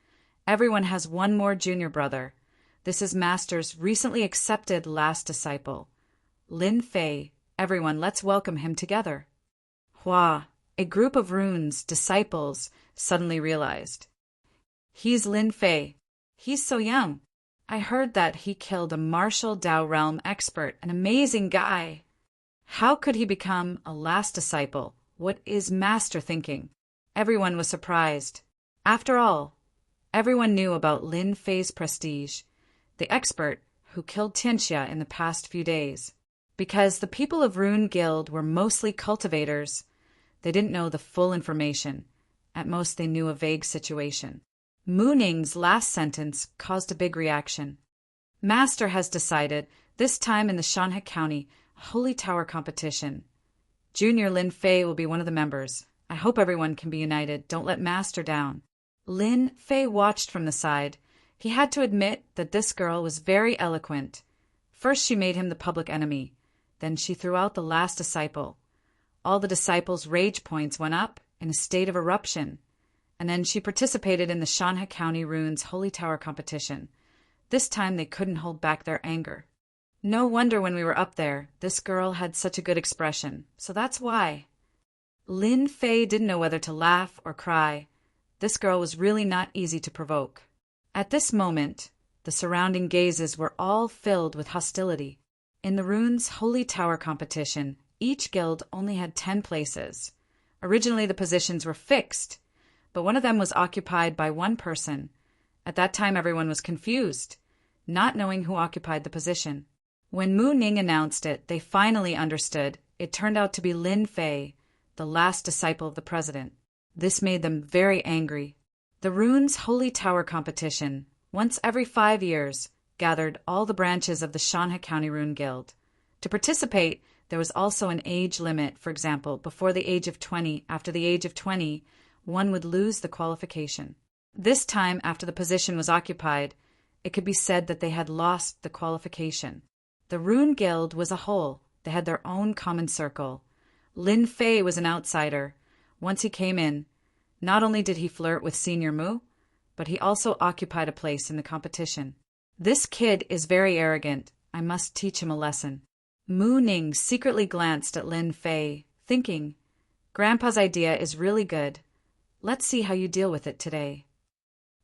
everyone has one more junior brother. This is Master's recently accepted last disciple, Lin Fei. Everyone, let's welcome him together. Hua, a group of runes disciples, suddenly realized. He's Lin Fei. He's so young. I heard that he killed a martial Dao realm expert, an amazing guy. How could he become a last disciple? What is Master thinking? Everyone was surprised. After all, everyone knew about Lin Fei's prestige. The expert who killed Tianxia in the past few days. Because the people of Rune Guild were mostly cultivators, they didn't know the full information. At most, they knew a vague situation. Mu Ning's last sentence caused a big reaction. Master has decided, this time in the Shanhe County, a Holy Tower competition. Junior Lin Fei will be one of the members. I hope everyone can be united. Don't let Master down. Lin Fei watched from the side. He had to admit that this girl was very eloquent. First she made him the public enemy. Then she threw out the last disciple. All the disciples' rage points went up in a state of eruption. And then she participated in the Shanhe County Runes Holy Tower competition. This time they couldn't hold back their anger. No wonder when we were up there, this girl had such a good expression. So that's why. Lin Fei didn't know whether to laugh or cry. This girl was really not easy to provoke. At this moment, the surrounding gazes were all filled with hostility. In the Runes Holy Tower competition, each guild only had 10 places. Originally the positions were fixed, but one of them was occupied by one person. At that time everyone was confused, not knowing who occupied the position. When Mu Ning announced it, they finally understood. It turned out to be Lin Fei, the last disciple of the president. This made them very angry. The Runes Holy Tower competition, once every 5 years, gathered all the branches of the Shanhe County Rune Guild. To participate, there was also an age limit. For example, before the age of 20, after the age of 20, one would lose the qualification. This time, after the position was occupied, it could be said that they had lost the qualification. The Rune Guild was a whole. They had their own common circle. Lin Fei was an outsider. Once he came in, not only did he flirt with Senior Mu, but he also occupied a place in the competition. This kid is very arrogant. I must teach him a lesson. Mu Ning secretly glanced at Lin Fei, thinking, Grandpa's idea is really good. Let's see how you deal with it today.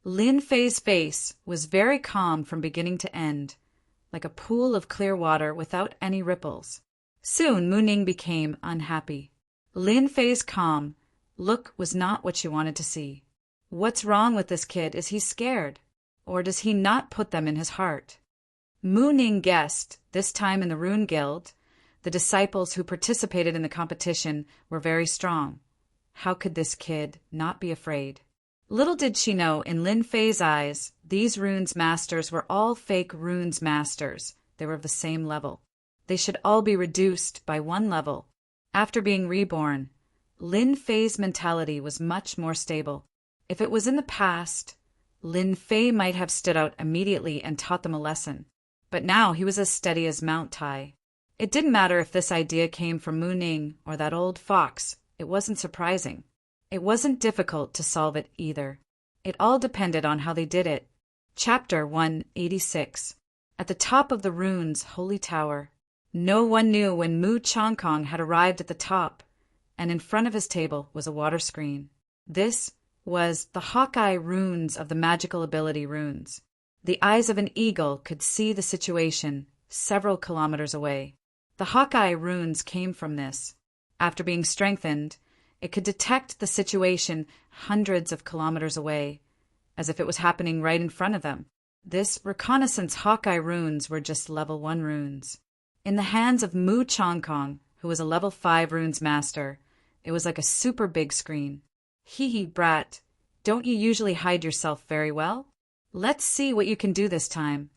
Lin Fei's face was very calm from beginning to end, like a pool of clear water without any ripples. Soon Mu Ning became unhappy. Lin Fei's calm look was not what she wanted to see. What's wrong with this kid? Is he scared? Or does he not put them in his heart? Mu Ning guessed, this time in the Rune Guild, the disciples who participated in the competition were very strong. How could this kid not be afraid? Little did she know, in Lin Fei's eyes, these runes masters were all fake runes masters. They were of the same level. They should all be reduced by 1 level. After being reborn, Lin Fei's mentality was much more stable. If it was in the past, Lin Fei might have stood out immediately and taught them a lesson. But now he was as steady as Mount Tai. It didn't matter if this idea came from Mu Ning or that old fox. It wasn't surprising. It wasn't difficult to solve it either. It all depended on how they did it. Chapter 186. At the top of the Runes Holy Tower. No one knew when Mu Chongkong had arrived at the top, and in front of his table was a water screen. This was the Hawkeye runes of the magical ability runes. The eyes of an eagle could see the situation several kilometers away. The Hawkeye runes came from this. After being strengthened, it could detect the situation hundreds of kilometers away, as if it was happening right in front of them. This reconnaissance Hawkeye runes were just level 1 runes. In the hands of Mu Chongkong, who was a level 5 runes master, it was like a super big screen. Hee brat, don't you usually hide yourself very well? Let's see what you can do this time.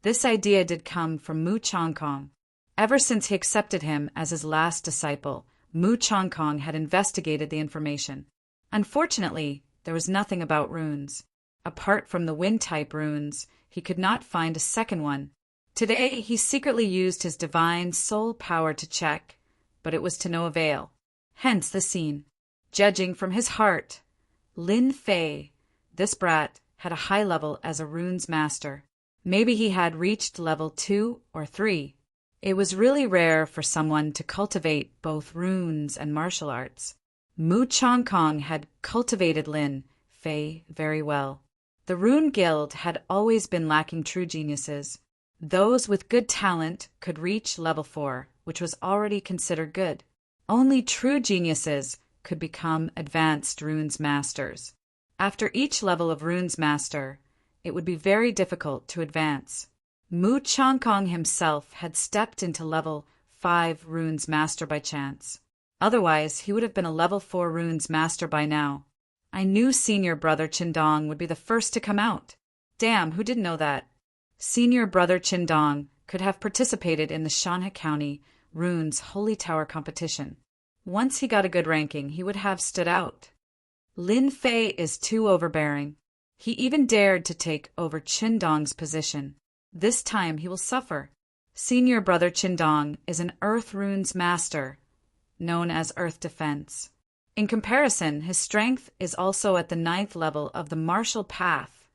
This idea did come from Mu Chongkong. Ever since he accepted him as his last disciple, Mu Chongkong had investigated the information. Unfortunately, there was nothing about runes. Apart from the wind-type runes, he could not find a second one. Today, he secretly used his divine soul power to check, but it was to no avail. Hence the scene. Judging from his heart, Lin Fei, this brat, had a high level as a runes master. Maybe he had reached level 2 or 3. It was really rare for someone to cultivate both runes and martial arts. Mu Chongkong had cultivated Lin Fei very well. The Rune Guild had always been lacking true geniuses. Those with good talent could reach level 4, which was already considered good. Only true geniuses could become advanced runes masters. After each level of runes master, it would be very difficult to advance. Mu Changkong himself had stepped into level 5 runes master by chance. Otherwise, he would have been a level 4 runes master by now. I knew senior brother Qindong would be the first to come out. Damn, who didn't know that? Senior brother Qindong could have participated in the Shanhe County Runes Holy Tower competition. Once he got a good ranking, he would have stood out. Lin Fei is too overbearing. He even dared to take over Qindong's position. This time he will suffer. Senior brother Qindong is an Earth Runes master, known as Earth Defense. In comparison, his strength is also at the 9th level of the martial path.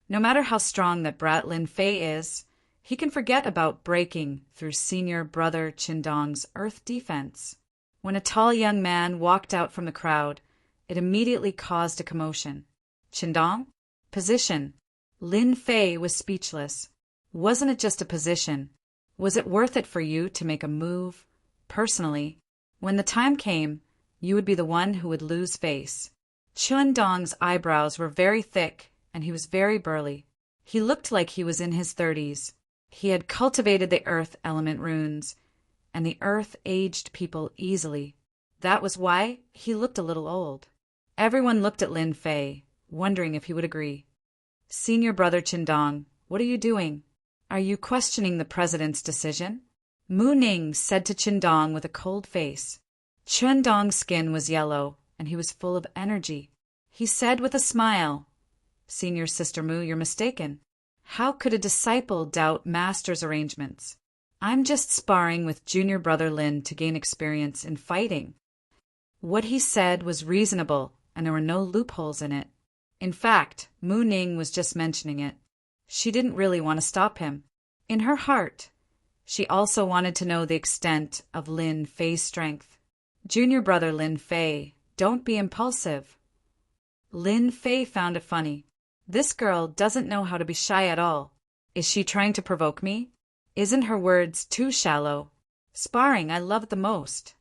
No matter how strong that brat Lin Fei is, he can forget about breaking through senior brother Qindong's Earth Defense. When a tall young man walked out from the crowd, it immediately caused a commotion. Qindong? Position. Lin Fei was speechless. Wasn't it just a position? Was it worth it for you to make a move? Personally, when the time came, you would be the one who would lose face. Qindong's eyebrows were very thick, and he was very burly. He looked like he was in his 30s. He had cultivated the earth element runes, and the earth aged people easily. That was why he looked a little old. Everyone looked at Lin Fei, wondering if he would agree. Senior brother Qindong, what are you doing? Are you questioning the president's decision? Mu Ning said to Qindong with a cold face. Qindong's skin was yellow, and he was full of energy. He said with a smile, Senior Sister Mu, you're mistaken. How could a disciple doubt master's arrangements? I'm just sparring with junior brother Lin to gain experience in fighting. What he said was reasonable, and there were no loopholes in it. In fact, Mu Ning was just mentioning it. She didn't really want to stop him. In her heart, she also wanted to know the extent of Lin Fei's strength. Junior brother Lin Fei, don't be impulsive. Lin Fei found it funny. This girl doesn't know how to be shy at all. Is she trying to provoke me? Isn't her words too shallow? Sparring I love the most.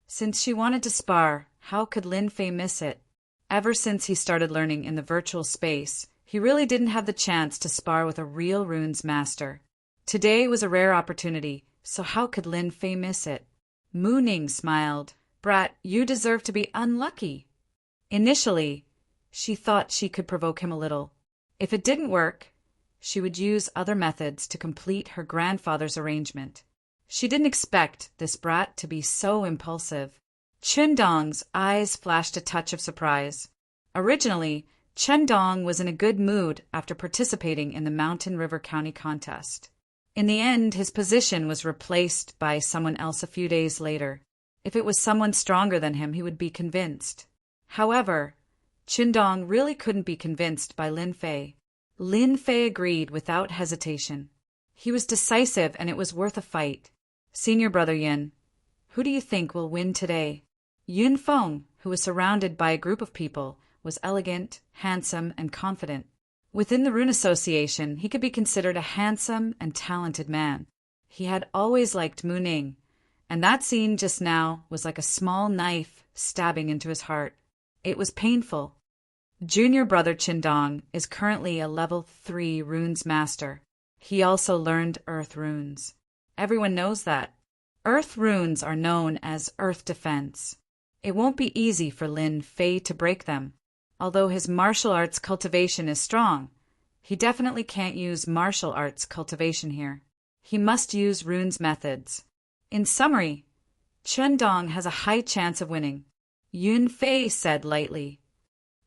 Since she wanted to spar, how could Lin Fei miss it? Ever since he started learning in the virtual space, he really didn't have the chance to spar with a real runes master. Today was a rare opportunity, so how could Lin Fei miss it? Mu Ning smiled. Brat, you deserve to be unlucky. Initially, she thought she could provoke him a little. If it didn't work, she would use other methods to complete her grandfather's arrangement. She didn't expect this brat to be so impulsive. Qindong's eyes flashed a touch of surprise. Originally, Qindong was in a good mood after participating in the Mountain River County contest. In the end, his position was replaced by someone else a few days later. If it was someone stronger than him, he would be convinced. However, Qindong really couldn't be convinced by Lin Fei. Lin Fei agreed without hesitation. He was decisive, and it was worth a fight. Senior brother Yin, who do you think will win today? Yun Feng, who was surrounded by a group of people, was elegant, handsome, and confident. Within the Rune Association, he could be considered a handsome and talented man. He had always liked Mu Ning, and that scene just now was like a small knife stabbing into his heart. It was painful. Junior brother Qindong is currently a level 3 runes master. He also learned earth runes. Everyone knows that. Earth runes are known as Earth Defense. It won't be easy for Lin Fei to break them. Although his martial arts cultivation is strong, he definitely can't use martial arts cultivation here. He must use runes methods. In summary, Qindong has a high chance of winning. Yun Fei said lightly.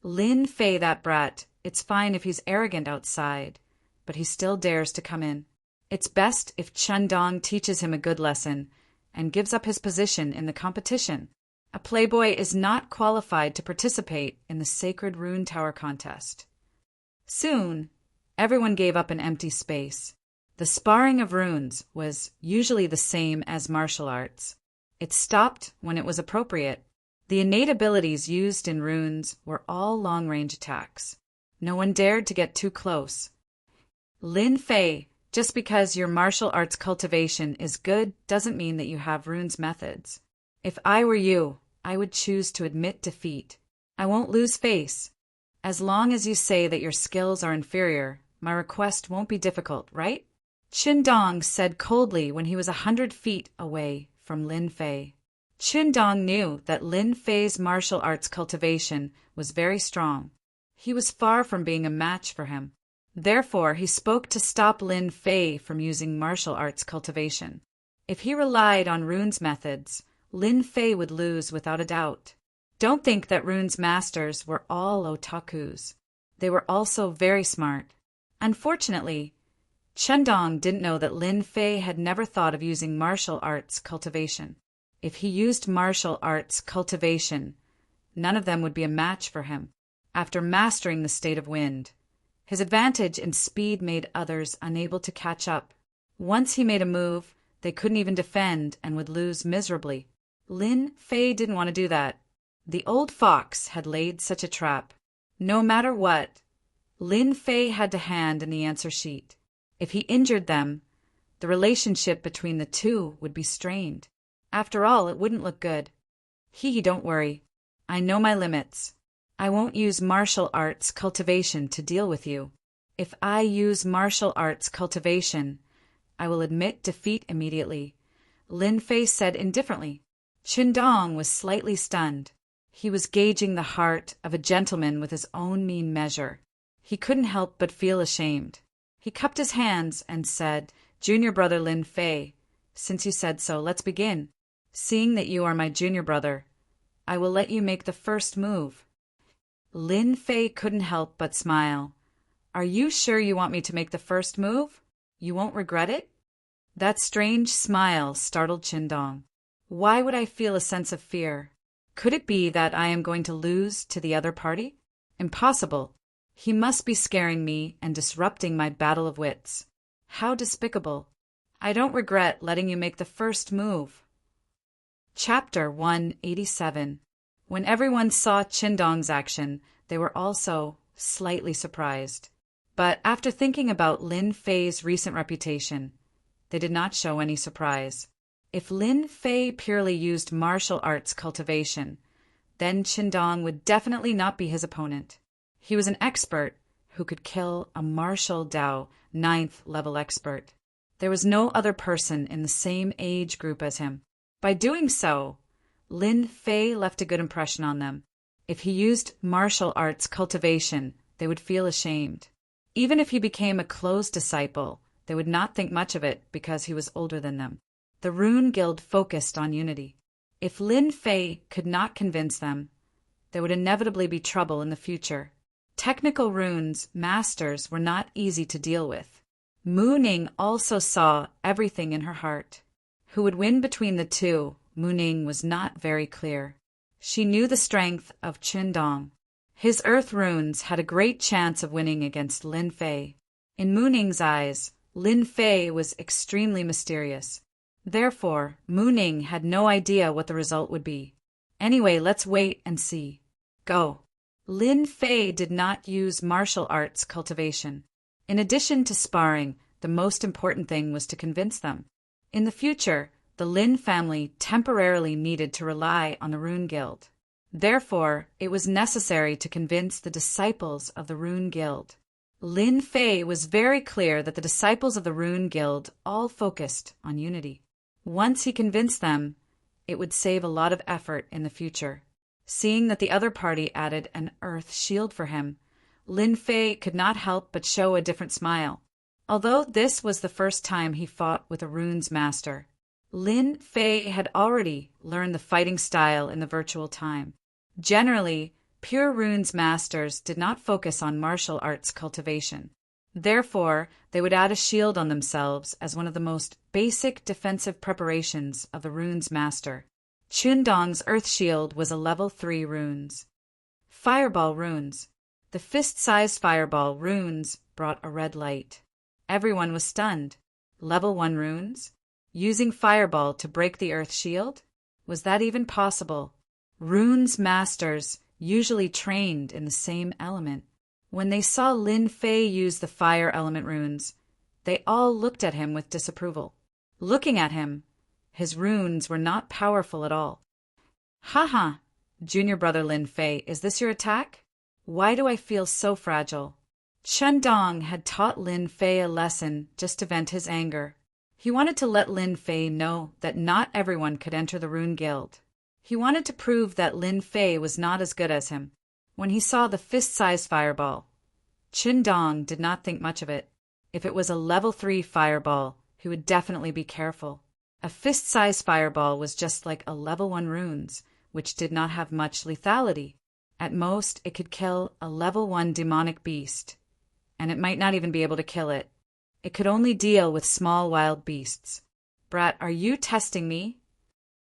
Lin Fei, that brat, it's fine if he's arrogant outside, but he still dares to come in. It's best if Qindong teaches him a good lesson and gives up his position in the competition. A playboy is not qualified to participate in the Sacred Rune Tower contest. Soon, everyone gave up an empty space. The sparring of runes was usually the same as martial arts. It stopped when it was appropriate. The innate abilities used in runes were all long-range attacks. No one dared to get too close. Lin Fei, just because your martial arts cultivation is good doesn't mean that you have runes methods. If I were you, I would choose to admit defeat. I won't lose face. As long as you say that your skills are inferior, my request won't be difficult, right? Qin said coldly when he was 100 feet away from Lin Fei. Qin knew that Lin Fei's martial arts cultivation was very strong. He was far from being a match for him. Therefore, he spoke to stop Lin Fei from using martial arts cultivation. If he relied on Rune's methods, Lin Fei would lose without a doubt. Don't think that Rune's masters were all otakus. They were also very smart. Unfortunately, Qin didn't know that Lin Fei had never thought of using martial arts cultivation. If he used martial arts cultivation, none of them would be a match for him. After mastering the state of wind, his advantage in speed made others unable to catch up. Once he made a move, they couldn't even defend and would lose miserably. Lin Fei didn't want to do that. The old fox had laid such a trap. No matter what, Lin Fei had to hand in the answer sheet. If he injured them, the relationship between the two would be strained. After all, it wouldn't look good. Don't worry. I know my limits. I won't use martial arts cultivation to deal with you. If I use martial arts cultivation, I will admit defeat immediately, Lin Fei said indifferently. Qin was slightly stunned. He was gauging the heart of a gentleman with his own mean measure. He couldn't help but feel ashamed. He cupped his hands and said, "Junior brother Lin Fei, since you said so, let's begin. Seeing that you are my junior brother, I will let you make the first move." Lin Fei couldn't help but smile. "Are you sure you want me to make the first move? You won't regret it?" That strange smile startled Qin. "Why would I feel a sense of fear? Could it be that I am going to lose to the other party? Impossible. He must be scaring me and disrupting my battle of wits. How despicable. I don't regret letting you make the first move." Chapter 187. When everyone saw Qin action, they were also slightly surprised. But after thinking about Lin Fei's recent reputation, they did not show any surprise. If Lin Fei purely used martial arts cultivation, then Qin would definitely not be his opponent. He was an expert who could kill a martial Dao 9th level expert. There was no other person in the same age group as him. By doing so, Lin Fei left a good impression on them. If he used martial arts cultivation, they would feel ashamed. Even if he became a close disciple, they would not think much of it because he was older than them. The Rune Guild focused on unity. If Lin Fei could not convince them, there would inevitably be trouble in the future. Technical runes masters were not easy to deal with. Mu Ning also saw everything in her heart. Who would win between the two, Mu Ning was not very clear. She knew the strength of Qin. His earth runes had a great chance of winning against Lin Fei. In Mu Ning's eyes, Lin Fei was extremely mysterious. Therefore, Mu Ning had no idea what the result would be. Anyway, let's wait and see. Go. Lin Fei did not use martial arts cultivation. In addition to sparring, the most important thing was to convince them. In the future, the Lin family temporarily needed to rely on the Rune Guild. Therefore, it was necessary to convince the disciples of the Rune Guild. Lin Fei was very clear that the disciples of the Rune Guild all focused on unity. Once he convinced them, it would save a lot of effort in the future. Seeing that the other party added an earth shield for him, Lin Fei could not help but show a different smile. Although this was the first time he fought with a runes master, Lin Fei had already learned the fighting style in the virtual time. Generally, pure runes masters did not focus on martial arts cultivation. Therefore, they would add a shield on themselves as one of the most basic defensive preparations of the runes master. Qin earth shield was a level 3 runes. Fireball runes. The fist-sized fireball runes brought a red light. Everyone was stunned. Level 1 runes? Using fireball to break the earth shield? Was that even possible? Runes masters usually trained in the same element. When they saw Lin Fei use the fire element runes, they all looked at him with disapproval. Looking at him, his runes were not powerful at all. Junior brother Lin Fei, is this your attack? Why do I feel so fragile? Chen Dong had taught Lin Fei a lesson just to vent his anger. He wanted to let Lin Fei know that not everyone could enter the Rune Guild. He wanted to prove that Lin Fei was not as good as him. When he saw the fist-sized fireball, Chen Dong did not think much of it. If it was a level 3 fireball, he would definitely be careful. A fist-sized fireball was just like a level 1 runes, which did not have much lethality. At most, it could kill a level 1 demonic beast, and it might not even be able to kill it. It could only deal with small wild beasts. Brat, are you testing me?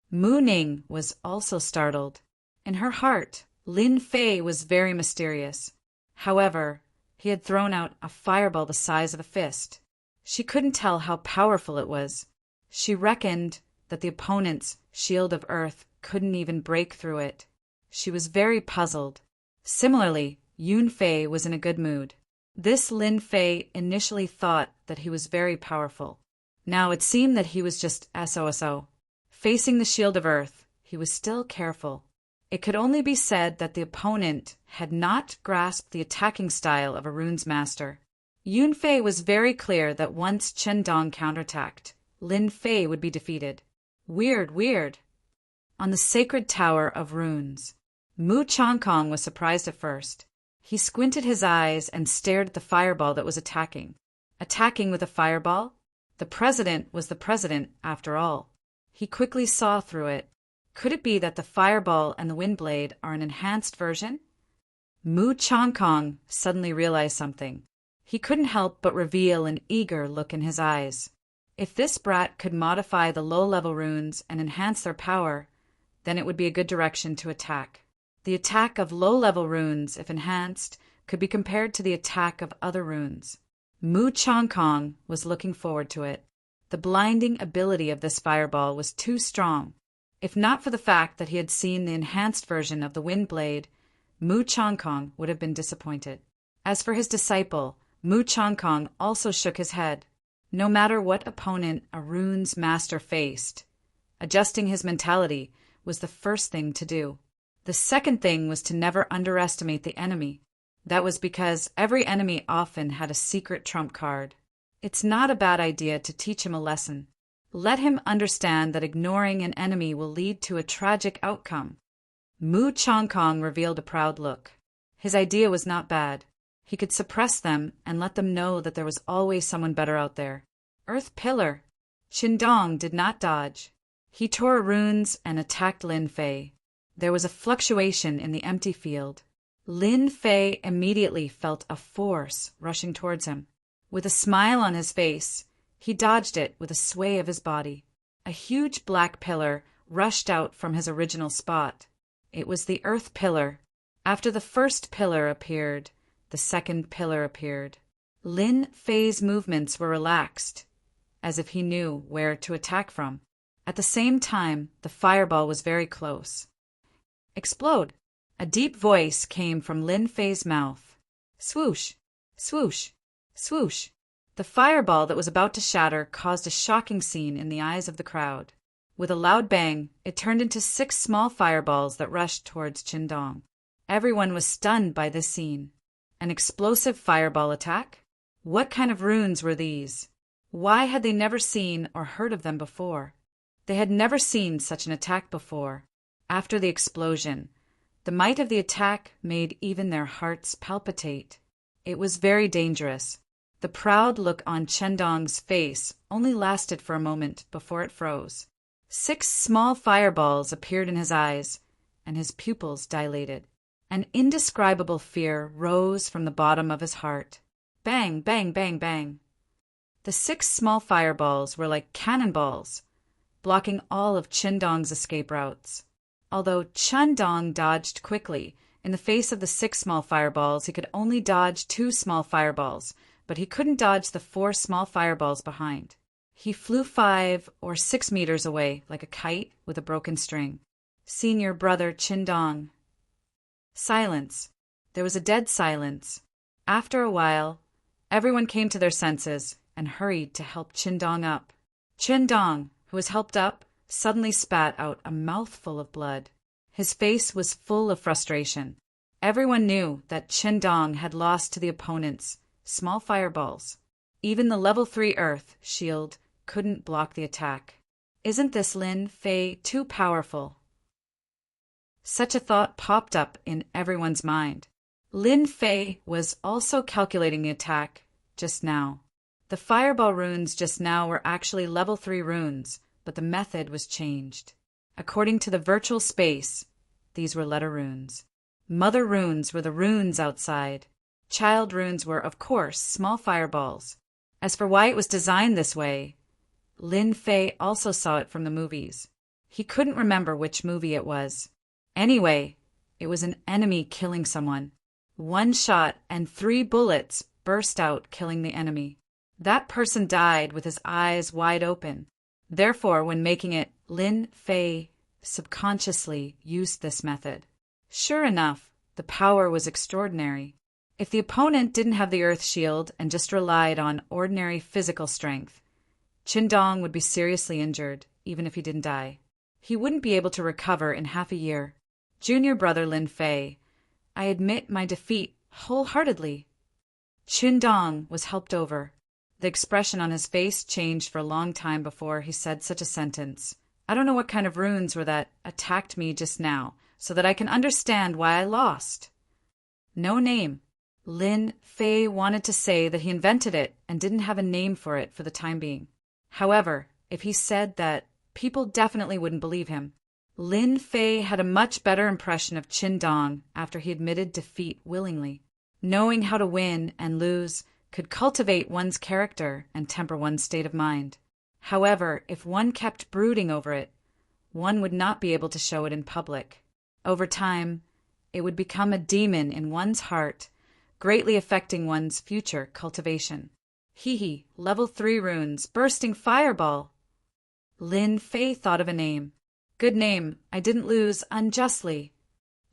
Mu Ning was also startled. In her heart, Lin Fei was very mysterious. However, he had thrown out a fireball the size of a fist. She couldn't tell how powerful it was. She reckoned that the opponent's shield of earth couldn't even break through it. She was very puzzled. Similarly, Yun Fei was in a good mood. This Lin Fei initially thought that he was very powerful. Now it seemed that he was just SOSO. Facing the shield of earth, he was still careful. It could only be said that the opponent had not grasped the attacking style of a runes master. Yun Fei was very clear that once Chen Dong counterattacked, Lin Fei would be defeated. Weird. On the sacred tower of runes, Mu Chongkong was surprised at first. He squinted his eyes and stared at the fireball that was attacking. Attacking with a fireball? The president was the president, after all. He quickly saw through it. Could it be that the fireball and the wind blade are an enhanced version? Mu Chongkong suddenly realized something. He couldn't help but reveal an eager look in his eyes. If this brat could modify the low-level runes and enhance their power, then it would be a good direction to attack. The attack of low-level runes, if enhanced, could be compared to the attack of other runes. Mu Chongkong was looking forward to it. The blinding ability of this fireball was too strong. If not for the fact that he had seen the enhanced version of the wind blade, Mu Chongkong would have been disappointed. As for his disciple, Mu Chongkong also shook his head. No matter what opponent a runes master faced, adjusting his mentality was the first thing to do. The second thing was to never underestimate the enemy. That was because every enemy often had a secret trump card. It's not a bad idea to teach him a lesson. Let him understand that ignoring an enemy will lead to a tragic outcome. Mu Chongkong revealed a proud look. His idea was not bad. He could suppress them and let them know that there was always someone better out there. Earth Pillar. Chen Dong did not dodge. He tore runes and attacked Lin Fei. There was a fluctuation in the empty field. Lin Fei immediately felt a force rushing towards him. With a smile on his face, he dodged it with a sway of his body. A huge black pillar rushed out from his original spot. It was the Earth Pillar. After the first pillar appeared, the second pillar appeared. Lin Fei's movements were relaxed, as if he knew where to attack from. At the same time, the fireball was very close. Explode! A deep voice came from Lin Fei's mouth. Swoosh! Swoosh! Swoosh! The fireball that was about to shatter caused a shocking scene in the eyes of the crowd. With a loud bang, it turned into 6 small fireballs that rushed towards Chen Dong. Everyone was stunned by this scene. An explosive fireball attack? What kind of runes were these? Why had they never seen or heard of them before? They had never seen such an attack before. After the explosion, the might of the attack made even their hearts palpitate. It was very dangerous. The proud look on Chen Dong's face only lasted for a moment before it froze. 6 small fireballs appeared in his eyes, and his pupils dilated. An indescribable fear rose from the bottom of his heart. Bang, bang, bang, bang. The 6 small fireballs were like cannonballs, blocking all of Chen Dong's escape routes. Although Chen Dong dodged quickly, in the face of the 6 small fireballs, he could only dodge 2 small fireballs, but he couldn't dodge the 4 small fireballs behind. He flew 5 or 6 meters away like a kite with a broken string. Senior brother Chen Dong. Silence. There was a dead silence. After a while, everyone came to their senses and hurried to help Chen Dong up. Chen Dong, who was helped up, suddenly spat out a mouthful of blood. His face was full of frustration. Everyone knew that Chen Dong had lost to the opponent's small fireballs. Even the level 3 Earth shield couldn't block the attack. Isn't this Lin Fei too powerful? Such a thought popped up in everyone's mind. Lin Fei was also calculating the attack just now. The fireball runes just now were actually level 3 runes, but the method was changed. According to the virtual space, these were letter runes. Mother runes were the runes outside. Child runes were, of course, small fireballs. As for why it was designed this way, Lin Fei also saw it from the movies. He couldn't remember which movie it was. Anyway, it was an enemy killing someone. 1 shot and 3 bullets burst out, killing the enemy. That person died with his eyes wide open. Therefore, when making it, Lin Fei subconsciously used this method. Sure enough, the power was extraordinary. If the opponent didn't have the Earth Shield and just relied on ordinary physical strength, Qindong would be seriously injured, even if he didn't die. He wouldn't be able to recover in half a year. Junior brother Lin Fei, I admit my defeat wholeheartedly. Qindong was helped over. The expression on his face changed for a long time before he said such a sentence. I don't know what kind of runes were that attacked me just now, so that I can understand why I lost. No name. Lin Fei wanted to say that he invented it and didn't have a name for it for the time being. However, if he said that, people definitely wouldn't believe him. Lin Fei had a much better impression of Qindong after he admitted defeat willingly. Knowing how to win and lose could cultivate one's character and temper one's state of mind. However, if one kept brooding over it, one would not be able to show it in public. Over time, it would become a demon in one's heart, greatly affecting one's future cultivation. Hee, level 3 runes, bursting fireball. Lin Fei thought of a name. Good name, I didn't lose unjustly.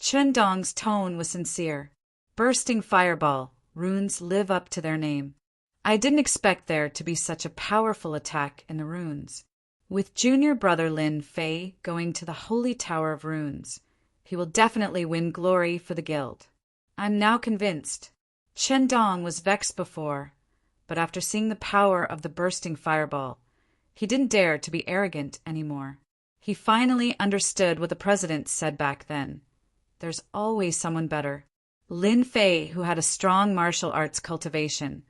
Qindong's tone was sincere. Bursting fireball, runes live up to their name. I didn't expect there to be such a powerful attack in the runes. With junior brother Lin Fei going to the Holy Tower of Runes, he will definitely win glory for the guild. I'm now convinced. Qindong was vexed before, but after seeing the power of the bursting fireball, he didn't dare to be arrogant anymore. He finally understood what the president said back then. There's always someone better. Lin Fei, who had a strong martial arts cultivation,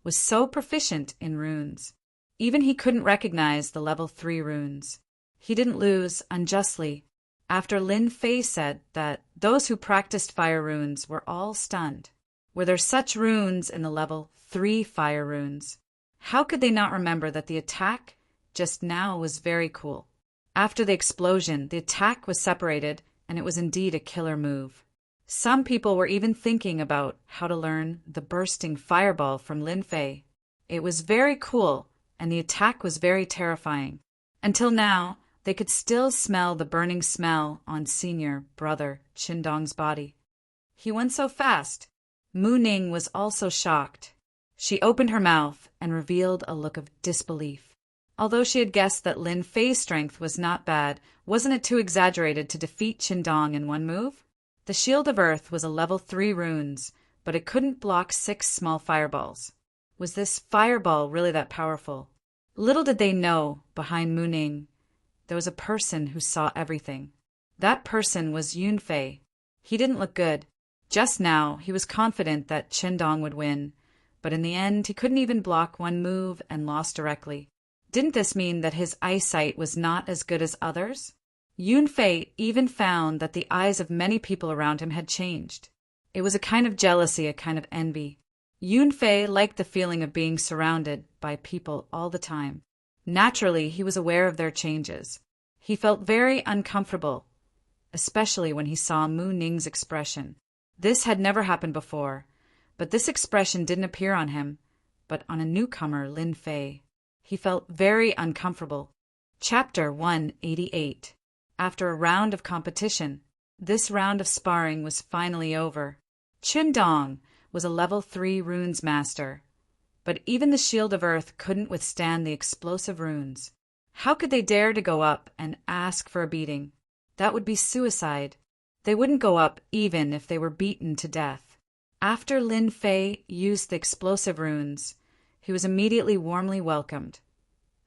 was so proficient in runes. Even he couldn't recognize the level 3 runes. He didn't lose unjustly. After Lin Fei said that those who practiced fire runes were all stunned. Were there such runes in the level 3 fire runes? How could they not remember that the attack just now was very cool? After the explosion, the attack was separated, and it was indeed a killer move. Some people were even thinking about how to learn the bursting fireball from Lin Fei. It was very cool, and the attack was very terrifying. Until now, they could still smell the burning smell on senior brother Qindong's body. He went so fast. Mu Ning was also shocked. She opened her mouth and revealed a look of disbelief. Although she had guessed that Lin Fei's strength was not bad, wasn't it too exaggerated to defeat Qindong in one move? The Shield of Earth was a level 3 runes, but it couldn't block 6 small fireballs. Was this fireball really that powerful? Little did they know, behind Mu Ning, there was a person who saw everything. That person was Yun Fei. He didn't look good. Just now, he was confident that Qindong would win, but in the end, he couldn't even block one move and lost directly. Didn't this mean that his eyesight was not as good as others? Yun Fei even found that the eyes of many people around him had changed. It was a kind of jealousy, a kind of envy. Yun Fei liked the feeling of being surrounded by people all the time. Naturally, he was aware of their changes. He felt very uncomfortable, especially when he saw Mu Ning's expression. This had never happened before, but this expression didn't appear on him, but on a newcomer, Lin Fei. He felt very uncomfortable. Chapter 188. After a round of competition, this round of sparring was finally over. Qindong was a level 3 runes master, but even the Shield of Earth couldn't withstand the explosive runes. How could they dare to go up and ask for a beating? That would be suicide. They wouldn't go up even if they were beaten to death. After Lin Fei used the explosive runes, he was immediately warmly welcomed,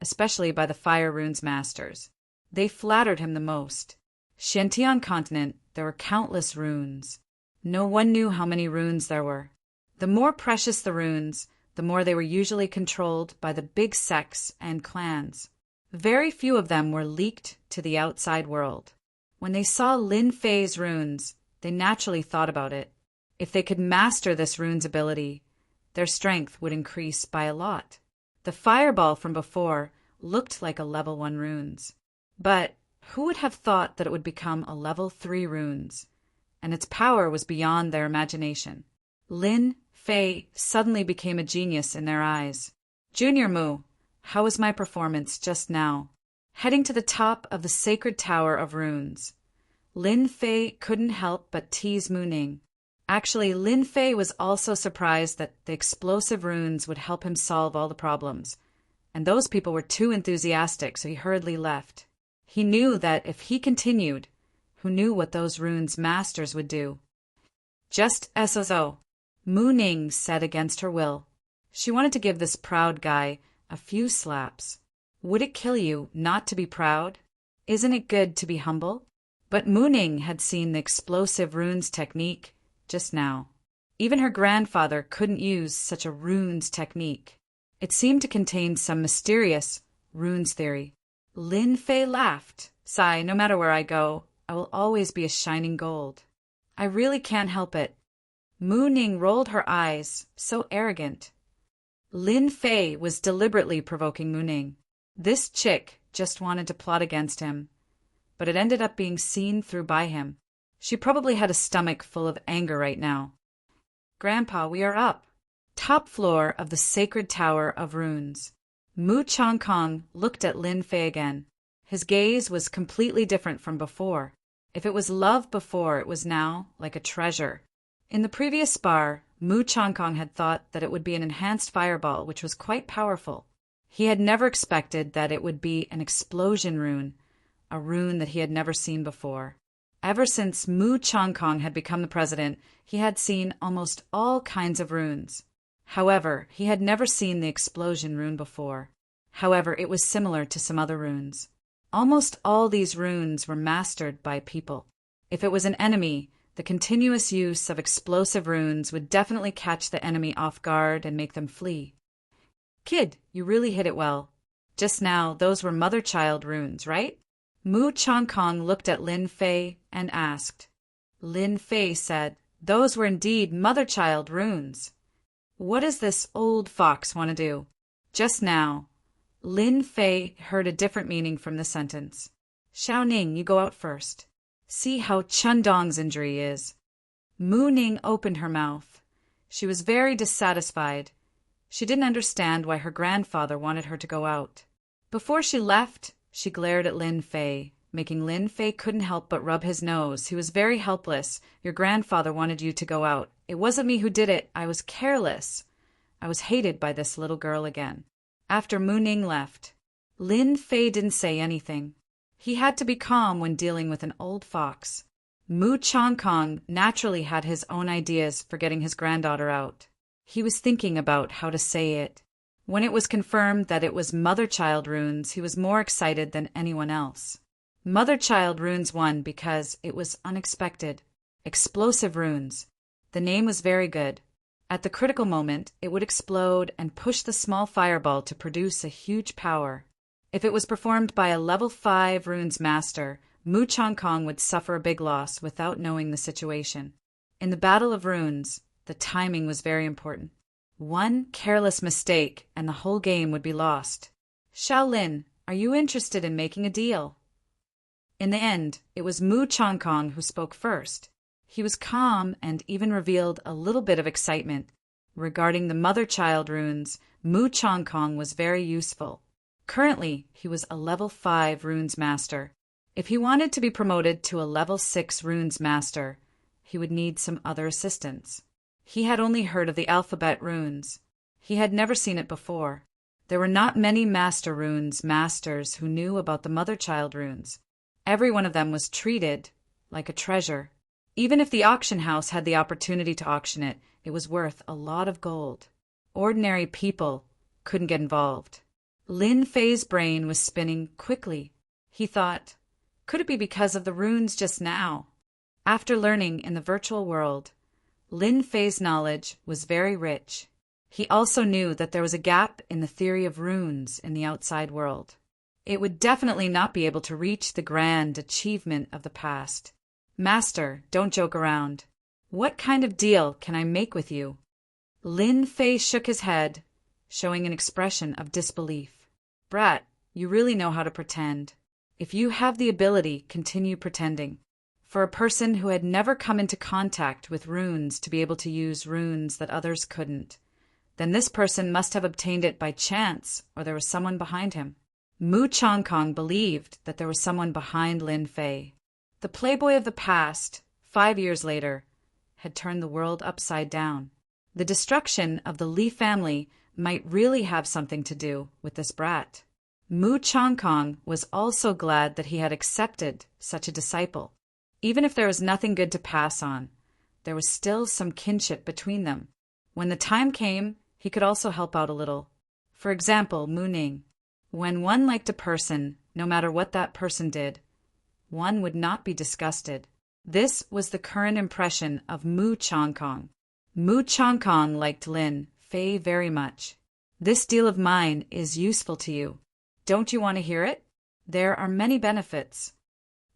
especially by the Fire Runes masters. They flattered him the most. Xiantian continent, there were countless runes. No one knew how many runes there were. The more precious the runes, the more they were usually controlled by the big sects and clans. Very few of them were leaked to the outside world. When they saw Lin Fei's runes, they naturally thought about it. If they could master this rune's ability, their strength would increase by a lot. The fireball from before looked like a level 1 runes. But who would have thought that it would become a level 3 runes? And its power was beyond their imagination. Lin Fei suddenly became a genius in their eyes. Junior Mu, how was my performance just now? Heading to the top of the sacred tower of runes, Lin Fei couldn't help but tease Mu Ning. Actually, Lin Fei was also surprised that the explosive runes would help him solve all the problems, and those people were too enthusiastic, so he hurriedly left. He knew that if he continued, who knew what those runes masters would do? Just SOZO, Mu Ning said against her will. She wanted to give this proud guy a few slaps. Would it kill you not to be proud? Isn't it good to be humble? But Mu Ning had seen the explosive runes technique just now. Even her grandfather couldn't use such a runes technique. It seemed to contain some mysterious runes theory. Lin Fei laughed. Sigh, no matter where I go, I will always be a shining gold. I really can't help it. Mu Ning rolled her eyes, so arrogant. Lin Fei was deliberately provoking Mu Ning. This chick just wanted to plot against him, but it ended up being seen through by him. She probably had a stomach full of anger right now. Grandpa, we are up. Top floor of the sacred tower of runes. Mu Changkong looked at Lin Fei again. His gaze was completely different from before. If it was love before, it was now like a treasure. In the previous spar, Mu Changkong had thought that it would be an enhanced fireball, which was quite powerful. He had never expected that it would be an explosion rune, a rune that he had never seen before. Ever since Mu Changkong had become the president, he had seen almost all kinds of runes. However, he had never seen the explosion rune before. However, it was similar to some other runes. Almost all these runes were mastered by people. If it was an enemy, the continuous use of explosive runes would definitely catch the enemy off guard and make them flee. Kid, you really hit it well. Just now, those were mother-child runes, right? Mu Changkong looked at Lin Fei and asked. Lin Fei said, those were indeed mother-child runes. What does this old fox want to do? Just now, Lin Fei heard a different meaning from the sentence. Xiaoning, you go out first. See how Chundong's injury is. Mu Ning opened her mouth. She was very dissatisfied. She didn't understand why her grandfather wanted her to go out. Before she left, she glared at Lin Fei, making Lin Fei couldn't help but rub his nose. He was very helpless. Your grandfather wanted you to go out. It wasn't me who did it. I was careless. I was hated by this little girl again. After Mu Ning left, Lin Fei didn't say anything. He had to be calm when dealing with an old fox. Mu Changkong naturally had his own ideas for getting his granddaughter out. He was thinking about how to say it. When it was confirmed that it was mother-child runes, he was more excited than anyone else. Mother-child runes won because it was unexpected. Explosive runes. The name was very good. At the critical moment, it would explode and push the small fireball to produce a huge power. If it was performed by a level 5 runes master, Mu Changkong would suffer a big loss without knowing the situation. In the Battle of Runes, the timing was very important. One careless mistake and the whole game would be lost. Shaolin, are you interested in making a deal? In the end, it was Mu Changkong who spoke first. He was calm and even revealed a little bit of excitement. Regarding the mother-child runes, Mu Changkong was very useful. Currently, he was a level 5 runes master. If he wanted to be promoted to a level 6 runes master, he would need some other assistance. He had only heard of the alphabet runes. He had never seen it before. There were not many master runes masters who knew about the mother-child runes. Every one of them was treated like a treasure. Even if the auction house had the opportunity to auction it, it was worth a lot of gold. Ordinary people couldn't get involved. Lin Fei's brain was spinning quickly. He thought, could it be because of the runes just now? After learning in the virtual world, Lin Fei's knowledge was very rich. He also knew that there was a gap in the theory of runes in the outside world. It would definitely not be able to reach the grand achievement of the past. Master, don't joke around. What kind of deal can I make with you? Lin Fei shook his head, showing an expression of disbelief. Brat, you really know how to pretend. If you have the ability, continue pretending. For a person who had never come into contact with runes to be able to use runes that others couldn't, then this person must have obtained it by chance, or there was someone behind him. Mu Changkong believed that there was someone behind Lin Fei. The playboy of the past, 5 years later, had turned the world upside down. The destruction of the Li family might really have something to do with this brat. Mu Changkong was also glad that he had accepted such a disciple. Even if there was nothing good to pass on, there was still some kinship between them. When the time came, he could also help out a little. For example, Mu Ning. When one liked a person, no matter what that person did, one would not be disgusted. This was the current impression of Mu Changkong. Mu Changkong liked Lin Fei very much. This deal of mine is useful to you. Don't you want to hear it? There are many benefits.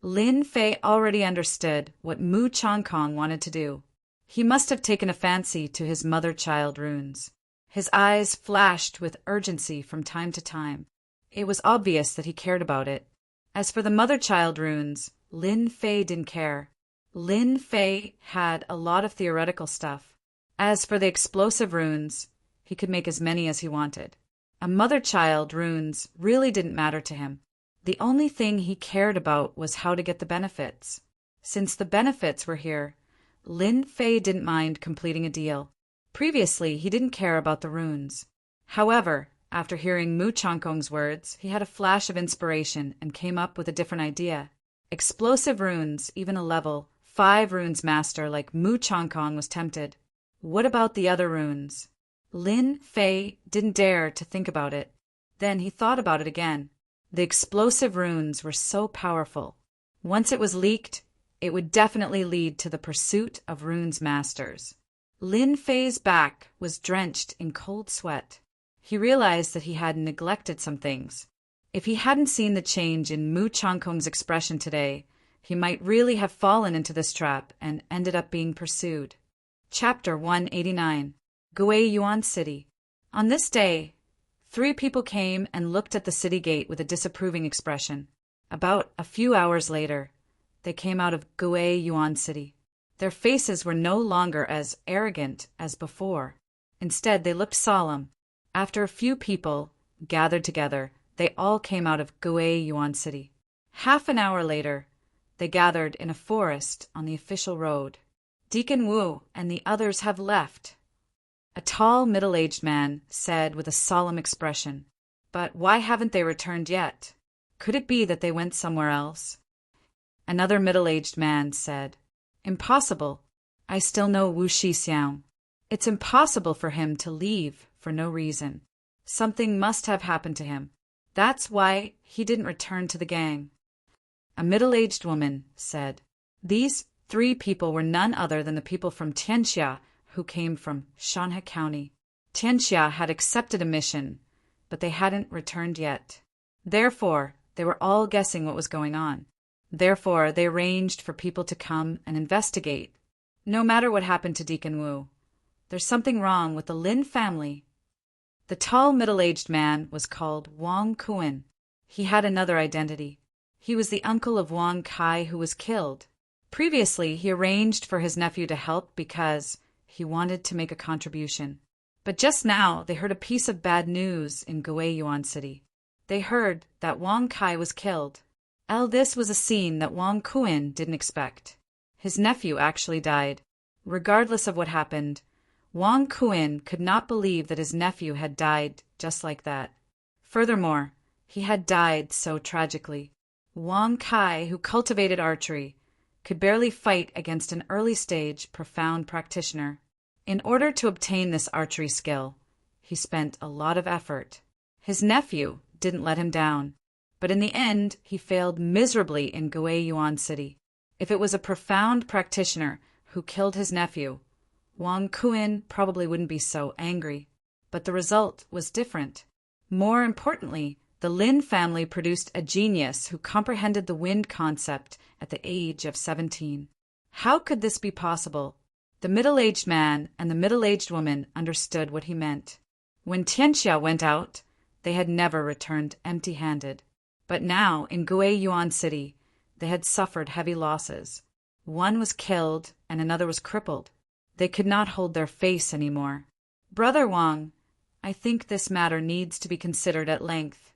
Lin Fei already understood what Mu Changkong wanted to do. He must have taken a fancy to his mother-child runes. His eyes flashed with urgency from time to time. It was obvious that he cared about it. As for the mother-child runes, Lin Fei didn't care. Lin Fei had a lot of theoretical stuff. As for the explosive runes, he could make as many as he wanted. A mother-child runes really didn't matter to him. The only thing he cared about was how to get the benefits. Since the benefits were here, Lin Fei didn't mind completing a deal. Previously, he didn't care about the runes. However, after hearing Mu Changkong's words, he had a flash of inspiration and came up with a different idea. Explosive runes, even a level 5 runes master like Mu Changkong was tempted. What about the other runes? Lin Fei didn't dare to think about it. Then he thought about it again. The explosive runes were so powerful. Once it was leaked, it would definitely lead to the pursuit of runes masters. Lin Fei's back was drenched in cold sweat. He realized that he had neglected some things. If he hadn't seen the change in Mu Changkong's expression today, he might really have fallen into this trap and ended up being pursued. Chapter 189. Gui Yuan City. On this day, 3 people came and looked at the city gate with a disapproving expression. About a few hours later, they came out of Gui Yuan City. Their faces were no longer as arrogant as before. Instead, they looked solemn. After a few people gathered together, they all came out of Gui Yuan City. Half an hour later, they gathered in a forest on the official road. Deacon Wu and the others have left. A tall, middle-aged man said with a solemn expression, "But why haven't they returned yet? Could it be that they went somewhere else?" Another middle-aged man said, "Impossible. I still know Wu Shixiang. It's impossible for him to leave for no reason. Something must have happened to him. That's why he didn't return to the gang." A middle-aged woman said, "These 3 people were none other than the people from Tianxia who came from Shanhe County. Tianxia had accepted a mission, but they hadn't returned yet. Therefore, they were all guessing what was going on. Therefore, they arranged for people to come and investigate. No matter what happened to Deacon Wu, there's something wrong with the Lin family." The tall middle-aged man was called Wang Kuan. He had another identity. He was the uncle of Wang Kai who was killed. Previously, he arranged for his nephew to help because he wanted to make a contribution. But just now, they heard a piece of bad news in Gui Yuan City. They heard that Wang Kai was killed. This was a scene that Wang Kuan didn't expect. His nephew actually died. Regardless of what happened, Wang Kuan could not believe that his nephew had died just like that. Furthermore, he had died so tragically. Wang Kai, who cultivated archery, could barely fight against an early-stage, profound practitioner. In order to obtain this archery skill, he spent a lot of effort. His nephew didn't let him down, but in the end he failed miserably in Yuan City. If it was a profound practitioner who killed his nephew, Wang Kuan probably wouldn't be so angry. But the result was different. More importantly, the Lin family produced a genius who comprehended the wind concept at the age of 17. How could this be possible? The middle-aged man and the middle-aged woman understood what he meant. When Tianxia went out, they had never returned empty-handed. But now, in Yuan City, they had suffered heavy losses. One was killed and another was crippled. They could not hold their face anymore. Brother Wang, I think this matter needs to be considered at length.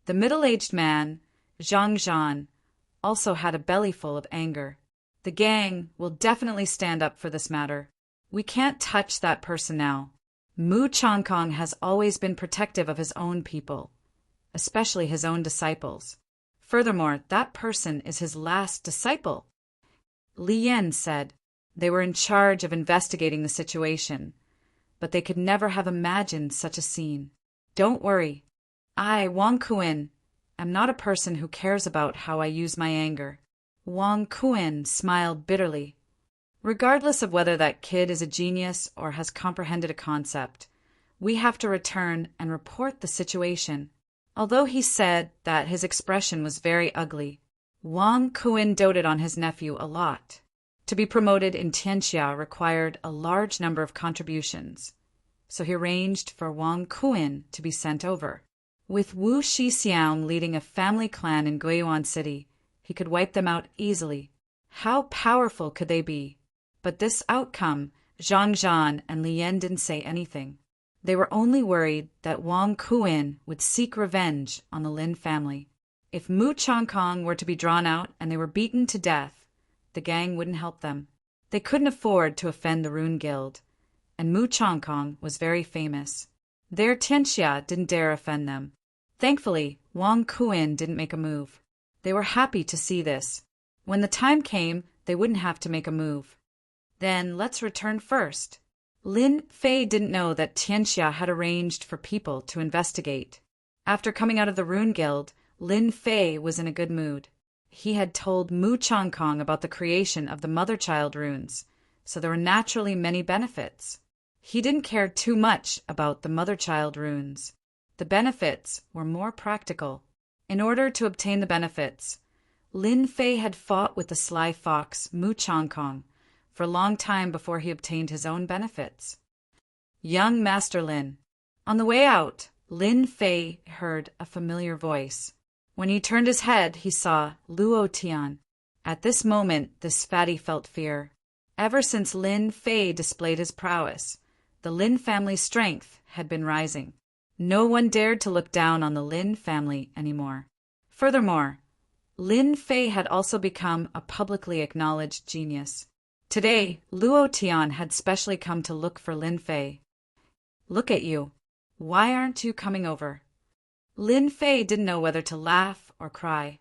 The middle-aged man, Zhang Zhan, also had a bellyful of anger. The gang will definitely stand up for this matter. We can't touch that person now. Mu Changkong has always been protective of his own people, especially his own disciples. Furthermore, that person is his last disciple. Li Yan said they were in charge of investigating the situation, but they could never have imagined such a scene. Don't worry. I, Wang Kuan, am not a person who cares about how I use my anger. Wang Kuan smiled bitterly. Regardless of whether that kid is a genius or has comprehended a concept, we have to return and report the situation. Although he said that his expression was very ugly, Wang Kuan doted on his nephew a lot. To be promoted in Tianxia required a large number of contributions, so he arranged for Wang Kuan to be sent over. With Wu Shixiang leading a family clan in Yuan City, he could wipe them out easily. How powerful could they be? But this outcome, Zhang Zhan and Li Yan didn't say anything. They were only worried that Wang Kuan would seek revenge on the Lin family. If Mu Changkong were to be drawn out and they were beaten to death, the gang wouldn't help them. They couldn't afford to offend the Rune Guild, and Mu Changkong was very famous. Their Tianxia didn't dare offend them. Thankfully, Wang Kuan didn't make a move. They were happy to see this. When the time came, they wouldn't have to make a move. Then let's return first. Lin Fei didn't know that Tianxia had arranged for people to investigate. After coming out of the Rune Guild, Lin Fei was in a good mood. He had told Mu Changkong about the creation of the mother-child runes, so there were naturally many benefits. He didn't care too much about the mother-child runes. The benefits were more practical. In order to obtain the benefits, Lin Fei had fought with the sly fox Mu Changkong for a long time before he obtained his own benefits. Young Master Lin. On the way out, Lin Fei heard a familiar voice. When he turned his head, he saw Luo Tian. At this moment, this fatty felt fear. Ever since Lin Fei displayed his prowess, the Lin family's strength had been rising. No one dared to look down on the Lin family anymore. Furthermore, Lin Fei had also become a publicly acknowledged genius. Today, Luo Tian had specially come to look for Lin Fei. Look at you. Why aren't you coming over? Lin Fei didn't know whether to laugh or cry.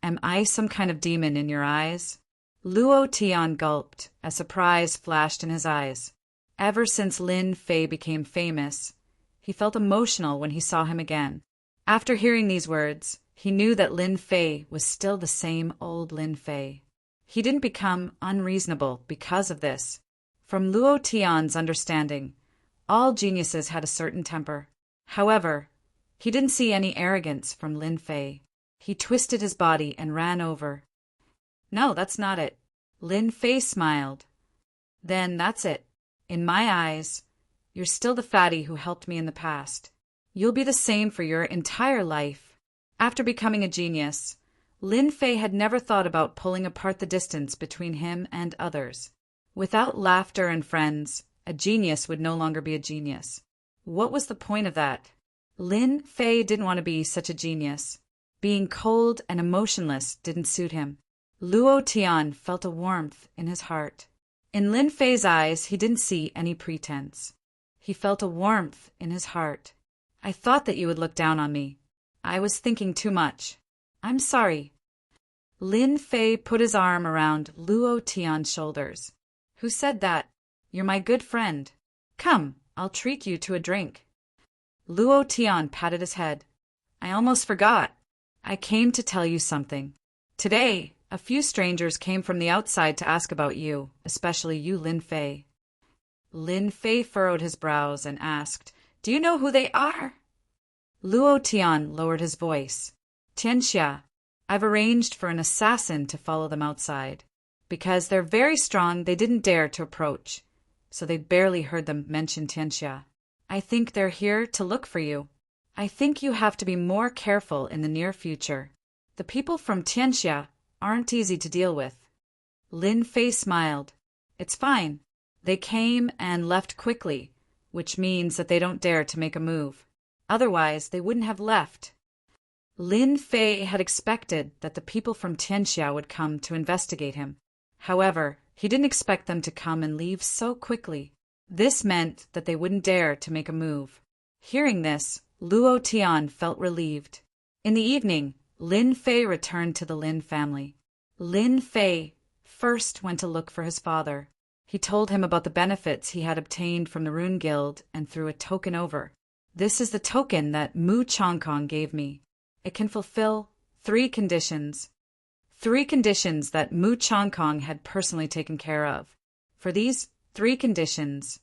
Am I some kind of demon in your eyes? Luo Tian gulped as surprise flashed in his eyes. Ever since Lin Fei became famous, he felt emotional when he saw him again. After hearing these words, he knew that Lin Fei was still the same old Lin Fei. He didn't become unreasonable because of this. From Luo Tian's understanding, all geniuses had a certain temper. However, he didn't see any arrogance from Lin Fei. He twisted his body and ran over. No, that's not it. Lin Fei smiled. Then that's it. In my eyes, you're still the fatty who helped me in the past. You'll be the same for your entire life. After becoming a genius, Lin Fei had never thought about pulling apart the distance between him and others. Without laughter and friends, a genius would no longer be a genius. What was the point of that? Lin Fei didn't want to be such a genius. Being cold and emotionless didn't suit him. Luo Tian felt a warmth in his heart. In Lin Fei's eyes, he didn't see any pretense. He felt a warmth in his heart. I thought that you would look down on me. I was thinking too much. I'm sorry. Lin Fei put his arm around Luo Tian's shoulders. Who said that? You're my good friend. Come, I'll treat you to a drink. Luo Tian patted his head. I almost forgot. I came to tell you something. Today, a few strangers came from the outside to ask about you, especially you, Lin Fei. Lin Fei furrowed his brows and asked, Do you know who they are? Luo Tian lowered his voice. Tianxia, I've arranged for an assassin to follow them outside. Because they're very strong, they didn't dare to approach, so they'd barely heard them mention Tianxia. I think they're here to look for you. I think you have to be more careful in the near future. The people from Tianxia aren't easy to deal with. Lin Fei smiled. It's fine. They came and left quickly, which means that they don't dare to make a move. Otherwise, they wouldn't have left. Lin Fei had expected that the people from Tianxia would come to investigate him. However, he didn't expect them to come and leave so quickly. This meant that they wouldn't dare to make a move. Hearing this, Luo Tian felt relieved. In the evening, Lin Fei returned to the Lin family. Lin Fei first went to look for his father. He told him about the benefits he had obtained from the Rune Guild and threw a token over. This is the token that Mu Chongkong gave me. It can fulfill 3 conditions. 3 conditions that Mu Chongkong had personally taken care of. For these 3 conditions,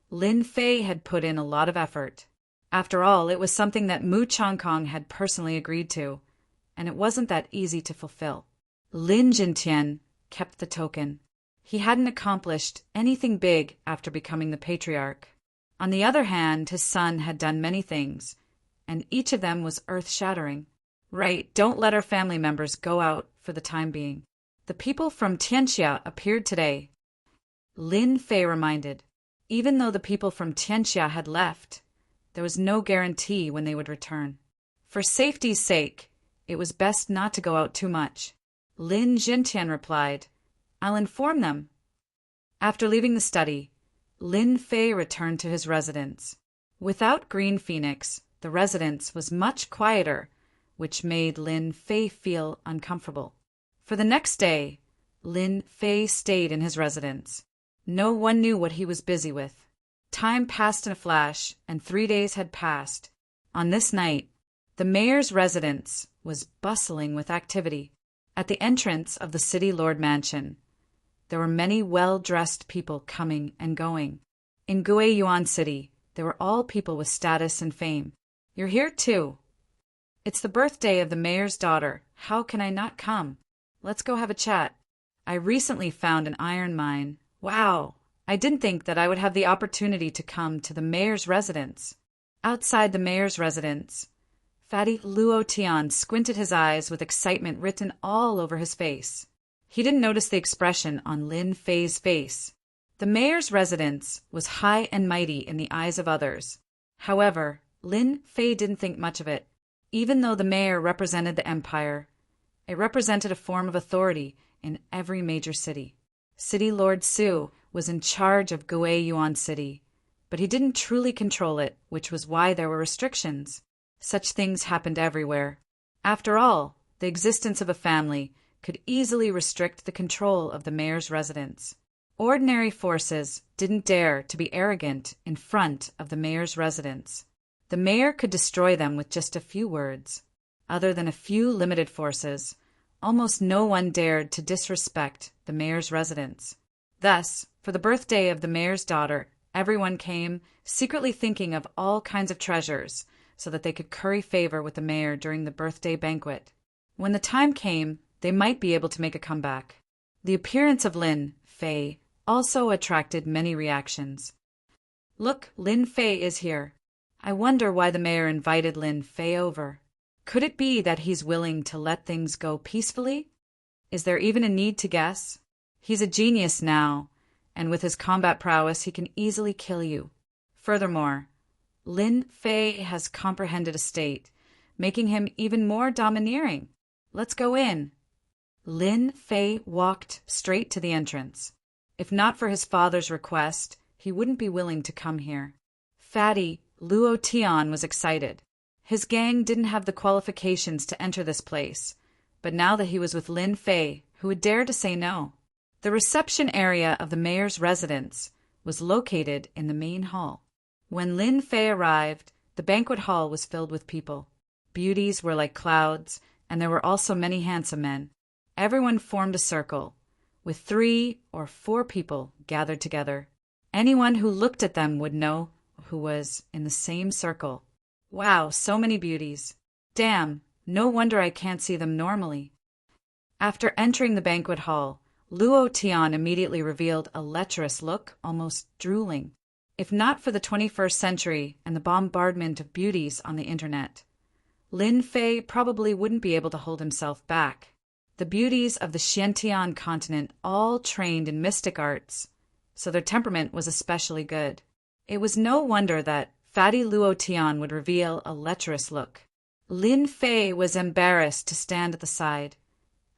Lin Fei had put in a lot of effort. After all, it was something that Mu Chongkong had personally agreed to, and it wasn't that easy to fulfill. Lin Jintian kept the token. He hadn't accomplished anything big after becoming the patriarch. On the other hand, his son had done many things, and each of them was earth-shattering. Right, don't let our family members go out for the time being. The people from Tianxia appeared today. Lin Fei reminded. Even though the people from Tianxia had left, there was no guarantee when they would return. For safety's sake, it was best not to go out too much. Lin Jintian replied, I'll inform them. After leaving the study, Lin Fei returned to his residence. Without Green Phoenix, the residence was much quieter, which made Lin Fei feel uncomfortable. For the next day, Lin Fei stayed in his residence. No one knew what he was busy with. Time passed in a flash, and 3 days had passed. On this night, the mayor's residence was bustling with activity. At the entrance of the city lord mansion, there were many well-dressed people coming and going. In Guiyuan City, they were all people with status and fame. You're here too. It's the birthday of the mayor's daughter. How can I not come? Let's go have a chat. I recently found an iron mine. Wow! I didn't think that I would have the opportunity to come to the mayor's residence. Outside the mayor's residence, Fatty Luo Tian squinted his eyes with excitement written all over his face. He didn't notice the expression on Lin Fei's face. The mayor's residence was high and mighty in the eyes of others. However, Lin Fei didn't think much of it. Even though the mayor represented the empire, it represented a form of authority in every major city. City Lord Su was in charge of Guiyuan City, but he didn't truly control it, which was why there were restrictions. Such things happened everywhere. After all, the existence of a family could easily restrict the control of the mayor's residence. Ordinary forces didn't dare to be arrogant in front of the mayor's residence. The mayor could destroy them with just a few words. Other than a few limited forces, almost no one dared to disrespect the mayor's residence. Thus, for the birthday of the mayor's daughter, everyone came, secretly thinking of all kinds of treasures, so that they could curry favor with the mayor during the birthday banquet. When the time came, they might be able to make a comeback. The appearance of Lin Fei also attracted many reactions. Look, Lin Fei is here. I wonder why the mayor invited Lin Fei over. Could it be that he's willing to let things go peacefully? Is there even a need to guess? He's a genius now, and with his combat prowess he can easily kill you. Furthermore, Lin Fei has comprehended a state, making him even more domineering. Let's go in. Lin Fei walked straight to the entrance. If not for his father's request, he wouldn't be willing to come here. Fatty Luo Tian was excited. His gang didn't have the qualifications to enter this place, but now that he was with Lin Fei, who would dare to say no? The reception area of the mayor's residence was located in the main hall. When Lin Fei arrived, the banquet hall was filled with people. Beauties were like clouds, and there were also many handsome men. Everyone formed a circle, with 3 or 4 people gathered together. Anyone who looked at them would know who was in the same circle. Wow, so many beauties. Damn, no wonder I can't see them normally. After entering the banquet hall, Luo Tian immediately revealed a lecherous look, almost drooling. If not for the 21st century and the bombardment of beauties on the internet, Lin Fei probably wouldn't be able to hold himself back. The beauties of the Xiantian continent all trained in mystic arts, so their temperament was especially good. It was no wonder that fatty Luo Tian would reveal a lecherous look. Lin Fei was embarrassed to stand at the side,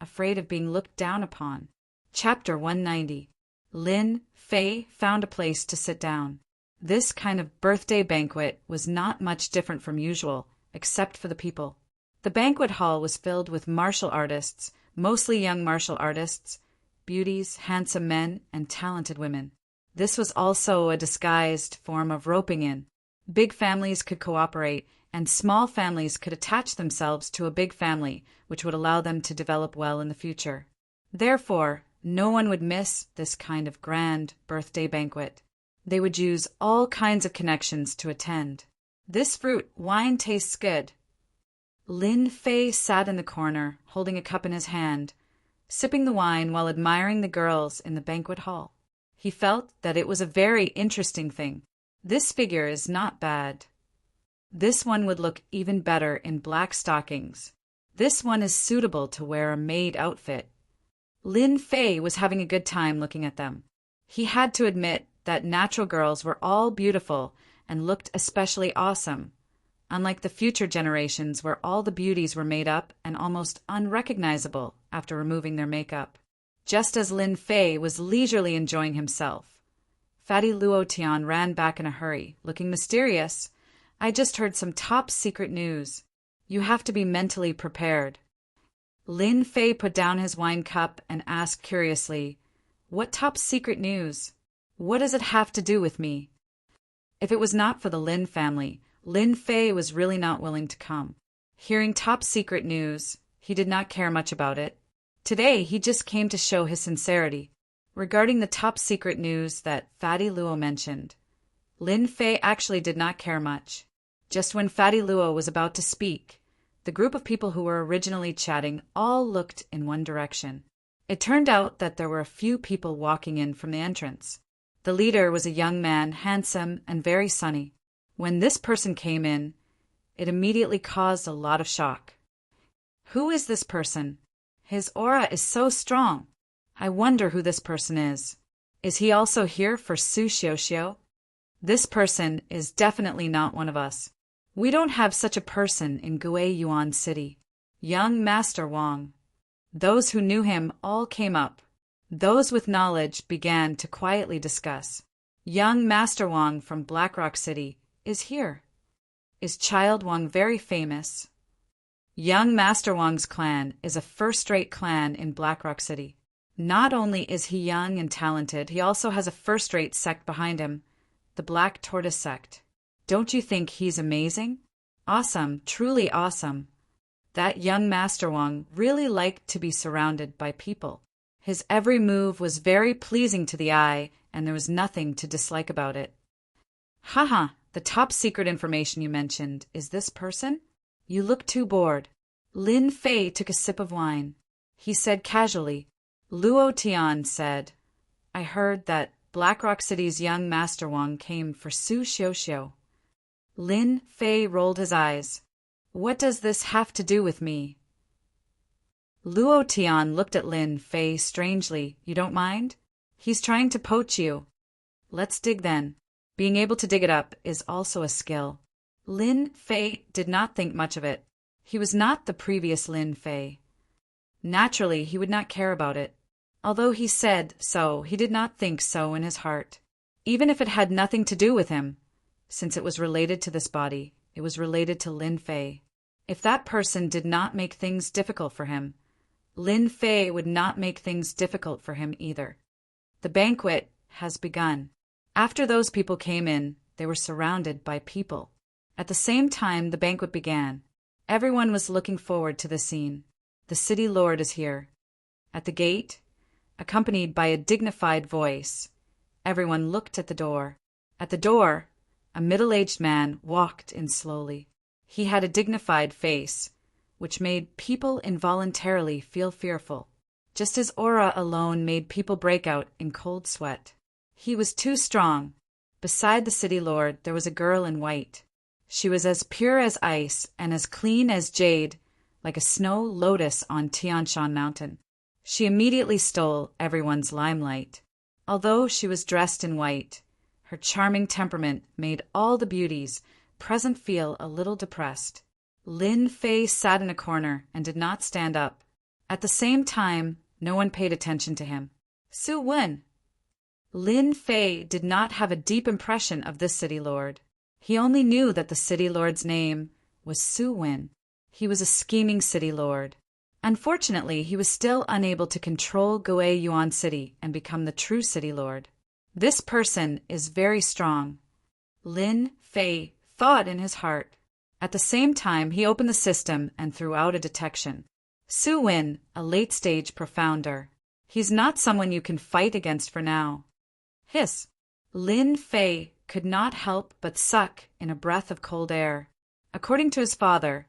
afraid of being looked down upon. Chapter 190. Lin Fei found a place to sit down. This kind of birthday banquet was not much different from usual, except for the people. The banquet hall was filled with martial artists, mostly young martial artists, beauties, handsome men, and talented women. This was also a disguised form of roping in. Big families could cooperate, and small families could attach themselves to a big family, which would allow them to develop well in the future. Therefore, no one would miss this kind of grand birthday banquet. They would use all kinds of connections to attend. This fruit wine tastes good. Lin Fei sat in the corner, holding a cup in his hand, sipping the wine while admiring the girls in the banquet hall. He felt that it was a very interesting thing. This figure is not bad. This one would look even better in black stockings. This one is suitable to wear a maid outfit. Lin Fei was having a good time looking at them. He had to admit that natural girls were all beautiful and looked especially awesome, unlike the future generations where all the beauties were made up and almost unrecognizable after removing their makeup. Just as Lin Fei was leisurely enjoying himself, fatty Luo Tian ran back in a hurry, looking mysterious. I just heard some top secret news. You have to be mentally prepared. Lin Fei put down his wine cup and asked curiously, "What top secret news? What does it have to do with me?" If it was not for the Lin family, Lin Fei was really not willing to come. Hearing top secret news, he did not care much about it. Today, he just came to show his sincerity. Regarding the top secret news that Fatty Luo mentioned, Lin Fei actually did not care much. Just when Fatty Luo was about to speak, the group of people who were originally chatting all looked in one direction. It turned out that there were a few people walking in from the entrance. The leader was a young man, handsome and very sunny. When this person came in, it immediately caused a lot of shock. Who is this person? His aura is so strong. I wonder who this person is. Is he also here for Su Xiuxiu? This person is definitely not one of us. We don't have such a person in Guiyuan City. Young Master Wang. Those who knew him all came up. Those with knowledge began to quietly discuss. Young Master Wang from Blackrock City is here. Is Child Wang very famous? Young Master Wang's clan is a first-rate clan in Blackrock City. Not only is he young and talented, he also has a first-rate sect behind him, the Black Tortoise sect. Don't you think he's amazing? Awesome, truly awesome. That young Master Wang really liked to be surrounded by people. His every move was very pleasing to the eye, and there was nothing to dislike about it. Haha, the top secret information you mentioned is this person? You look too bored. Lin Fei took a sip of wine. He said casually, Luo Tian said, I heard that Blackrock City's young Master Wang came for Su Xiuxiu. Lin Fei rolled his eyes. What does this have to do with me? Luo Tian looked at Lin Fei strangely. You don't mind? He's trying to poach you. Let's dig then. Being able to dig it up is also a skill. Lin Fei did not think much of it. He was not the previous Lin Fei. Naturally, he would not care about it. Although he said so, he did not think so in his heart. Even if it had nothing to do with him, since it was related to this body, it was related to Lin Fei. If that person did not make things difficult for him, Lin Fei would not make things difficult for him either. The banquet has begun. After those people came in, they were surrounded by people. At the same time, the banquet began. Everyone was looking forward to the scene. The city lord is here. At the gate, accompanied by a dignified voice, everyone looked at the door. At the door, a middle-aged man walked in slowly. He had a dignified face, which made people involuntarily feel fearful. Just his aura alone made people break out in cold sweat. He was too strong. Beside the city lord, there was a girl in white. She was as pure as ice and as clean as jade, like a snow lotus on Tian Shan Mountain. She immediately stole everyone's limelight. Although she was dressed in white, her charming temperament made all the beauties present feel a little depressed. Lin Fei sat in a corner and did not stand up. At the same time, no one paid attention to him. Su Wen. Lin Fei did not have a deep impression of this city lord. He only knew that the city lord's name was Su Wen. He was a scheming city lord. Unfortunately, he was still unable to control Gue Yuan City and become the true city lord. This person is very strong, Lin Fei thought in his heart. At the same time, he opened the system and threw out a detection. Su Wen, a late-stage profounder. He's not someone you can fight against for now. Hiss. Lin Fei could not help but suck in a breath of cold air. According to his father,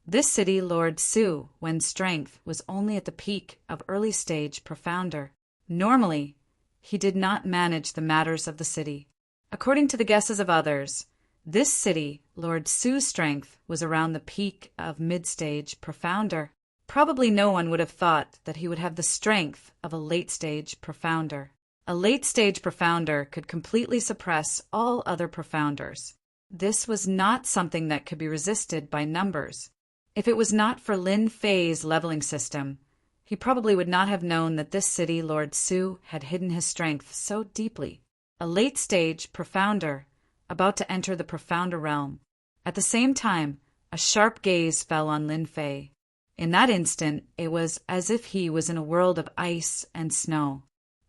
this city lord Su Wen's strength was only at the peak of early-stage profounder. Normally, he did not manage the matters of the city. According to the guesses of others, this city lord Su's strength was around the peak of mid-stage profounder. Probably no one would have thought that he would have the strength of a late-stage profounder. A late-stage profounder could completely suppress all other profounders. This was not something that could be resisted by numbers. If it was not for Lin Fei's leveling system, he probably would not have known that this city lord Su had hidden his strength so deeply. A late-stage profounder, about to enter the profounder realm. At the same time, a sharp gaze fell on Lin Fei. In that instant, it was as if he was in a world of ice and snow.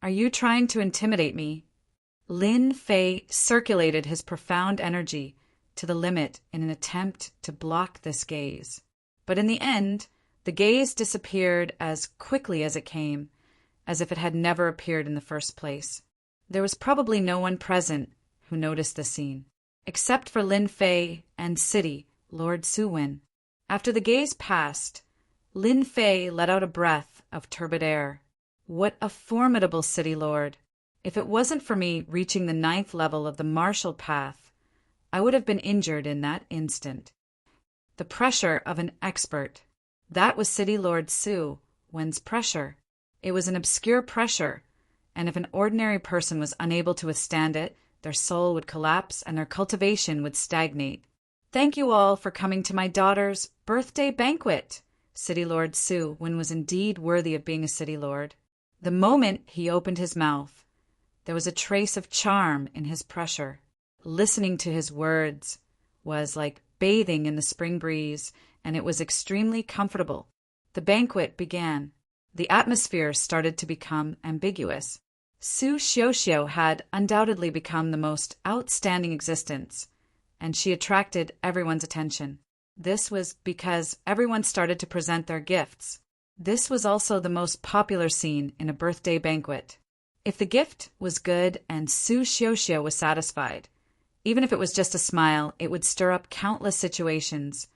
Are you trying to intimidate me? Lin Fei circulated his profound energy to the limit in an attempt to block this gaze. But in the end, the gaze disappeared as quickly as it came, as if it had never appeared in the first place. There was probably no one present who noticed the scene, except for Lin Fei and city lord Su Wen. After the gaze passed, Lin Fei let out a breath of turbid air. What a formidable city lord! If it wasn't for me reaching the 9th level of the martial path, I would have been injured in that instant. The pressure of an expert. That was city lord Su Wen's pressure. It was an obscure pressure, and if an ordinary person was unable to withstand it, their soul would collapse and their cultivation would stagnate. Thank you all for coming to my daughter's birthday banquet. City Lord Su Wen was indeed worthy of being a city lord. The moment he opened his mouth, there was a trace of charm in his pressure. Listening to his words was like bathing in the spring breeze, and it was extremely comfortable. The banquet began. The atmosphere started to become ambiguous. Su Xiuxiu had undoubtedly become the most outstanding existence, and she attracted everyone's attention. This was because everyone started to present their gifts. This was also the most popular scene in a birthday banquet. If the gift was good and Su Xiuxiu was satisfied, even if it was just a smile, it would stir up countless situations,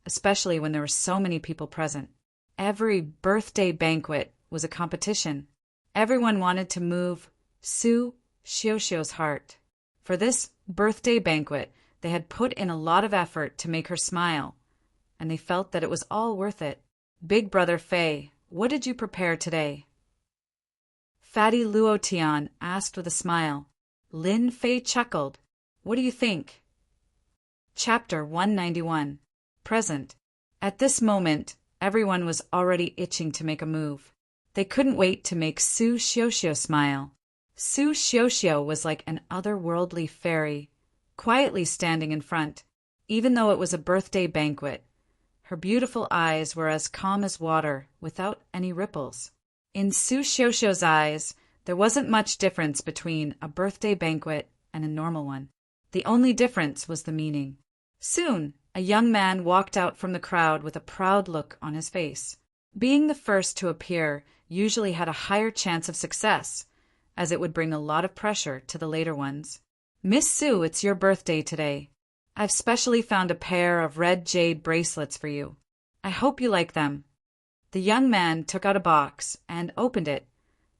especially when there were so many people present. Every birthday banquet was a competition. Everyone wanted to move Su Xiuxiu's heart. For this birthday banquet, they had put in a lot of effort to make her smile, and they felt that it was all worth it. Big Brother Fei, what did you prepare today? Fatty Luotian asked with a smile. Lin Fei chuckled. What do you think? Chapter 191. Present. At this moment, everyone was already itching to make a move. They couldn't wait to make Su Xiuxiu smile. Su Xiuxiu was like an otherworldly fairy, quietly standing in front. Even though it was a birthday banquet, her beautiful eyes were as calm as water, without any ripples. In Su Xiuxiu's eyes, there wasn't much difference between a birthday banquet and a normal one. The only difference was the meaning. Soon, a young man walked out from the crowd with a proud look on his face. Being the first to appear usually had a higher chance of success, as it would bring a lot of pressure to the later ones. "Miss Sue, it's your birthday today. I've specially found a pair of red jade bracelets for you. I hope you like them." The young man took out a box and opened it,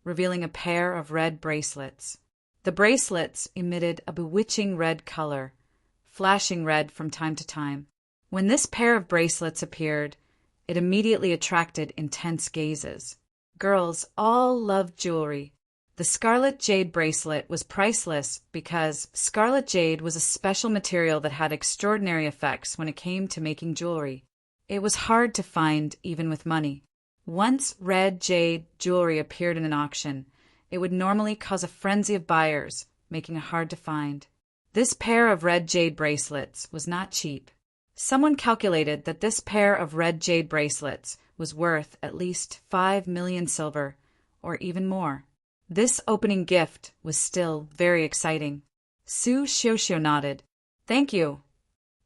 revealing a pair of red bracelets. The bracelets emitted a bewitching red color, flashing red from time to time. When this pair of bracelets appeared, it immediately attracted intense gazes. Girls all loved jewelry. The scarlet jade bracelet was priceless because scarlet jade was a special material that had extraordinary effects when it came to making jewelry. It was hard to find even with money. Once red jade jewelry appeared in an auction, it would normally cause a frenzy of buyers, making it hard to find. This pair of red jade bracelets was not cheap. Someone calculated that this pair of red jade bracelets was worth at least 5 million silver, or even more. This opening gift was still very exciting. Su Xiuxiu nodded. "Thank you."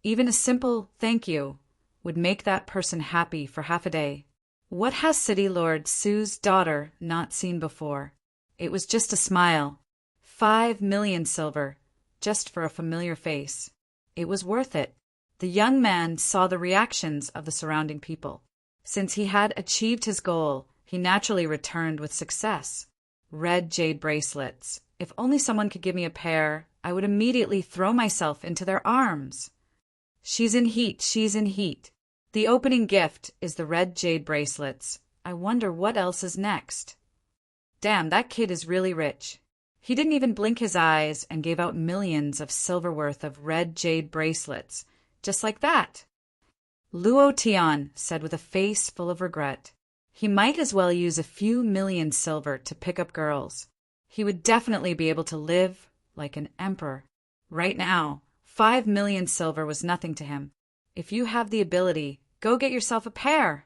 Even a simple "thank you" would make that person happy for half a day. What has City Lord Su's daughter not seen before? It was just a smile. 5 million silver, just for a familiar face. It was worth it. The young man saw the reactions of the surrounding people. Since he had achieved his goal, he naturally returned with success. Red jade bracelets. If only someone could give me a pair, I would immediately throw myself into their arms. She's in heat, she's in heat. The opening gift is the red jade bracelets. I wonder what else is next. Damn, that kid is really rich. He didn't even blink his eyes and gave out millions of silver worth of red jade bracelets. Just like that. Luo Tian said with a face full of regret. He might as well use a few million silver to pick up girls. He would definitely be able to live like an emperor. Right now, 5 million silver was nothing to him. If you have the ability, go get yourself a pair.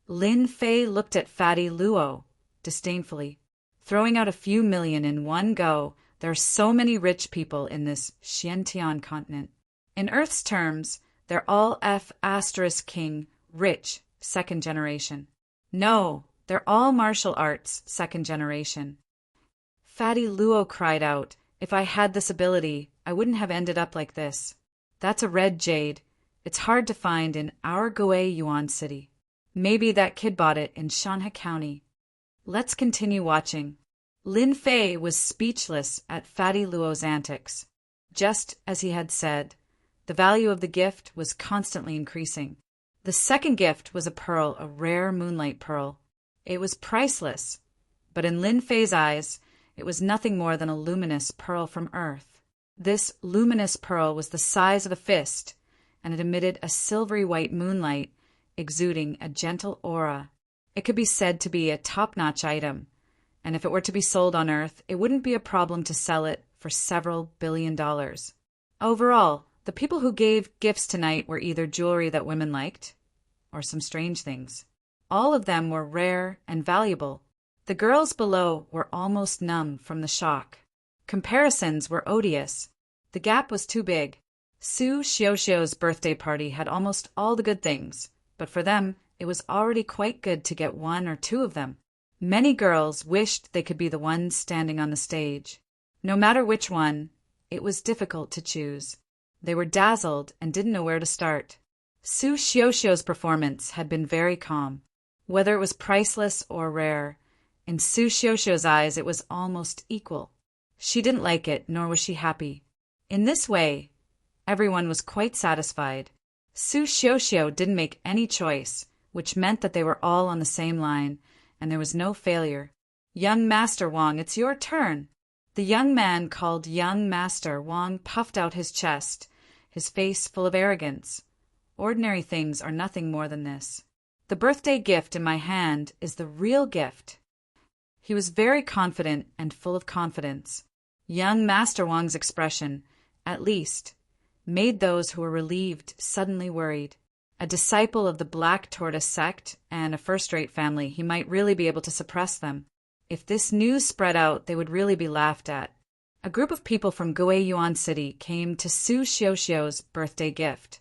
Lin Fei looked at Fatty Luo disdainfully. Throwing out a few million in one go, there are so many rich people in this Xiantian continent. In Earth's terms, they're all F***king rich second generation. No, they're all martial arts second generation. Fatty Luo cried out, "If I had this ability, I wouldn't have ended up like this. That's a red jade. It's hard to find in our Goei Yuan City. Maybe that kid bought it in Shanhe County." Let's continue watching. Lin Fei was speechless at Fatty Luo's antics. Just as he had said, the value of the gift was constantly increasing. The second gift was a pearl, a rare moonlight pearl. It was priceless, but in Lin Fei's eyes, it was nothing more than a luminous pearl from Earth. This luminous pearl was the size of a fist, and it emitted a silvery white moonlight, exuding a gentle aura. It could be said to be a top-notch item, and if it were to be sold on Earth, it wouldn't be a problem to sell it for several $billion. Overall, the people who gave gifts tonight were either jewelry that women liked, or some strange things. All of them were rare and valuable. The girls below were almost numb from the shock. Comparisons were odious. The gap was too big. Su Xiuxiu's birthday party had almost all the good things, but for them, it was already quite good to get one or two of them. Many girls wished they could be the ones standing on the stage. No matter which one, it was difficult to choose. They were dazzled and didn't know where to start. Su Xiuxiu's performance had been very calm. Whether it was priceless or rare, in Su Xiuxiu's eyes it was almost equal. She didn't like it, nor was she happy. In this way, everyone was quite satisfied. Su Xiuxiu didn't make any choice, which meant that they were all on the same line, and there was no failure. "Young Master Wang, it's your turn." The young man called Young Master Wang puffed out his chest, his face full of arrogance. Ordinary things are nothing more than this. The birthday gift in my hand is the real gift. He was very confident and full of confidence. Young Master Wang's expression, at least, made those who were relieved suddenly worried. A disciple of the Black Tortoise sect and a first-rate family, he might really be able to suppress them. If this news spread out, they would really be laughed at. A group of people from Guiyuan City came to Su Xiuxiu's birthday gift,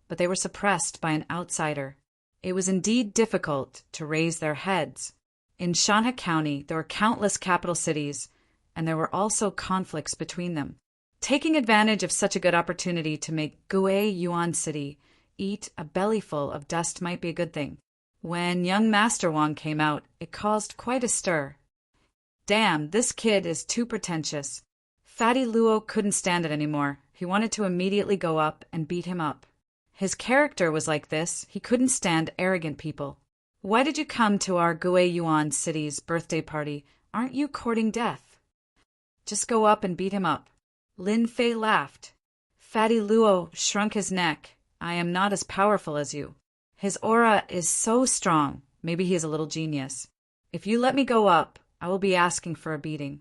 but they were suppressed by an outsider. It was indeed difficult to raise their heads. In Shanha County, there were countless capital cities, and there were also conflicts between them. Taking advantage of such a good opportunity to make Guiyuan City eat a bellyful of dust might be a good thing. When young Master Wang came out, it caused quite a stir. Damn, this kid is too pretentious. Fatty Luo couldn't stand it anymore. He wanted to immediately go up and beat him up. His character was like this. He couldn't stand arrogant people. Why did you come to our Guiyuan City's birthday party? Aren't you courting death? Just go up and beat him up. Lin Fei laughed. Fatty Luo shrunk his neck. I am not as powerful as you. His aura is so strong. Maybe he is a little genius. If you let me go up, I will be asking for a beating.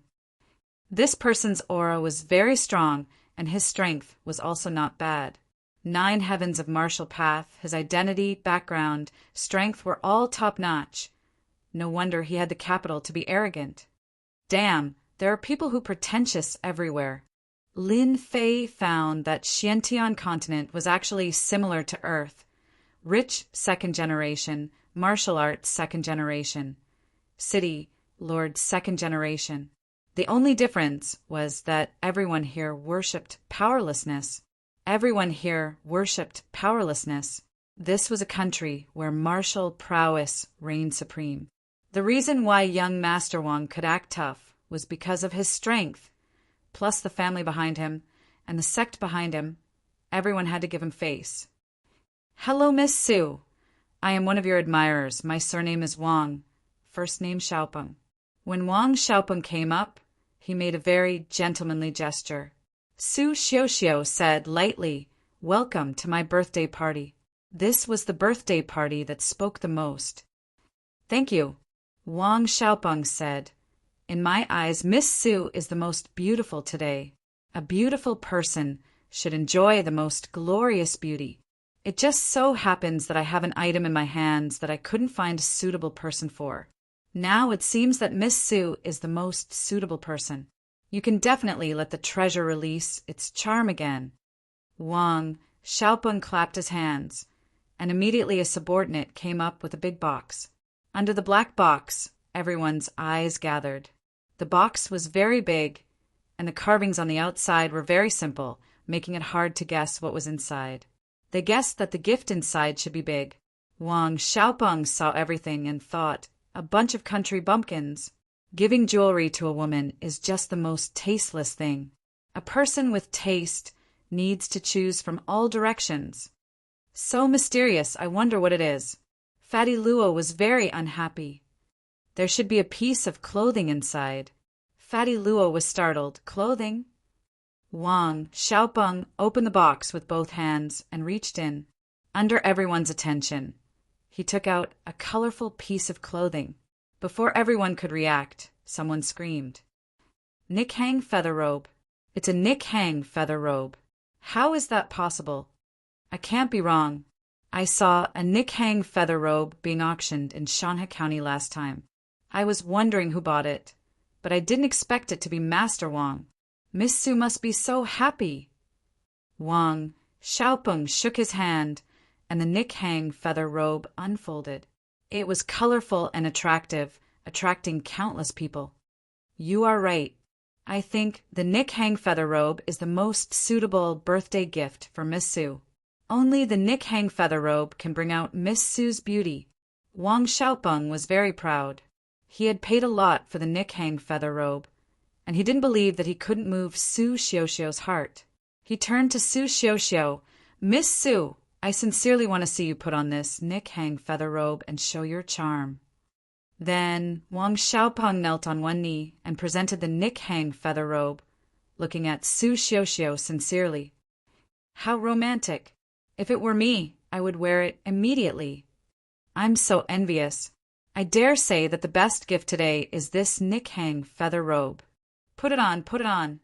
This person's aura was very strong, and his strength was also not bad. 9 heavens of martial path, his identity, background, strength were all top-notch. No wonder he had the capital to be arrogant. Damn, there are people who pretentious everywhere. Lin Fei found that Xiantian continent was actually similar to Earth. Rich, second generation. Martial arts, second generation. City, Lord, second generation. The only difference was that everyone here worshipped powerlessness. Everyone here worshipped powerlessness. This was a country where martial prowess reigned supreme. The reason why young Master Wang could act tough was because of his strength, plus the family behind him and the sect behind him. Everyone had to give him face. Hello, Miss Su. I am one of your admirers. My surname is Wang. First name Xiaopeng. When Wang Xiaopeng came up, he made a very gentlemanly gesture. Su Xiuxiu said lightly, "Welcome to my birthday party." This was the birthday party that spoke the most. Thank you, Wang Xiaopeng said. In my eyes, Miss Su is the most beautiful today. A beautiful person should enjoy the most glorious beauty. It just so happens that I have an item in my hands that I couldn't find a suitable person for. Now it seems that Miss Su is the most suitable person. You can definitely let the treasure release its charm again. Wang Xiaopeng clapped his hands, and immediately a subordinate came up with a big box. Under the black box, everyone's eyes gathered. The box was very big, and the carvings on the outside were very simple, making it hard to guess what was inside. They guessed that the gift inside should be big. Wang Xiaopeng saw everything and thought, a bunch of country bumpkins. Giving jewelry to a woman is just the most tasteless thing. A person with taste needs to choose from all directions. So mysterious, I wonder what it is. Fatty Luo was very unhappy. There should be a piece of clothing inside. Fatty Luo was startled. Clothing? Wang Xiaopeng opened the box with both hands and reached in. Under everyone's attention, he took out a colorful piece of clothing. Before everyone could react, someone screamed. Nick Hang feather robe. It's a Nick Hang feather robe. How is that possible? I can't be wrong. I saw a Nick Hang feather robe being auctioned in Shanha County last time. I was wondering who bought it, but I didn't expect it to be Master Wang. Miss Su must be so happy. Wang Xiaopeng shook his hand, and the Nick Hang feather robe unfolded. It was colorful and attractive, attracting countless people. You are right. I think the Nick Hang feather robe is the most suitable birthday gift for Miss Su. Only the Nick Hang feather robe can bring out Miss Su's beauty. Wang Xiaopeng was very proud. He had paid a lot for the Nick Hang feather robe, and he didn't believe that he couldn't move Su Xiuxiu's heart. He turned to Su Xiuxiu. Miss Su, I sincerely want to see you put on this Nick Hang feather robe and show your charm. Then Wang Xiaopeng knelt on one knee and presented the Nick Hang feather robe, looking at Su Xiuxiu sincerely. How romantic. If it were me, I would wear it immediately. I'm so envious. I dare say that the best gift today is this Nick Hang feather robe. Put it on, put it on.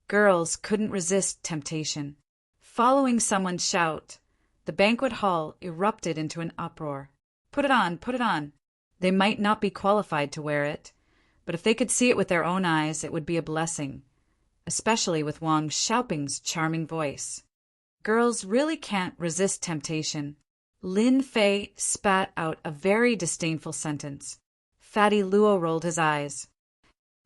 Girls couldn't resist temptation. Following someone's shout, the banquet hall erupted into an uproar. Put it on, put it on. They might not be qualified to wear it, but if they could see it with their own eyes, it would be a blessing. especially with Wang Xiaoping's charming voice. Girls really can't resist temptation. Lin Fei spat out a very disdainful sentence. Fatty Luo rolled his eyes.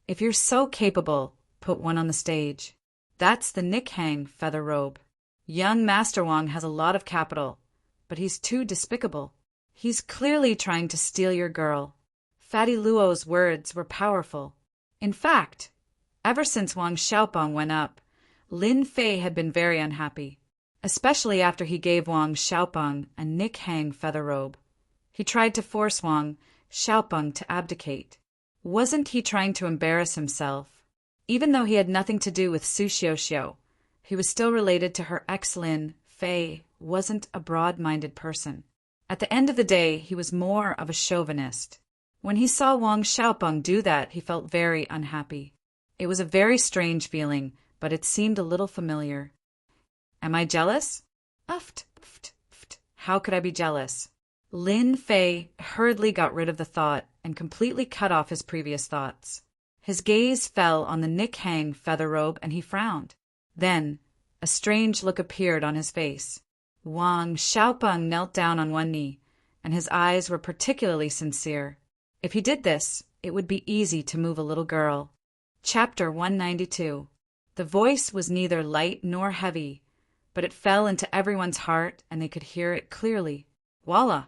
If you're so capable, put one on the stage. That's the Nikhang feather robe. Young Master Wang has a lot of capital, but he's too despicable. He's clearly trying to steal your girl. Fatty Luo's words were powerful. In fact, ever since Wang Xiaoping went up, Lin Fei had been very unhappy, especially after he gave Wang Xiaoping a Nikhang feather robe. He tried to force Wang Xiaoping to abdicate. Wasn't he trying to embarrass himself? Even though he had nothing to do with Su Xiuxiu, he was still related to her ex. Lin Fei wasn't a broad-minded person. At the end of the day, he was more of a chauvinist. When he saw Wang Xiaoping do that, he felt very unhappy. It was a very strange feeling, but it seemed a little familiar. Am I jealous? How could I be jealous? Lin Fei hurriedly got rid of the thought and completely cut off his previous thoughts. His gaze fell on the Nikhang feather robe and he frowned. Then, a strange look appeared on his face. Wang Xiaoping knelt down on one knee, and his eyes were particularly sincere. If he did this, it would be easy to move a little girl. Chapter 192. The voice was neither light nor heavy, but it fell into everyone's heart and they could hear it clearly. Voila!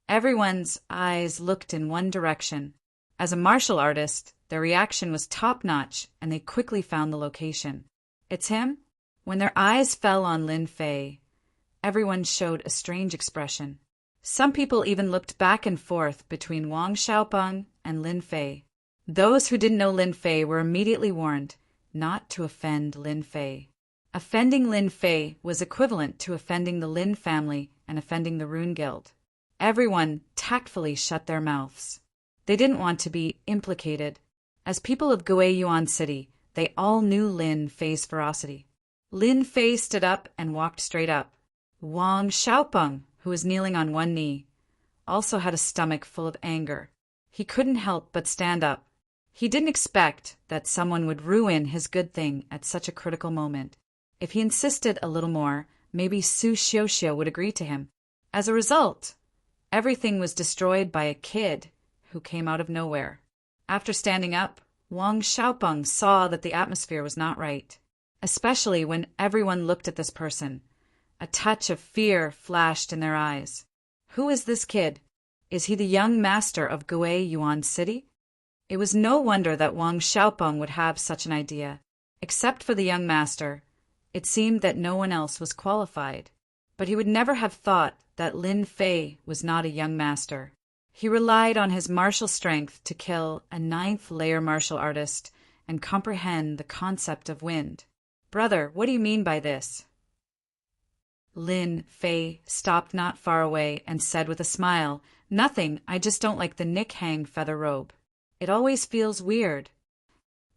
Everyone's eyes looked in one direction. As a martial artist, their reaction was top-notch and they quickly found the location. It's him? When their eyes fell on Lin Fei, everyone showed a strange expression. Some people even looked back and forth between Wang Xiaoping and Lin Fei. Those who didn't know Lin Fei were immediately warned not to offend Lin Fei. Offending Lin Fei was equivalent to offending the Lin family and offending the Rune Guild. Everyone tactfully shut their mouths. They didn't want to be implicated. As people of Guiyuan City, they all knew Lin Fei's ferocity. Lin Fei stood up and walked straight up. Wang Xiaoping, who was kneeling on one knee, also had a stomach full of anger. He couldn't help but stand up. He didn't expect that someone would ruin his good thing at such a critical moment. If he insisted a little more, maybe Su Xiuxiu would agree to him. As a result, everything was destroyed by a kid who came out of nowhere. After standing up, Wang Xiaoping saw that the atmosphere was not right, especially when everyone looked at this person. A touch of fear flashed in their eyes. Who is this kid? Is he the young master of Guiyuan City? It was no wonder that Wang Xiaoping would have such an idea. Except for the young master, it seemed that no one else was qualified. But he would never have thought that Lin Fei was not a young master. He relied on his martial strength to kill a 9th-layer martial artist and comprehend the concept of wind. Brother, what do you mean by this? Lin Fei stopped not far away and said with a smile, Nothing, I just don't like the Nikhang feather robe. It always feels weird.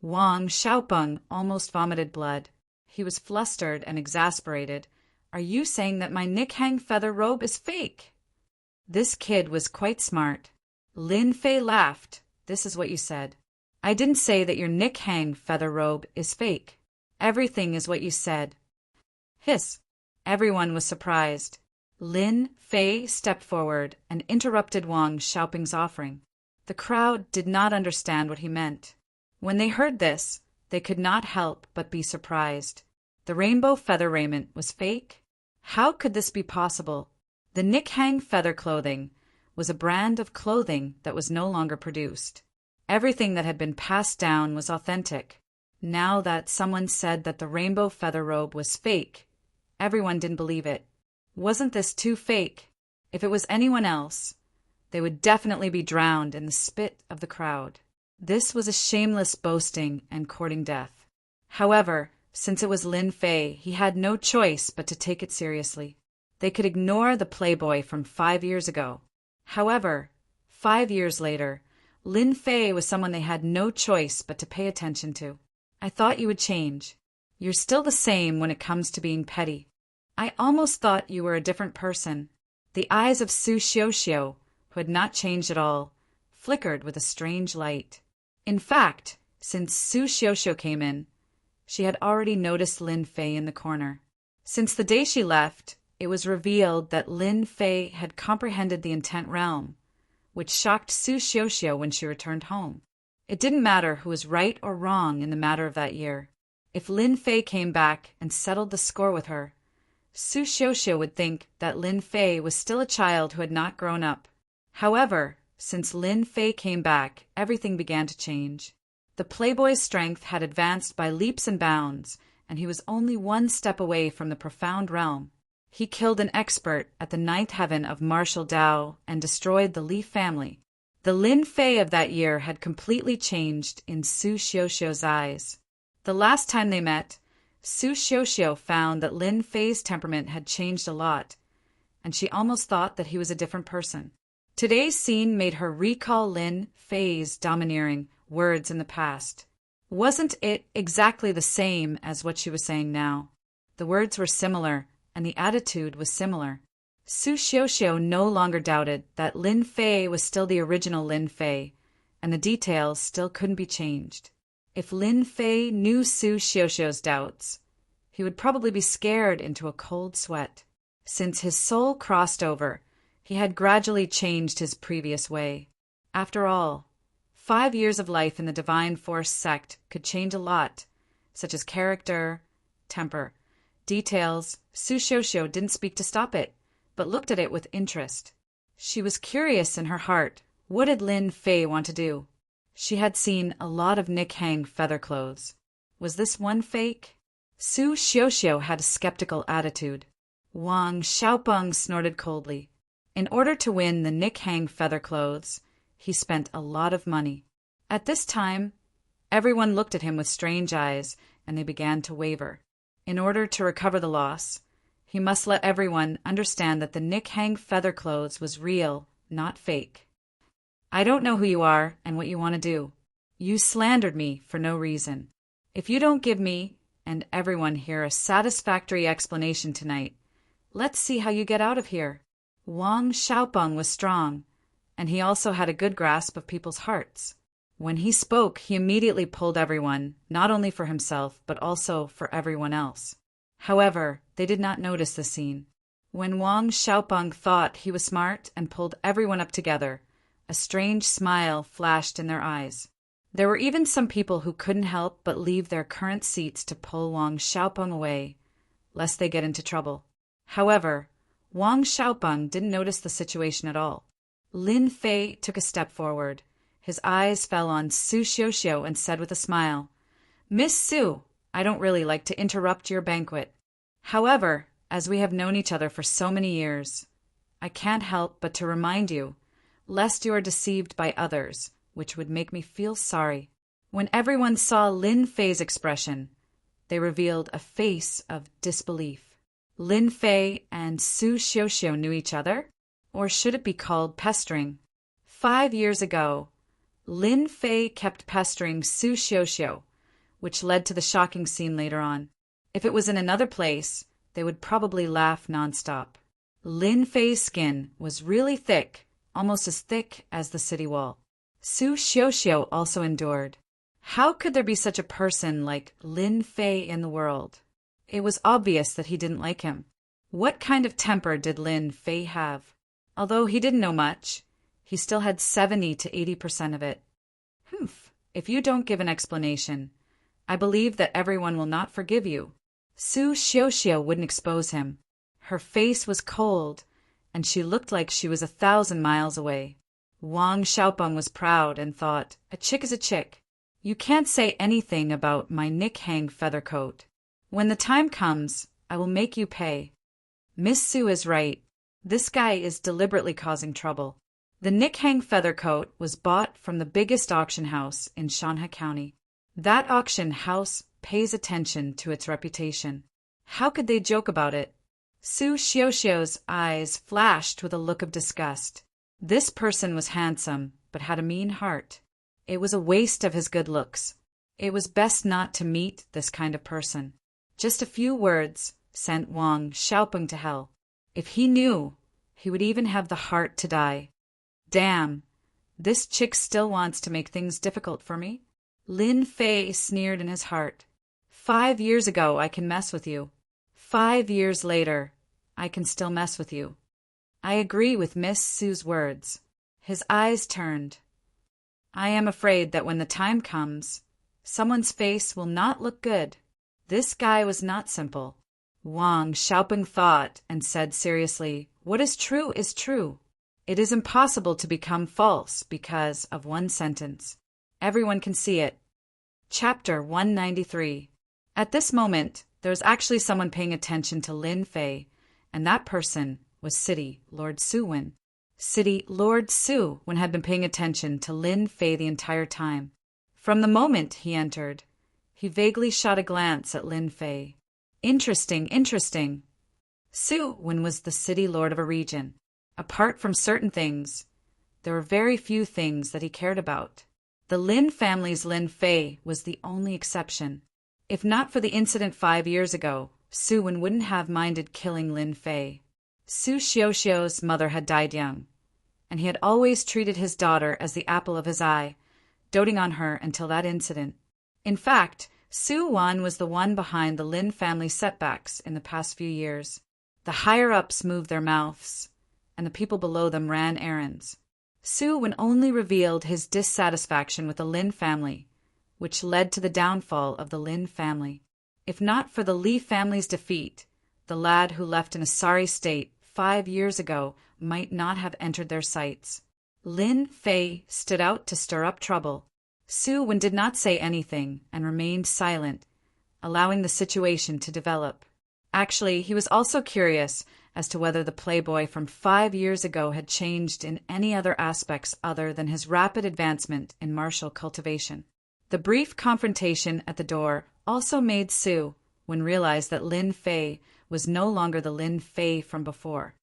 Wang Xiaoping almost vomited blood. He was flustered and exasperated. Are you saying that my Nikhang feather robe is fake? This kid was quite smart. Lin Fei laughed. This is what you said. I didn't say that your Nikhang feather robe is fake. Everything is what you said. Hiss. Everyone was surprised. Lin Fei stepped forward and interrupted Wang Xiaoping's offering. The crowd did not understand what he meant. When they heard this, they could not help but be surprised. The rainbow feather raiment was fake? How could this be possible? The Nikhang feather clothing was a brand of clothing that was no longer produced. Everything that had been passed down was authentic. Now that someone said that the rainbow feather robe was fake, everyone didn't believe it. Wasn't this too fake? If it was anyone else, they would definitely be drowned in the spit of the crowd. This was a shameless boasting and courting death. However, since it was Lin Fei, he had no choice but to take it seriously. They could ignore the playboy from 5 years ago. However, 5 years later, Lin Fei was someone they had no choice but to pay attention to. I thought you would change. You're still the same when it comes to being petty. I almost thought you were a different person. The eyes of Su Xiuxiu, who had not changed at all, flickered with a strange light. In fact, since Su Xiuxiu came in, She had already noticed Lin Fei in the corner. Since the day she left, it was revealed that Lin Fei had comprehended the intent realm, which shocked Su Xiuxiu when she returned home. It didn't matter who was right or wrong in the matter of that year. If Lin Fei came back and settled the score with her, Su Xiuxiu would think that Lin Fei was still a child who had not grown up. However, since Lin Fei came back, everything began to change. The playboy's strength had advanced by leaps and bounds, and he was only one step away from the profound realm. He killed an expert at the ninth heaven of martial Dao and destroyed the Li family. The Lin Fei of that year had completely changed in Su Xiuxiu's eyes. The last time they met, Su Xiuxiu found that Lin Fei's temperament had changed a lot, and she almost thought that he was a different person. Today's scene made her recall Lin Fei's domineering words in the past. Wasn't it exactly the same as what she was saying now? The words were similar, and the attitude was similar. Su Xiuxiu no longer doubted that Lin Fei was still the original Lin Fei, and the details still couldn't be changed. If Lin Fei knew Su Xiuxiu's doubts, he would probably be scared into a cold sweat. Since his soul crossed over, he had gradually changed his previous way. After all, 5 years of life in the Divine Force sect could change a lot, such as character, temper, details. Su Xiuxiu didn't speak to stop it, but looked at it with interest. She was curious in her heart. What did Lin Fei want to do? She had seen a lot of Nick Hang feather clothes. Was this one fake? Su Xiuxiu had a skeptical attitude. Wang Xiaopeng snorted coldly. In order to win the Nick Hang feather clothes, he spent a lot of money. At this time, everyone looked at him with strange eyes, and they began to waver. In order to recover the loss, he must let everyone understand that the Nick Hang feather clothes was real, not fake. I don't know who you are and what you want to do. You slandered me for no reason. If you don't give me and everyone here a satisfactory explanation tonight, let's see how you get out of here. Wang Xiaopeng was strong, and he also had a good grasp of people's hearts. When he spoke, he immediately pulled everyone, not only for himself, but also for everyone else. However, they did not notice the scene. When Wang Xiaopeng thought he was smart and pulled everyone up together, a strange smile flashed in their eyes. There were even some people who couldn't help but leave their current seats to pull Wang Xiaopeng away, lest they get into trouble. However, Wang Xiaopeng didn't notice the situation at all. Lin Fei took a step forward. His eyes fell on Su Xiuxiu and said with a smile, "Miss Su, I don't really like to interrupt your banquet. However, as we have known each other for so many years, I can't help but to remind you, lest you are deceived by others, which would make me feel sorry." When everyone saw Lin Fei's expression, they revealed a face of disbelief. Lin Fei and Su Xiuxiu knew each other? Or should it be called pestering? 5 years ago, Lin Fei kept pestering Su Xiuxiu, which led to the shocking scene later on. If it was in another place, they would probably laugh nonstop. Lin Fei's skin was really thick, almost as thick as the city wall. Su Xiuxiu also endured. How could there be such a person like Lin Fei in the world? It was obvious that he didn't like him. What kind of temper did Lin Fei have? Although he didn't know much, he still had 70 to 80% of it. If you don't give an explanation, I believe that everyone will not forgive you. Su Xiuxiu wouldn't expose him. Her face was cold, and she looked like she was 1,000 miles away. Wang Xiaopeng was proud and thought, "A chick is a chick. You can't say anything about my Nick Hang feather coat. When the time comes, I will make you pay." Miss Su is right. This guy is deliberately causing trouble. The Nick Hang feather coat was bought from the biggest auction house in Shanha County. That auction house pays attention to its reputation. How could they joke about it? Su Xiuxiu's eyes flashed with a look of disgust. This person was handsome, but had a mean heart. It was a waste of his good looks. It was best not to meet this kind of person. Just a few words sent Wang Xiaopeng to hell. If he knew, he would even have the heart to die. Damn, this chick still wants to make things difficult for me? Lin Fei sneered in his heart. 5 years ago I can mess with you. 5 years later, I can still mess with you. I agree with Miss Sue's words. His eyes turned. I am afraid that when the time comes, someone's face will not look good. This guy was not simple. Wang Xiaoping thought and said seriously, what is true is true. It is impossible to become false because of one sentence. Everyone can see it. Chapter 193. At this moment, there was actually someone paying attention to Lin Fei, and that person was City Lord Suwen. City Lord Suwen had been paying attention to Lin Fei the entire time. From the moment he entered, he vaguely shot a glance at Lin Fei. Interesting, interesting. Suwen was the city lord of a region. Apart from certain things, there were very few things that he cared about. The Lin family's Lin Fei was the only exception. If not for the incident 5 years ago, Suwen wouldn't have minded killing Lin Fei. Su Xiaoxiao's mother had died young, and he had always treated his daughter as the apple of his eye, doting on her until that incident. In fact, Su Wan was the one behind the Lin family setbacks in the past few years. The higher-ups moved their mouths, and the people below them ran errands. Suwen only revealed his dissatisfaction with the Lin family, which led to the downfall of the Lin family. If not for the Li family's defeat, the lad who left in a sorry state 5 years ago might not have entered their sights. Lin Fei stood out to stir up trouble. Suwen did not say anything and remained silent, allowing the situation to develop. Actually, he was also curious as to whether the playboy from 5 years ago had changed in any other aspects other than his rapid advancement in martial cultivation. The brief confrontation at the door also made Suwen realize that Lin Fei was no longer the Lin Fei from before.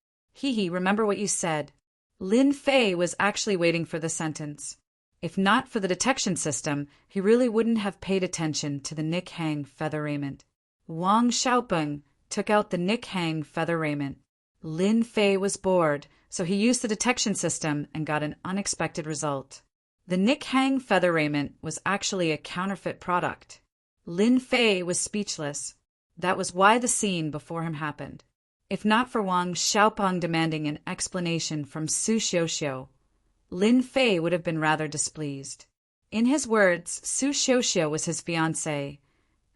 Remember what you said. Lin Fei was actually waiting for the sentence. If not for the detection system, he really wouldn't have paid attention to the Nick Hang feather raiment. Wang Xiaoping took out the Nick Hang feather raiment. Lin Fei was bored, so he used the detection system and got an unexpected result. The Nick Hang feather raiment was actually a counterfeit product. Lin Fei was speechless. That was why the scene before him happened. If not for Wang Xiaoping demanding an explanation from Su Xiaoxiao, Lin Fei would have been rather displeased. In his words, Su Xiaoxiao was his fiancée,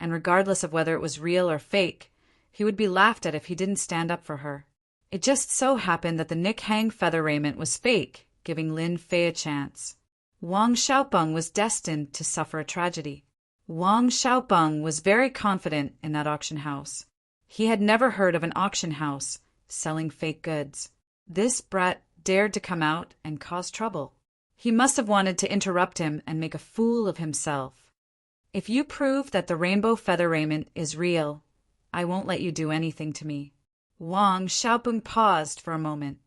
and regardless of whether it was real or fake, he would be laughed at if he didn't stand up for her. It just so happened that the Nick Hang feather raiment was fake, giving Lin Fei a chance. Wang Xiaoping was destined to suffer a tragedy. Wang Xiaoping was very confident in that auction house. He had never heard of an auction house selling fake goods. This brat dared to come out and cause trouble. He must have wanted to interrupt him and make a fool of himself. If you prove that the rainbow feather raiment is real, I won't let you do anything to me. Wang Xiaoping paused for a moment.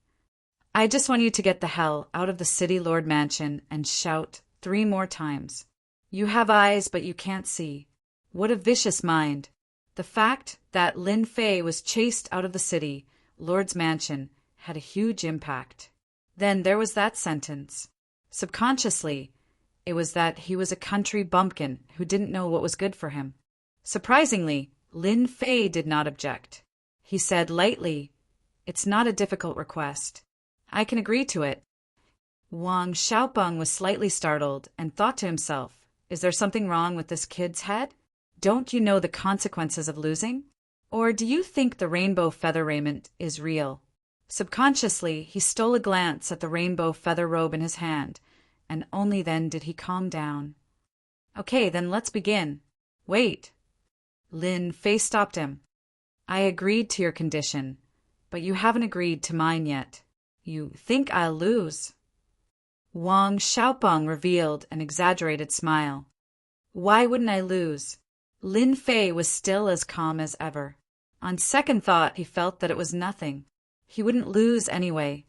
I just want you to get the hell out of the City Lord mansion and shout 3 more times. You have eyes, but you can't see. What a vicious mind. The fact that Lin Fei was chased out of the City Lord's mansion had a huge impact. Then there was that sentence. Subconsciously, it was that he was a country bumpkin who didn't know what was good for him. Surprisingly, Lin Fei did not object. He said lightly, "It's not a difficult request. I can agree to it." Wang Xiaoping was slightly startled and thought to himself, is there something wrong with this kid's head? Don't you know the consequences of losing? Or do you think the rainbow feather raiment is real? Subconsciously, he stole a glance at the rainbow feather robe in his hand, and only then did he calm down. Okay, then let's begin. Wait. Lin Fei stopped him. I agreed to your condition, but you haven't agreed to mine yet. You think I'll lose? Wang Xiaoping revealed an exaggerated smile. Why wouldn't I lose? Lin Fei was still as calm as ever. On second thought, he felt that it was nothing. He wouldn't lose anyway.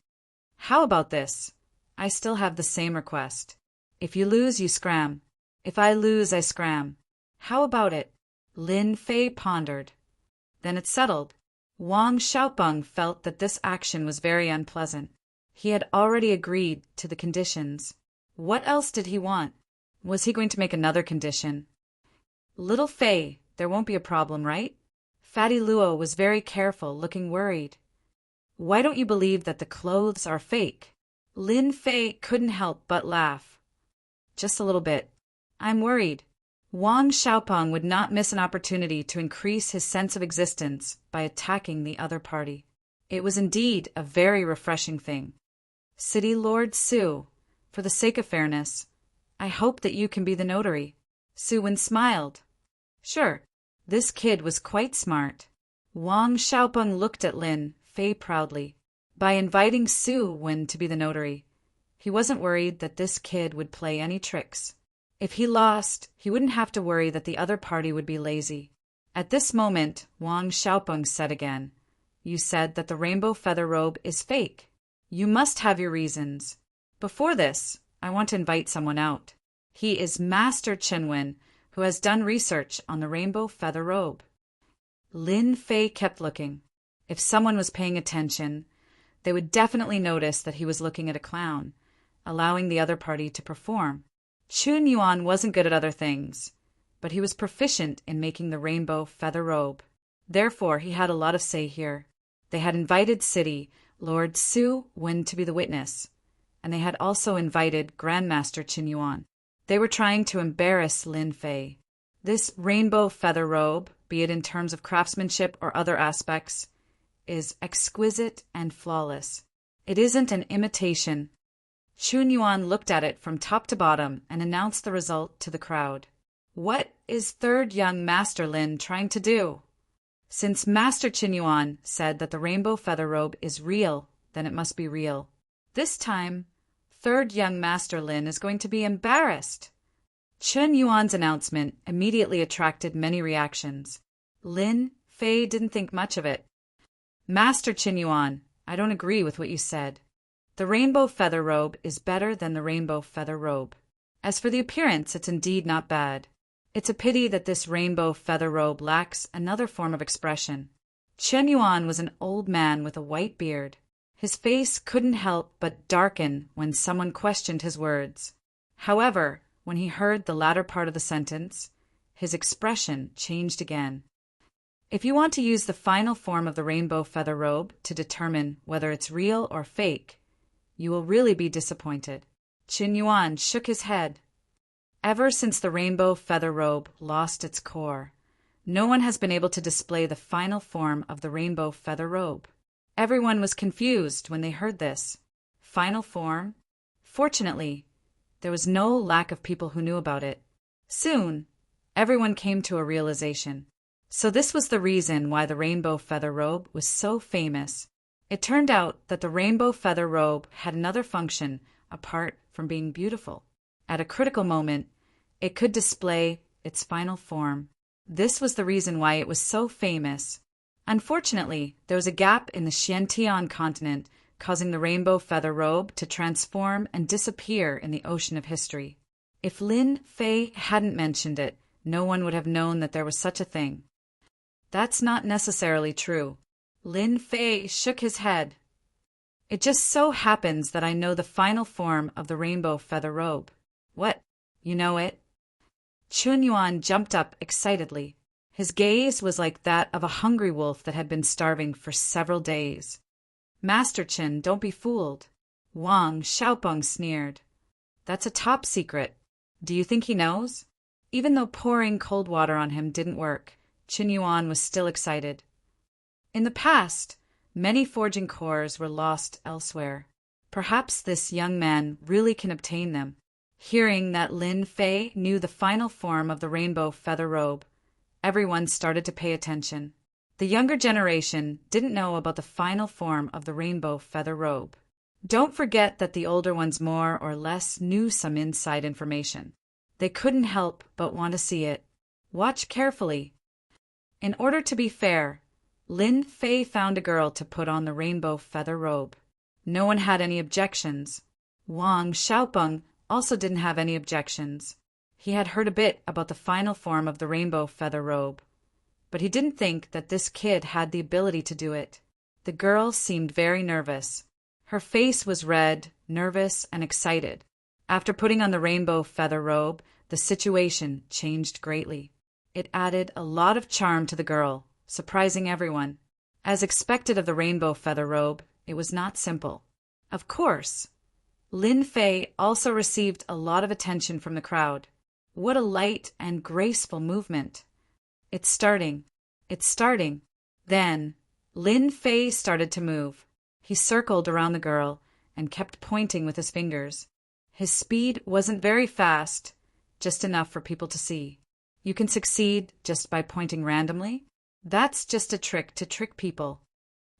How about this? I still have the same request. If you lose, you scram. If I lose, I scram. How about it? Lin Fei pondered. Then it's settled. Wang Xiaoping felt that this action was very unpleasant. He had already agreed to the conditions. What else did he want? Was he going to make another condition? Little Fei, There won't be a problem, right? Fatty Luo was very careful, looking worried. Why don't you believe that the clothes are fake? Lin Fei couldn't help but laugh. Just a little bit. I'm worried. Wang Xiaopeng would not miss an opportunity to increase his sense of existence by attacking the other party. It was indeed a very refreshing thing. City Lord Su, for the sake of fairness, I hope that you can be the notary. Su Wen smiled. Sure, this kid was quite smart. Wang Xiaopeng looked at Lin Fei proudly. By inviting Su Wen to be the notary, he wasn't worried that this kid would play any tricks. If he lost, he wouldn't have to worry that the other party would be lazy. At this moment, Wang Xiaopeng said again, You said that the rainbow feather robe is fake. You must have your reasons. Before this, I want to invite someone out. He is Master Chenwen, who has done research on the rainbow feather robe. Lin Fei kept looking. If someone was paying attention, they would definitely notice that he was looking at a clown, allowing the other party to perform. Chun Yuan wasn't good at other things, but he was proficient in making the rainbow feather robe. Therefore, he had a lot of say here. They had invited City Lord Su Wen to be the witness, and they had also invited Grandmaster Qin Yuan. They were trying to embarrass Lin Fei. This rainbow feather robe, be it in terms of craftsmanship or other aspects, is exquisite and flawless. It isn't an imitation. Chun Yuan looked at it from top to bottom and announced the result to the crowd. What is third young Master Lin trying to do? Since Master Qin Yuan said that the rainbow feather robe is real, then it must be real. This time, third young Master Lin is going to be embarrassed. Chun Yuan's announcement immediately attracted many reactions. Lin Fei didn't think much of it. Master Qin Yuan, I don't agree with what you said. The rainbow feather robe is better than the rainbow feather robe. As for the appearance, it's indeed not bad. It's a pity that this rainbow feather robe lacks another form of expression. Chen Yuan was an old man with a white beard. His face couldn't help but darken when someone questioned his words. However, when he heard the latter part of the sentence, his expression changed again. If you want to use the final form of the rainbow feather robe to determine whether it's real or fake, you will really be disappointed. Qin Yuan shook his head. Ever since the rainbow feather robe lost its core, no one has been able to display the final form of the rainbow feather robe. Everyone was confused when they heard this. Final form? Fortunately, there was no lack of people who knew about it. Soon, everyone came to a realization. So this was the reason why the rainbow feather robe was so famous. It turned out that the rainbow feather robe had another function apart from being beautiful. At a critical moment, it could display its final form. This was the reason why it was so famous. Unfortunately, there was a gap in the Xiantian continent, causing the rainbow feather robe to transform and disappear in the ocean of history. If Lin Fei hadn't mentioned it, no one would have known that there was such a thing. That's not necessarily true. Lin Fei shook his head. It just so happens that I know the final form of the rainbow feather robe. What? You know it? Chun Yuan jumped up excitedly. His gaze was like that of a hungry wolf that had been starving for several days. Master Qin, don't be fooled. Wang Xiaopeng sneered. That's a top secret. Do you think he knows? Even though pouring cold water on him didn't work, Qin Yuan was still excited. In the past, many forging cores were lost elsewhere. Perhaps this young man really can obtain them. Hearing that Lin Fei knew the final form of the rainbow feather robe, everyone started to pay attention. The younger generation didn't know about the final form of the rainbow feather robe. Don't forget that the older ones more or less knew some inside information. They couldn't help but want to see it. Watch carefully. In order to be fair, Lin Fei found a girl to put on the rainbow feather robe. No one had any objections. Wang Xiaopeng also didn't have any objections. He had heard a bit about the final form of the rainbow feather robe, but he didn't think that this kid had the ability to do it. The girl seemed very nervous. Her face was red, nervous, and excited. After putting on the rainbow feather robe, the situation changed greatly. It added a lot of charm to the girl, surprising everyone. As expected of the rainbow feather robe, it was not simple. Of course, Lin Fei also received a lot of attention from the crowd. What a light and graceful movement. It's starting. It's starting. Then, Lin Fei started to move. He circled around the girl and kept pointing with his fingers. His speed wasn't very fast, just enough for people to see. You can succeed just by pointing randomly? That's just a trick to trick people.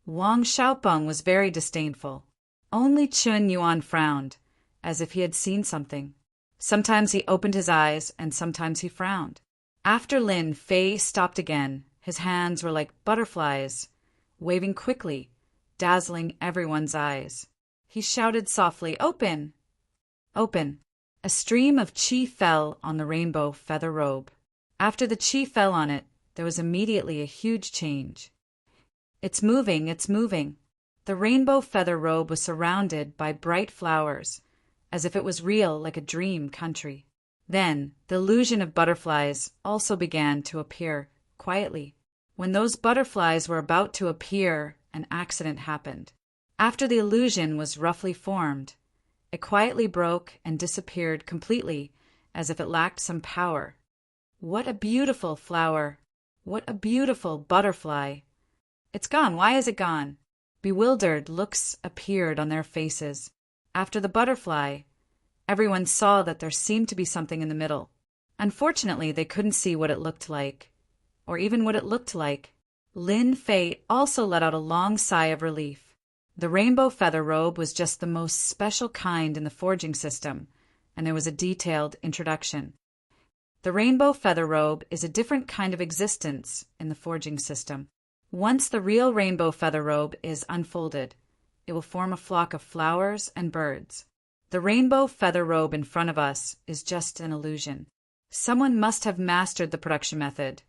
Wang Xiaopeng was very disdainful. Only Chun Yuan frowned, as if he had seen something. Sometimes he opened his eyes, and sometimes he frowned. After Lin Fei stopped again, his hands were like butterflies, waving quickly, dazzling everyone's eyes. He shouted softly, "Open! Open!" A stream of qi fell on the rainbow feather robe. After the qi fell on it, there was immediately a huge change. It's moving, it's moving. The rainbow feather robe was surrounded by bright flowers, as if it was real, like a dream country. Then, the illusion of butterflies also began to appear quietly. When those butterflies were about to appear, an accident happened. After the illusion was roughly formed, it quietly broke and disappeared completely, as if it lacked some power. What a beautiful flower! What a beautiful butterfly! It's gone. Why is it gone? Bewildered looks appeared on their faces. After the butterfly, everyone saw that there seemed to be something in the middle. Unfortunately, they couldn't see what it looked like, or even what it looked like. Lin Fei also let out a long sigh of relief. The rainbow feather robe was just the most special kind in the forging system, and there was a detailed introduction. The rainbow feather robe is a different kind of existence in the forging system. Once the real rainbow feather robe is unfolded, it will form a flock of flowers and birds. The rainbow feather robe in front of us is just an illusion. Someone must have mastered the production method,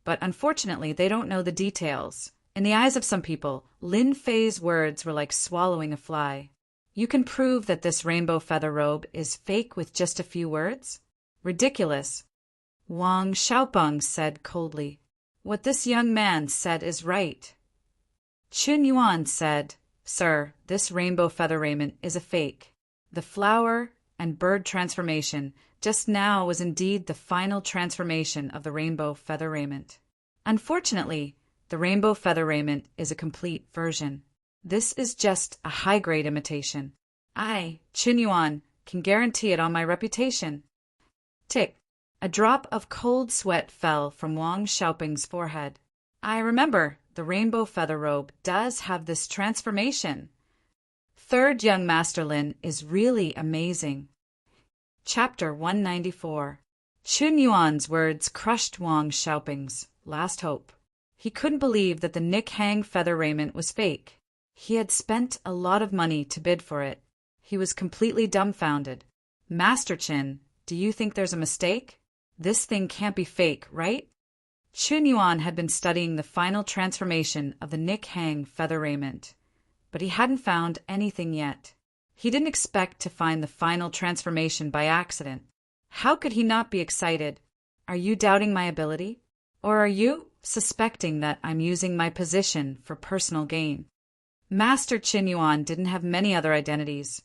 but unfortunately they don't know the details. In the eyes of some people, Lin Fei's words were like swallowing a fly. You can prove that this rainbow feather robe is fake with just a few words? Ridiculous. Wang Xiaopeng said coldly. What this young man said is right. Chun Yuan said, Sir, this rainbow feather raiment is a fake. The flower and bird transformation just now was indeed the final transformation of the rainbow feather raiment. Unfortunately, the rainbow feather raiment is a complete version. This is just a high-grade imitation. I, Chun Yuan, can guarantee it on my reputation. Tick. A drop of cold sweat fell from Wang Xiaopeng's forehead. I remember, the rainbow feather robe does have this transformation. Third young Master Lin is really amazing. Chapter 194. Chun Yuan's words crushed Wang Xiaopeng's last hope. He couldn't believe that the Nick Hang feather raiment was fake. He had spent a lot of money to bid for it. He was completely dumbfounded. Master Chin, do you think there's a mistake? This thing can't be fake, right? Chun Yuan had been studying the final transformation of the Nick Hang feather raiment, but he hadn't found anything yet. He didn't expect to find the final transformation by accident. How could he not be excited? Are you doubting my ability? Or are you suspecting that I'm using my position for personal gain? Master Chun Yuan didn't have many other identities,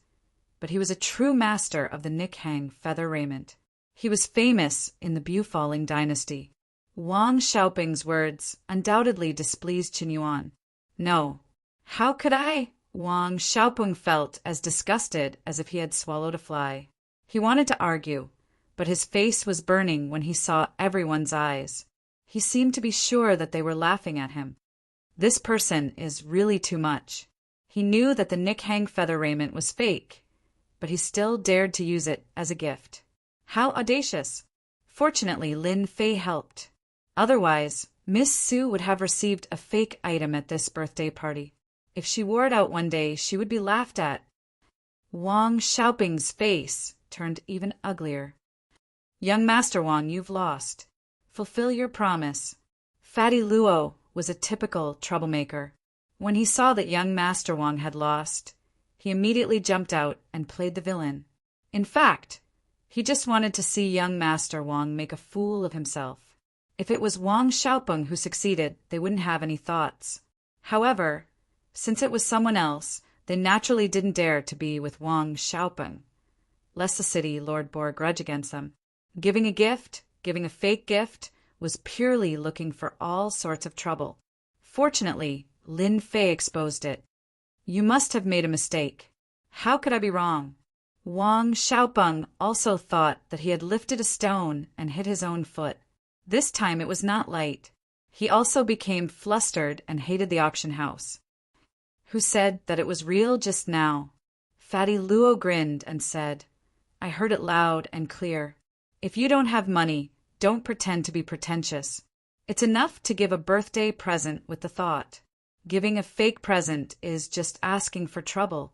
but he was a true master of the Nick Hang feather raiment. He was famous in the Bufalling dynasty. Wang Xiaopeng's words undoubtedly displeased Chun Yuan. No. How could I? Wang Xiaopeng felt as disgusted as if he had swallowed a fly. He wanted to argue, but his face was burning when he saw everyone's eyes. He seemed to be sure that they were laughing at him. This person is really too much. He knew that the Nick Hang feather raiment was fake, but he still dared to use it as a gift. How audacious! Fortunately, Lin Fei helped. Otherwise, Miss Su would have received a fake item at this birthday party. If she wore it out one day, she would be laughed at. Wang Xiaopeng's face turned even uglier. Young Master Wang, you've lost. Fulfill your promise. Fatty Luo was a typical troublemaker. When he saw that young Master Wang had lost, he immediately jumped out and played the villain. In fact, he just wanted to see young Master Wang make a fool of himself. If it was Wang Xiaopeng who succeeded, they wouldn't have any thoughts. However, since it was someone else, they naturally didn't dare to be with Wang Xiaopeng, lest the city lord bore a grudge against them. Giving a gift, giving a fake gift, was purely looking for all sorts of trouble. Fortunately, Lin Fei exposed it. You must have made a mistake. How could I be wrong? Wang Xiaopeng also thought that he had lifted a stone and hit his own foot. This time it was not light. He also became flustered and hated the auction house. Who said that it was real just now? Fatty Luo grinned and said, I heard it loud and clear. If you don't have money, don't pretend to be pretentious. It's enough to give a birthday present with the thought. Giving a fake present is just asking for trouble.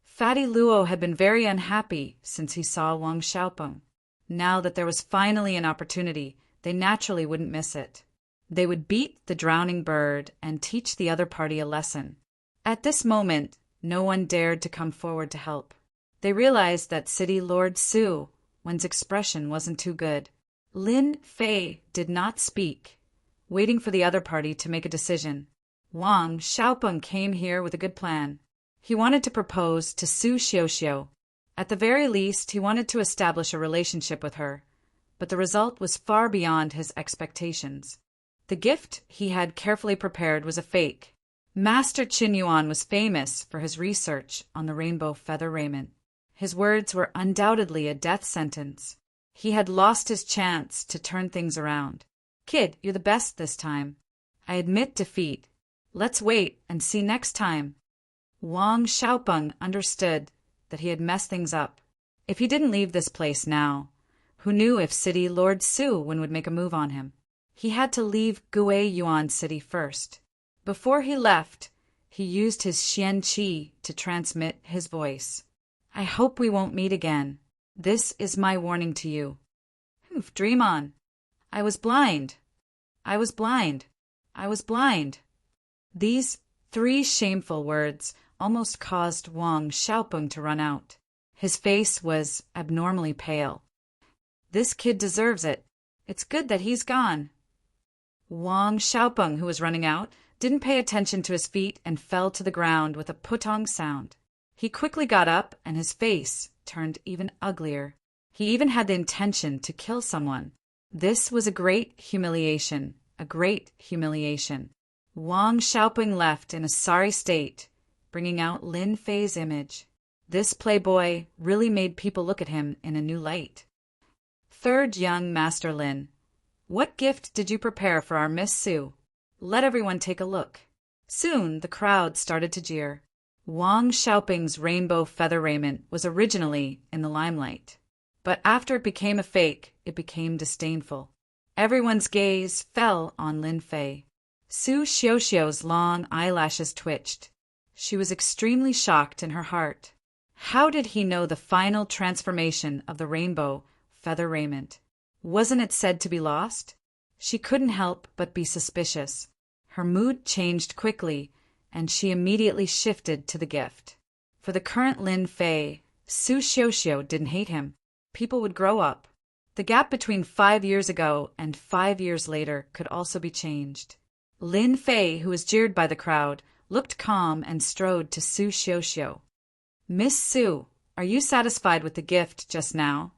Fatty Luo had been very unhappy since he saw Wang Xiaopeng. Now that there was finally an opportunity, they naturally wouldn't miss it. They would beat the drowning bird and teach the other party a lesson. At this moment, no one dared to come forward to help. They realized that City Lord Su, one's expression wasn't too good. Lin Fei did not speak, waiting for the other party to make a decision. Wang Xiaopeng came here with a good plan. He wanted to propose to Su Xiuxiu. At the very least, he wanted to establish a relationship with her, but the result was far beyond his expectations. The gift he had carefully prepared was a fake. Master Qin Yuan was famous for his research on the rainbow feather raiment. His words were undoubtedly a death sentence. He had lost his chance to turn things around. Kid, you're the best this time. I admit defeat. Let's wait and see next time. Wang Xiaopeng understood that he had messed things up. If he didn't leave this place now, who knew if City Lord Su would make a move on him? He had to leave Gui Yuan City first. Before he left, he used his Xian Qi to transmit his voice. I hope we won't meet again. This is my warning to you. Dream on. I was blind. I was blind. I was blind. These 3 shameful words almost caused Wang Xiaopeng to run out. His face was abnormally pale. This kid deserves it. It's good that he's gone. Wang Xiaopeng, who was running out, didn't pay attention to his feet and fell to the ground with a putong sound. He quickly got up and his face turned even uglier. He even had the intention to kill someone. This was a great humiliation, a great humiliation. Wang Xiaopeng left in a sorry state, bringing out Lin Fei's image. This playboy really made people look at him in a new light. Third young Master Lin, what gift did you prepare for our Miss Su? Let everyone take a look. Soon the crowd started to jeer. Wang Xiaopeng's rainbow feather raiment was originally in the limelight, but after it became a fake, it became disdainful. Everyone's gaze fell on Lin Fei. Su Xiuxiu's long eyelashes twitched. She was extremely shocked in her heart. How did he know the final transformation of the rainbow feather raiment? Wasn't it said to be lost? She couldn't help but be suspicious. Her mood changed quickly, and she immediately shifted to the gift. For the current Lin Fei, Su Xiuxiu didn't hate him. People would grow up. The gap between 5 years ago and 5 years later could also be changed. Lin Fei, who was jeered by the crowd, looked calm and strode to Su Xiuxiu. Miss Su, are you satisfied with the gift just now?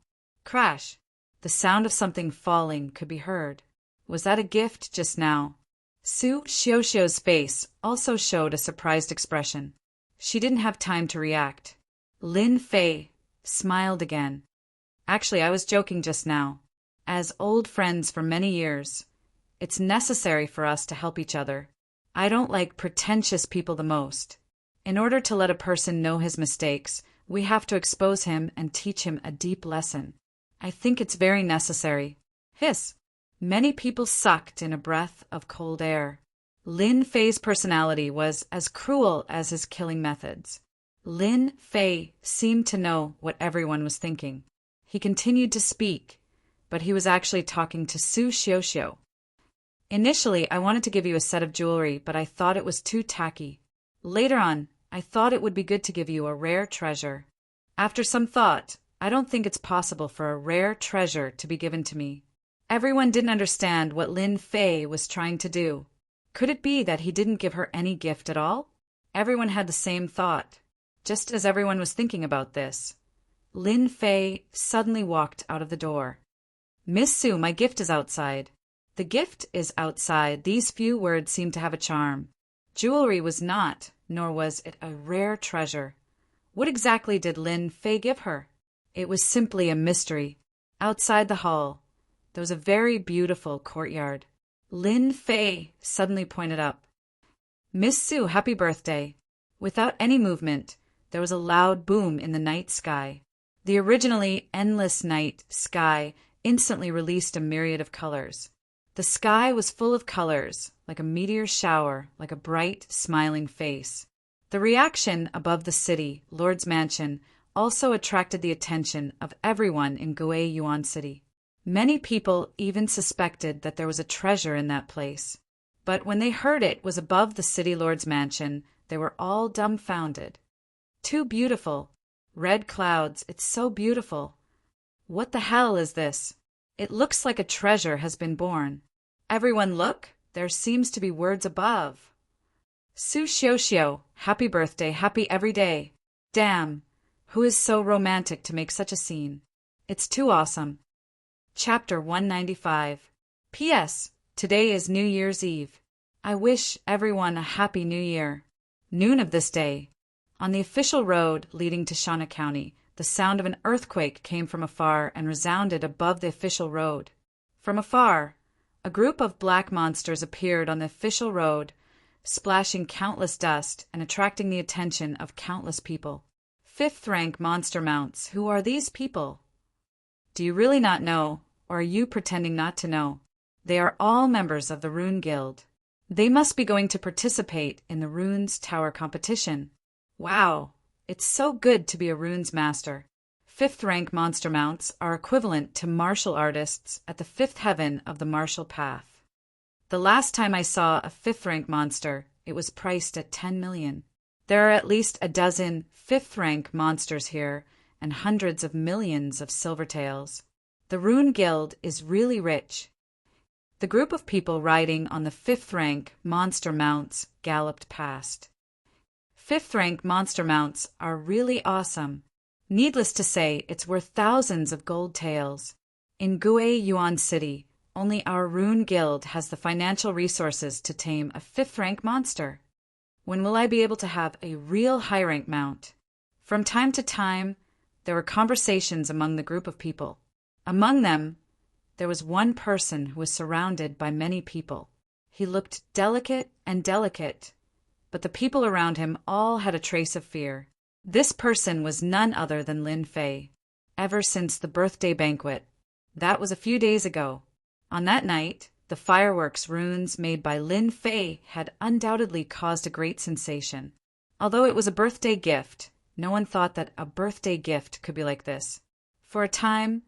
Crash. The sound of something falling could be heard. Was that a gift just now? Su Xiuxiu's face also showed a surprised expression. She didn't have time to react. Lin Fei smiled again. Actually, I was joking just now. As old friends for many years, it's necessary for us to help each other. I don't like pretentious people the most. In order to let a person know his mistakes, we have to expose him and teach him a deep lesson. I think it's very necessary. Hiss. Many people sucked in a breath of cold air. Lin Fei's personality was as cruel as his killing methods. Lin Fei seemed to know what everyone was thinking. He continued to speak, but he was actually talking to Su Xiuxiu. Initially, I wanted to give you a set of jewelry, but I thought it was too tacky. Later on, I thought it would be good to give you a rare treasure. After some thought, I don't think it's possible for a rare treasure to be given to me. Everyone didn't understand what Lin Fei was trying to do. Could it be that he didn't give her any gift at all? Everyone had the same thought. Just as everyone was thinking about this, Lin Fei suddenly walked out of the door. "Miss Sue, my gift is outside." The gift is outside. These few words seemed to have a charm. Jewelry was not, nor was it a rare treasure. What exactly did Lin Fei give her? It was simply a mystery. Outside the hall, there was a very beautiful courtyard. Lin Fei suddenly pointed up. "Miss Sue, happy birthday." Without any movement, there was a loud boom in the night sky. The originally endless night sky instantly released a myriad of colors. The sky was full of colors, like a meteor shower, like a bright, smiling face. The reaction above the city, Lord's Mansion, also attracted the attention of everyone in Gui Yuan City. Many people even suspected that there was a treasure in that place. But when they heard it was above the city lord's mansion, they were all dumbfounded. "Too beautiful. Red clouds, it's so beautiful. What the hell is this? It looks like a treasure has been born. Everyone look, there seems to be words above. Su Xiao, happy birthday, happy every day. Damn, who is so romantic to make such a scene? It's too awesome." Chapter 195. P.S. Today is New Year's Eve. I wish everyone a happy New Year. Noon of this day, on the official road leading to Shana County, the sound of an earthquake came from afar and resounded above the official road. From afar, a group of black monsters appeared on the official road, splashing countless dust and attracting the attention of countless people. Fifth-rank monster mounts. Who are these people? Do you really not know, or are you pretending not to know? They are all members of the Rune Guild. They must be going to participate in the Runes Tower competition. Wow, it's so good to be a Runes master. Fifth-rank monster mounts are equivalent to martial artists at the fifth heaven of the martial path. The last time I saw a fifth-rank monster, it was priced at 10 million. There are at least a dozen fifth-rank monsters here, and hundreds of millions of silvertails. The Rune Guild is really rich. The group of people riding on the fifth-rank monster mounts galloped past. Fifth-rank monster mounts are really awesome. Needless to say, it's worth thousands of gold taels. In Gui Yuan City, only our Rune Guild has the financial resources to tame a fifth-rank monster. When will I be able to have a real high-rank mount? From time to time, there were conversations among the group of people. Among them, there was one person who was surrounded by many people. He looked delicate, but the people around him all had a trace of fear. This person was none other than Lin Fei. Ever since the birthday banquet, that was a few days ago. On that night, the fireworks runes made by Lin Fei had undoubtedly caused a great sensation. Although it was a birthday gift, no one thought that a birthday gift could be like this. For a time,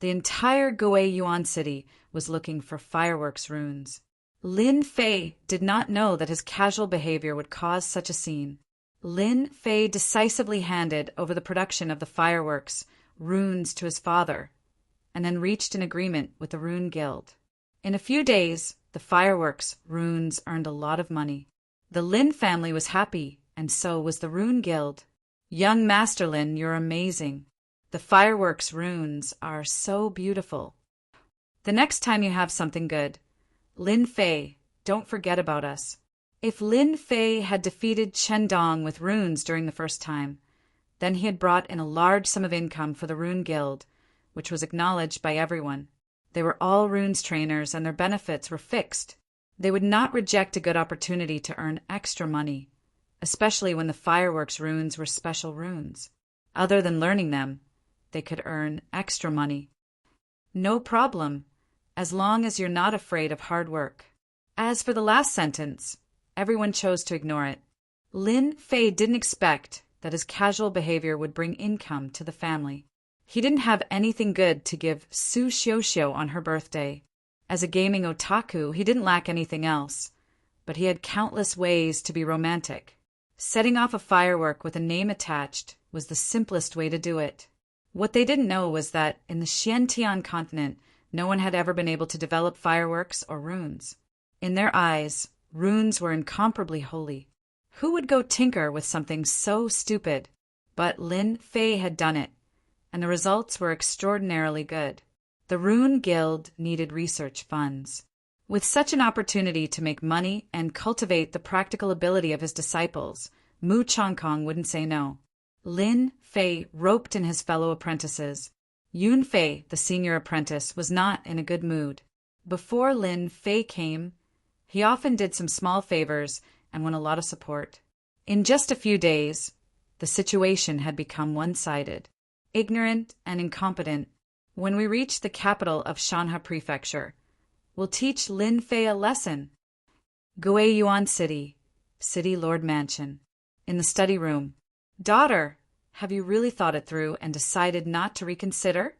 the entire Gui Yuan City was looking for fireworks runes. Lin Fei did not know that his casual behavior would cause such a scene. Lin Fei decisively handed over the production of the fireworks runes to his father, and then reached an agreement with the Rune Guild. In a few days, the fireworks runes earned a lot of money. The Lin family was happy, and so was the Rune Guild. Young Master Lin, you're amazing. The fireworks runes are so beautiful. The next time you have something good, Lin Fei, don't forget about us. If Lin Fei had defeated Chen Dong with runes during the first time, then he had brought in a large sum of income for the Rune Guild, which was acknowledged by everyone. They were all runes trainers, and their benefits were fixed. They would not reject a good opportunity to earn extra money, especially when the fireworks runes were special runes. Other than learning them, they could earn extra money. No problem, as long as you're not afraid of hard work. As for the last sentence, everyone chose to ignore it. Lin Fei didn't expect that his casual behavior would bring income to the family. He didn't have anything good to give Su Xiao on her birthday. As a gaming otaku, he didn't lack anything else, but he had countless ways to be romantic. Setting off a firework with a name attached was the simplest way to do it. What they didn't know was that in the Xiantian continent, No one had ever been able to develop fireworks or runes. In their eyes, runes were incomparably holy. Who would go tinker with something so stupid? But Lin Fei had done it, and the results were extraordinarily good. The Rune Guild needed research funds. With such an opportunity to make money and cultivate the practical ability of his disciples, Mu Chongkong wouldn't say no. Lin Fei roped in his fellow apprentices. Yun Fei, the senior apprentice, was not in a good mood. Before Lin Fei came, he often did some small favors and won a lot of support. In just a few days, the situation had become one-sided, ignorant and incompetent. When we reach the capital of Shanha Prefecture, we'll teach Lin Fei a lesson. Guiyuan City, City Lord Mansion. In the study room. Daughter, have you really thought it through and decided not to reconsider?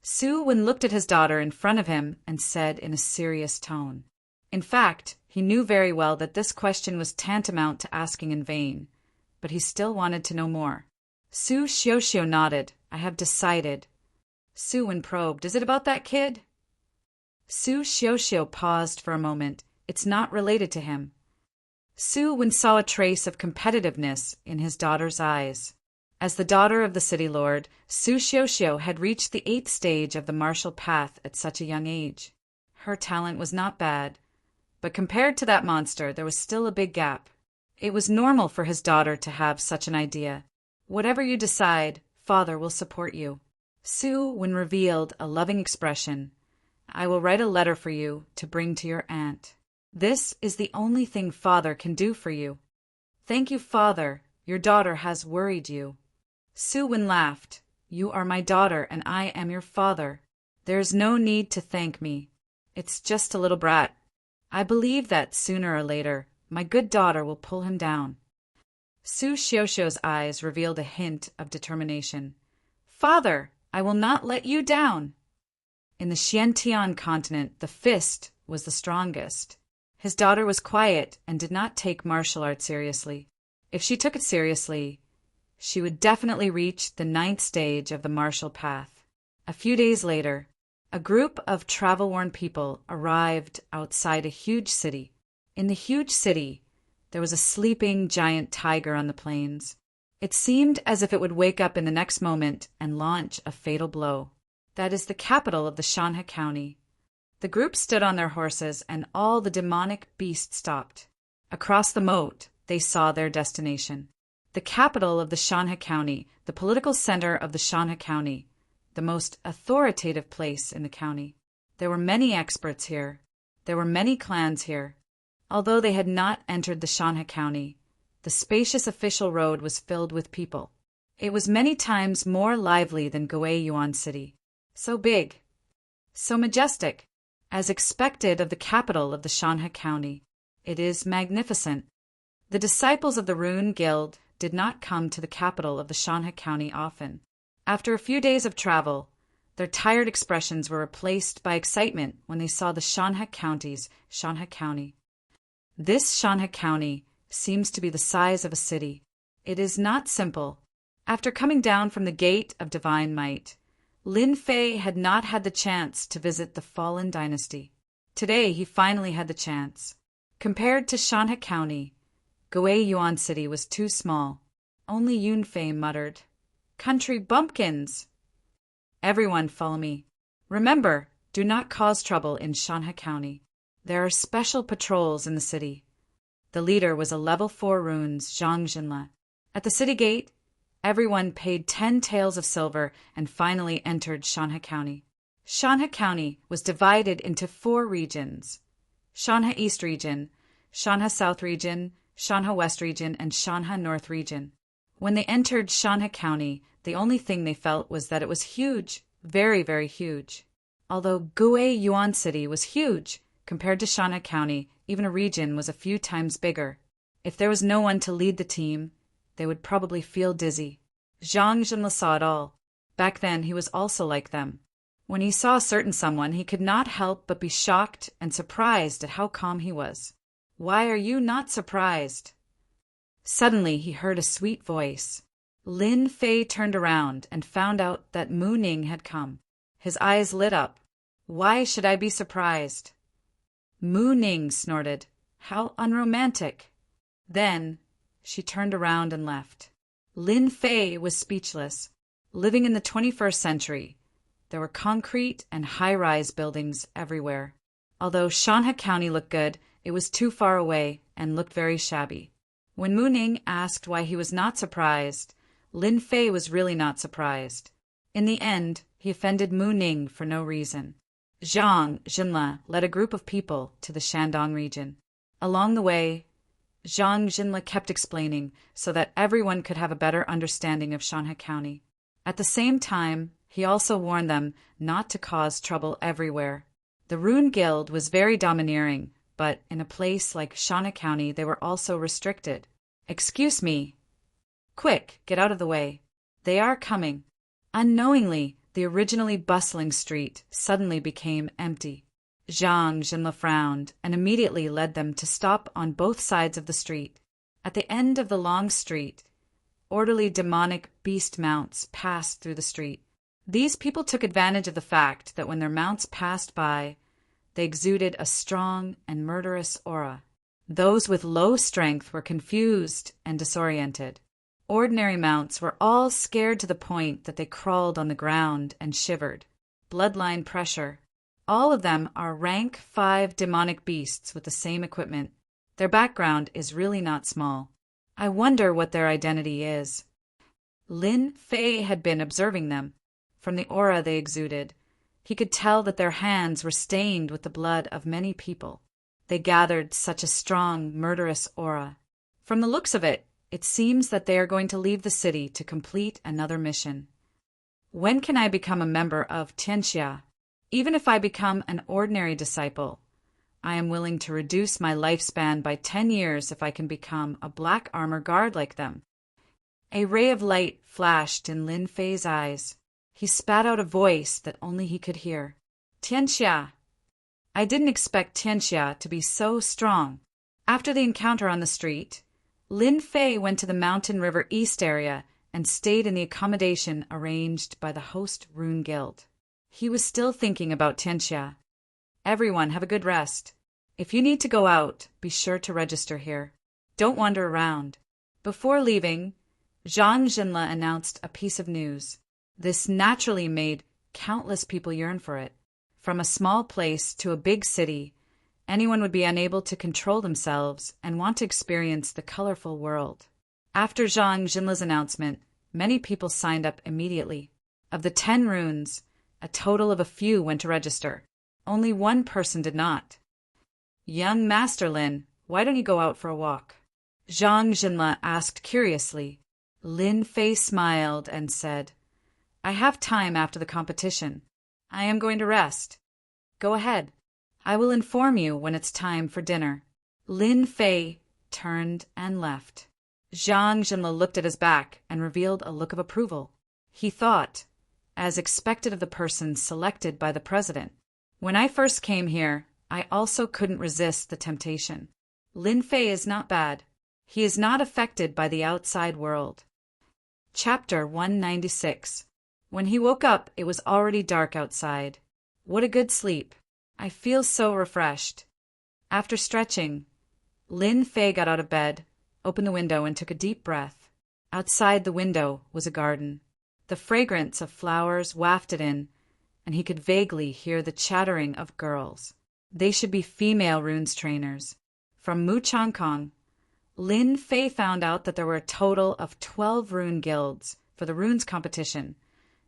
Su Wen looked at his daughter in front of him and said in a serious tone. In fact, he knew very well that this question was tantamount to asking in vain, but he still wanted to know more. Su Xiuxiu nodded. I have decided. Su Wen probed. Is it about that kid? Su Xiuxiu paused for a moment. It's not related to him. Su Wen saw a trace of competitiveness in his daughter's eyes. As the daughter of the city lord, Su Xiuxiu had reached the 8th stage of the martial path at such a young age. Her talent was not bad, but compared to that monster, there was still a big gap. It was normal for his daughter to have such an idea. Whatever you decide, father will support you. Su Wen revealed a loving expression. I will write a letter for you to bring to your aunt. This is the only thing father can do for you. Thank you, father. Your daughter has worried you. Su Wen laughed. You are my daughter and I am your father. There is no need to thank me. It's just a little brat. I believe that sooner or later, my good daughter will pull him down. Su Xiuxiu's eyes revealed a hint of determination. Father, I will not let you down. In the Xiantian continent, the fist was the strongest. His daughter was quiet and did not take martial arts seriously. If she took it seriously, she would definitely reach the 9th stage of the martial path. A few days later, a group of travel-worn people arrived outside a huge city. In the huge city, there was a sleeping giant tiger on the plains. It seemed as if it would wake up in the next moment and launch a fatal blow. That is the capital of the Shanha County. The group stood on their horses and all the demonic beasts stopped. Across the moat, they saw their destination. The capital of the Shanha County, the political center of the Shanha County, the most authoritative place in the county. There were many experts here. There were many clans here. Although they had not entered the Shanha County, the spacious official road was filled with people. It was many times more lively than Guiyuan City. So big, so majestic, as expected of the capital of the Shanha County. It is magnificent. The disciples of the Rune Guild did not come to the capital of the Shanha County often. After a few days of travel, their tired expressions were replaced by excitement when they saw the Shanha County's Shanha County. This Shanha County seems to be the size of a city. It is not simple. After coming down from the Gate of Divine Might, Lin Fei had not had the chance to visit the fallen dynasty. Today he finally had the chance. Compared to Shanha County, Guiyuan City was too small. Only Yun Fei muttered, Country bumpkins! Everyone follow me. Remember, do not cause trouble in Shanha County. There are special patrols in the city. The leader was a level 4 runes, Zhang Jinle. At the city gate, everyone paid 10 taels of silver and finally entered Shanha County. Shanha County was divided into 4 regions: Shanha East Region, Shanha South Region, Shanha West Region, and Shanha North Region. When they entered Shanha County, the only thing they felt was that it was huge, very, very huge. Although Guiyuan City was huge, compared to Shanha County, even a region was a few times bigger. If there was no one to lead the team, they would probably feel dizzy. Zhang Jinle saw it all. Back then, he was also like them. When he saw a certain someone, he could not help but be shocked and surprised at how calm he was. Why are you not surprised? Suddenly, he heard a sweet voice. Lin Fei turned around and found out that Mu Ning had come. His eyes lit up. Why should I be surprised? Mu Ning snorted. How unromantic. Then she turned around and left. Lin Fei was speechless. Living in the 21st century, there were concrete and high-rise buildings everywhere. Although Shanha County looked good, it was too far away and looked very shabby. When Mu Ning asked why he was not surprised, Lin Fei was really not surprised. In the end, he offended Mu Ning for no reason. Zhang Jinla led a group of people to the Shandong region. Along the way, Zhang Jinla kept explaining so that everyone could have a better understanding of Shanha County. At the same time, he also warned them not to cause trouble everywhere. The Rune Guild was very domineering, but in a place like Shanha County they were also restricted. Excuse me. Quick, get out of the way. They are coming. Unknowingly, the originally bustling street suddenly became empty. Zhang Jinla frowned and immediately led them to stop on both sides of the street. At the end of the long street, orderly demonic beast mounts passed through the street. These people took advantage of the fact that when their mounts passed by, they exuded a strong and murderous aura. Those with low strength were confused and disoriented. Ordinary mounts were all scared to the point that they crawled on the ground and shivered. Bloodline pressure. All of them are rank 5 demonic beasts with the same equipment. Their background is really not small. I wonder what their identity is. Lin Fei had been observing them. From the aura they exuded, he could tell that their hands were stained with the blood of many people. They gathered such a strong, murderous aura. From the looks of it, it seems that they are going to leave the city to complete another mission. When can I become a member of Tianxia? Even if I become an ordinary disciple, I am willing to reduce my lifespan by 10 years if I can become a black armor guard like them. A ray of light flashed in Lin Fei's eyes. He spat out a voice that only he could hear. Tianxia. I didn't expect Tianxia to be so strong. After the encounter on the street, Lin Fei went to the Mountain River East area and stayed in the accommodation arranged by the host Rune Guild. He was still thinking about Tianxia. Everyone have a good rest. If you need to go out, be sure to register here. Don't wander around. Before leaving, Zhang Jinla announced a piece of news. This naturally made countless people yearn for it. From a small place to a big city, anyone would be unable to control themselves and want to experience the colorful world. After Zhang Jinla's announcement, many people signed up immediately. Of the 10 runes, a total of a few went to register. Only one person did not. Young Master Lin, why don't you go out for a walk? Zhang Jinla asked curiously. Lin Fei smiled and said, I have time after the competition. I am going to rest. Go ahead. I will inform you when it's time for dinner. Lin Fei turned and left. Zhang Jinla looked at his back and revealed a look of approval. He thought, as expected of the person selected by the president. When I first came here, I also couldn't resist the temptation. Lin Fei is not bad. He is not affected by the outside world. Chapter 196. When he woke up, it was already dark outside. What a good sleep. I feel so refreshed. After stretching, Lin Fei got out of bed, opened the window, and took a deep breath. Outside the window was a garden. The fragrance of flowers wafted in, and he could vaguely hear the chattering of girls. They should be female runes trainers. From Mu Changkong, Lin Fei found out that there were a total of 12 rune guilds for the runes competition,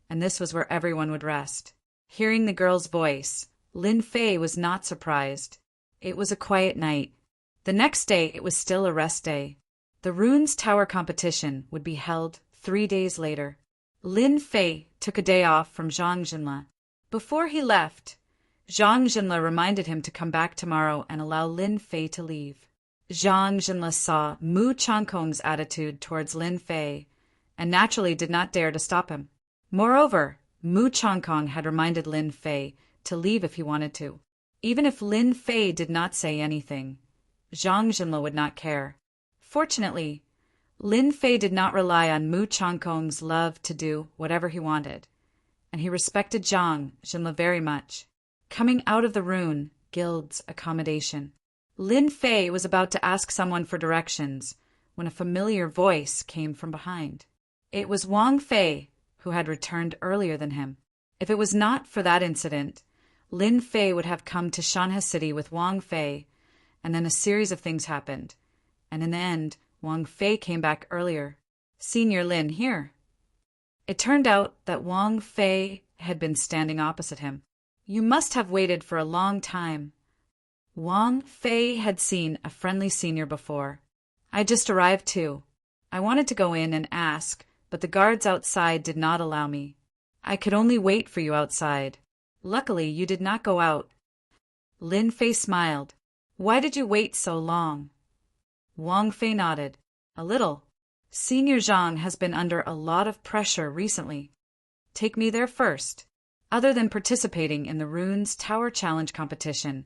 and this was where everyone would rest. Hearing the girl's voice, Lin Fei was not surprised. It was a quiet night. The next day it was still a rest day. The runes tower competition would be held 3 days later. Lin Fei took a day off from Zhang Jinla. Before he left, Zhang Jinla reminded him to come back tomorrow and allow Lin Fei to leave. Zhang Jinla saw Mu Changkong's attitude towards Lin Fei and naturally did not dare to stop him. Moreover, Mu Changkong had reminded Lin Fei to leave if he wanted to. Even if Lin Fei did not say anything, Zhang Jinla would not care. Fortunately, Lin Fei did not rely on Mu Changkong's love to do whatever he wanted, and he respected Zhang Jinla very much. coming out of the rune, guild's accommodation. Lin Fei was about to ask someone for directions when a familiar voice came from behind. It was Wang Fei, who had returned earlier than him. If it was not for that incident, Lin Fei would have come to Shanhe City with Wang Fei, and then a series of things happened, and in the end, Wang Fei came back earlier. Senior Lin here. It turned out that Wang Fei had been standing opposite him. You must have waited for a long time. Wang Fei had seen a friendly senior before. I just arrived too. I wanted to go in and ask, but the guards outside did not allow me. I could only wait for you outside. Luckily, you did not go out. Lin Fei smiled. Why did you wait so long? Wang Fei nodded. A little. Senior Zhang has been under a lot of pressure recently. Take me there first. Other than participating in the Runes Tower Challenge competition,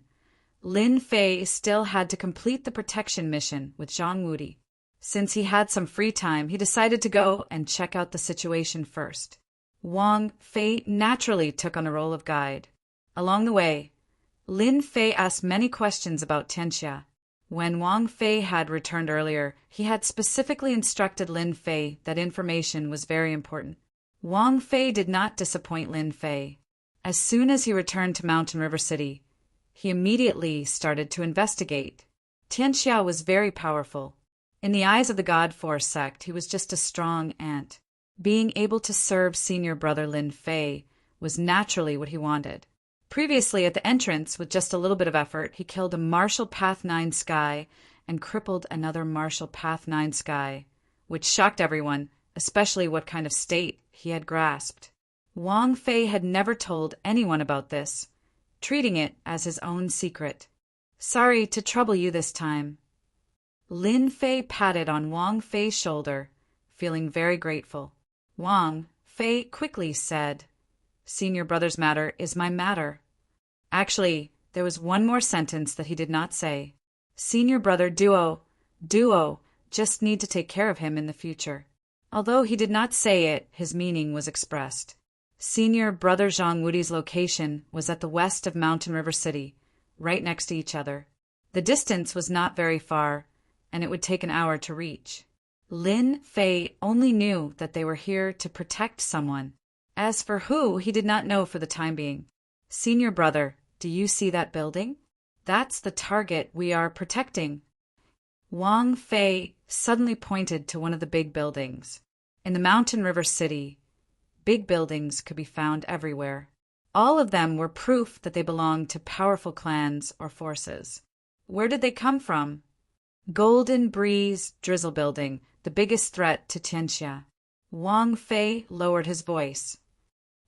Lin Fei still had to complete the protection mission with Zhang Wudi. Since he had some free time, he decided to go and check out the situation first. Wang Fei naturally took on the role of guide. Along the way, Lin Fei asked many questions about Tianxia. When Wang Fei had returned earlier, he had specifically instructed Lin Fei that information was very important. Wang Fei did not disappoint Lin Fei. As soon as he returned to Mountain River City, he immediately started to investigate. Tianxia was very powerful. In the eyes of the God Force sect, he was just a strong ant. Being able to serve senior brother Lin Fei was naturally what he wanted. Previously, at the entrance, with just a little bit of effort, he killed a Martial Path 9 Sky and crippled another Martial Path 9 Sky, which shocked everyone, especially what kind of state he had grasped. Wang Fei had never told anyone about this, treating it as his own secret. Sorry to trouble you this time. Lin Fei patted on Wang Fei's shoulder, feeling very grateful. Wang Fei quickly said, Senior brother's matter is my matter. Actually, there was one more sentence that he did not say. Senior brother Duo just need to take care of him in the future. Although he did not say it, his meaning was expressed. Senior brother Zhang Wudi's location was at the west of Mountain River City, right next to each other. The distance was not very far, and it would take an hour to reach. Lin Fei only knew that they were here to protect someone. As for who, he did not know for the time being. Senior brother, do you see that building? That's the target we are protecting. Wang Fei suddenly pointed to one of the big buildings. In the Mountain River City, big buildings could be found everywhere. All of them were proof that they belonged to powerful clans or forces. Where did they come from? Golden Breeze Drizzle Building, the biggest threat to Tianxia. Wang Fei lowered his voice.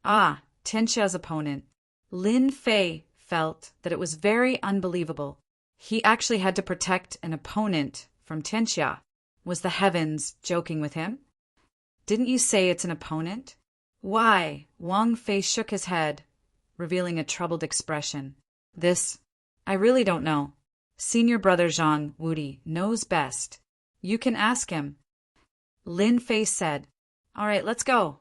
Ah, Tianxia's opponent. Lin Fei felt that it was very unbelievable. He actually had to protect an opponent from Tianxia. Was the heavens joking with him? Didn't you say it's an opponent? Why? Wang Fei shook his head, revealing a troubled expression. I really don't know. Senior brother Zhang Wudi knows best. You can ask him. Lin Fei said, All right, let's go.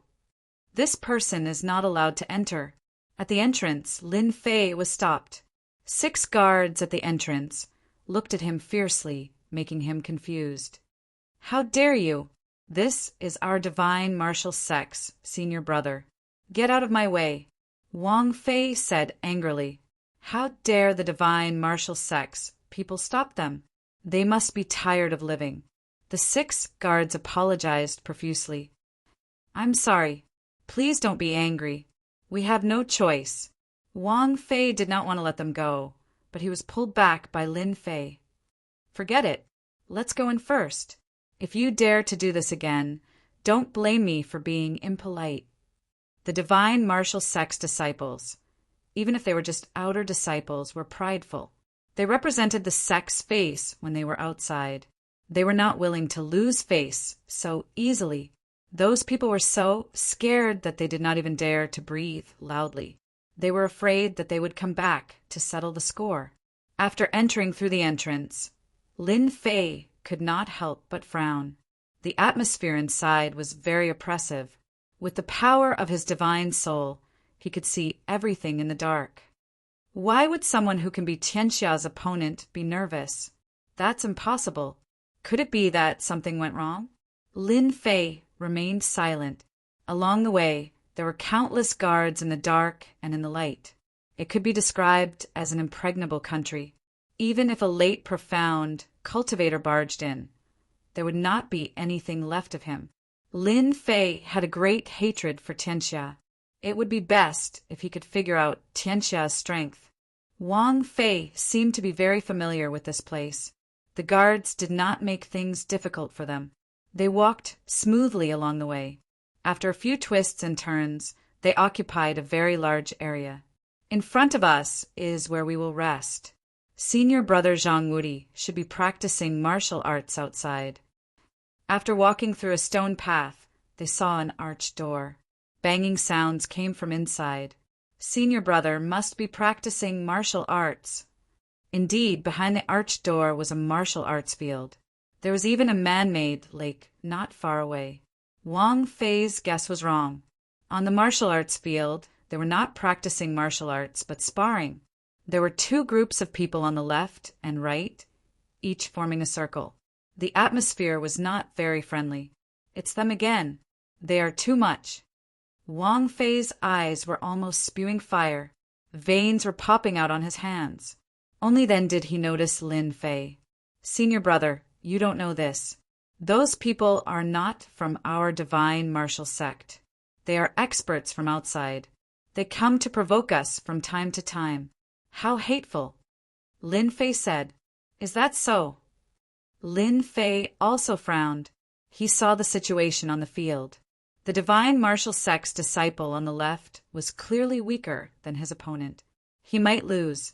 This person is not allowed to enter. At the entrance, Lin Fei was stopped. 6 guards at the entrance looked at him fiercely, making him confused. How dare you? This is our divine martial sects, senior brother. Get out of my way. Wang Fei said angrily. How dare the divine martial sects? People stop them. They must be tired of living. The 6 guards apologized profusely. I'm sorry. Please don't be angry. We have no choice. Wang Fei did not want to let them go, but he was pulled back by Lin Fei. Forget it. Let's go in first. If you dare to do this again, don't blame me for being impolite. The divine martial sect's disciples, even if they were just outer disciples, were prideful. They represented the sect's face when they were outside. They were not willing to lose face so easily. Those people were so scared that they did not even dare to breathe loudly. They were afraid that they would come back to settle the score. After entering through the entrance, Lin Fei could not help but frown. The atmosphere inside was very oppressive. With the power of his divine soul, he could see everything in the dark. Why would someone who can be Tianxia's opponent be nervous? That's impossible. Could it be that something went wrong? Lin Fei remained silent. Along the way, there were countless guards in the dark and in the light. It could be described as an impregnable country. Even if a late profound cultivator barged in, there would not be anything left of him. Lin Fei had a great hatred for Tianxia. It would be best if he could figure out Tianxia's strength. Wang Fei seemed to be very familiar with this place. The guards did not make things difficult for them. They walked smoothly along the way. After a few twists and turns, they occupied a very large area. In front of us is where we will rest. Senior brother Zhang Wudi should be practicing martial arts outside. After walking through a stone path, they saw an arched door. Banging sounds came from inside. Senior brother must be practicing martial arts. Indeed, behind the arched door was a martial arts field. There was even a man-made lake not far away. Wang Fei's guess was wrong. On the martial arts field, they were not practicing martial arts, but sparring. There were two groups of people on the left and right, each forming a circle. The atmosphere was not very friendly. It's them again. They are too much. Wang Fei's eyes were almost spewing fire. Veins were popping out on his hands. Only then did he notice Lin Fei. Senior brother, you don't know this. Those people are not from our divine martial sect. They are experts from outside. They come to provoke us from time to time. How hateful. Lin Fei said, Is that so? Lin Fei also frowned. He saw the situation on the field. The divine martial sect's disciple on the left was clearly weaker than his opponent. He might lose.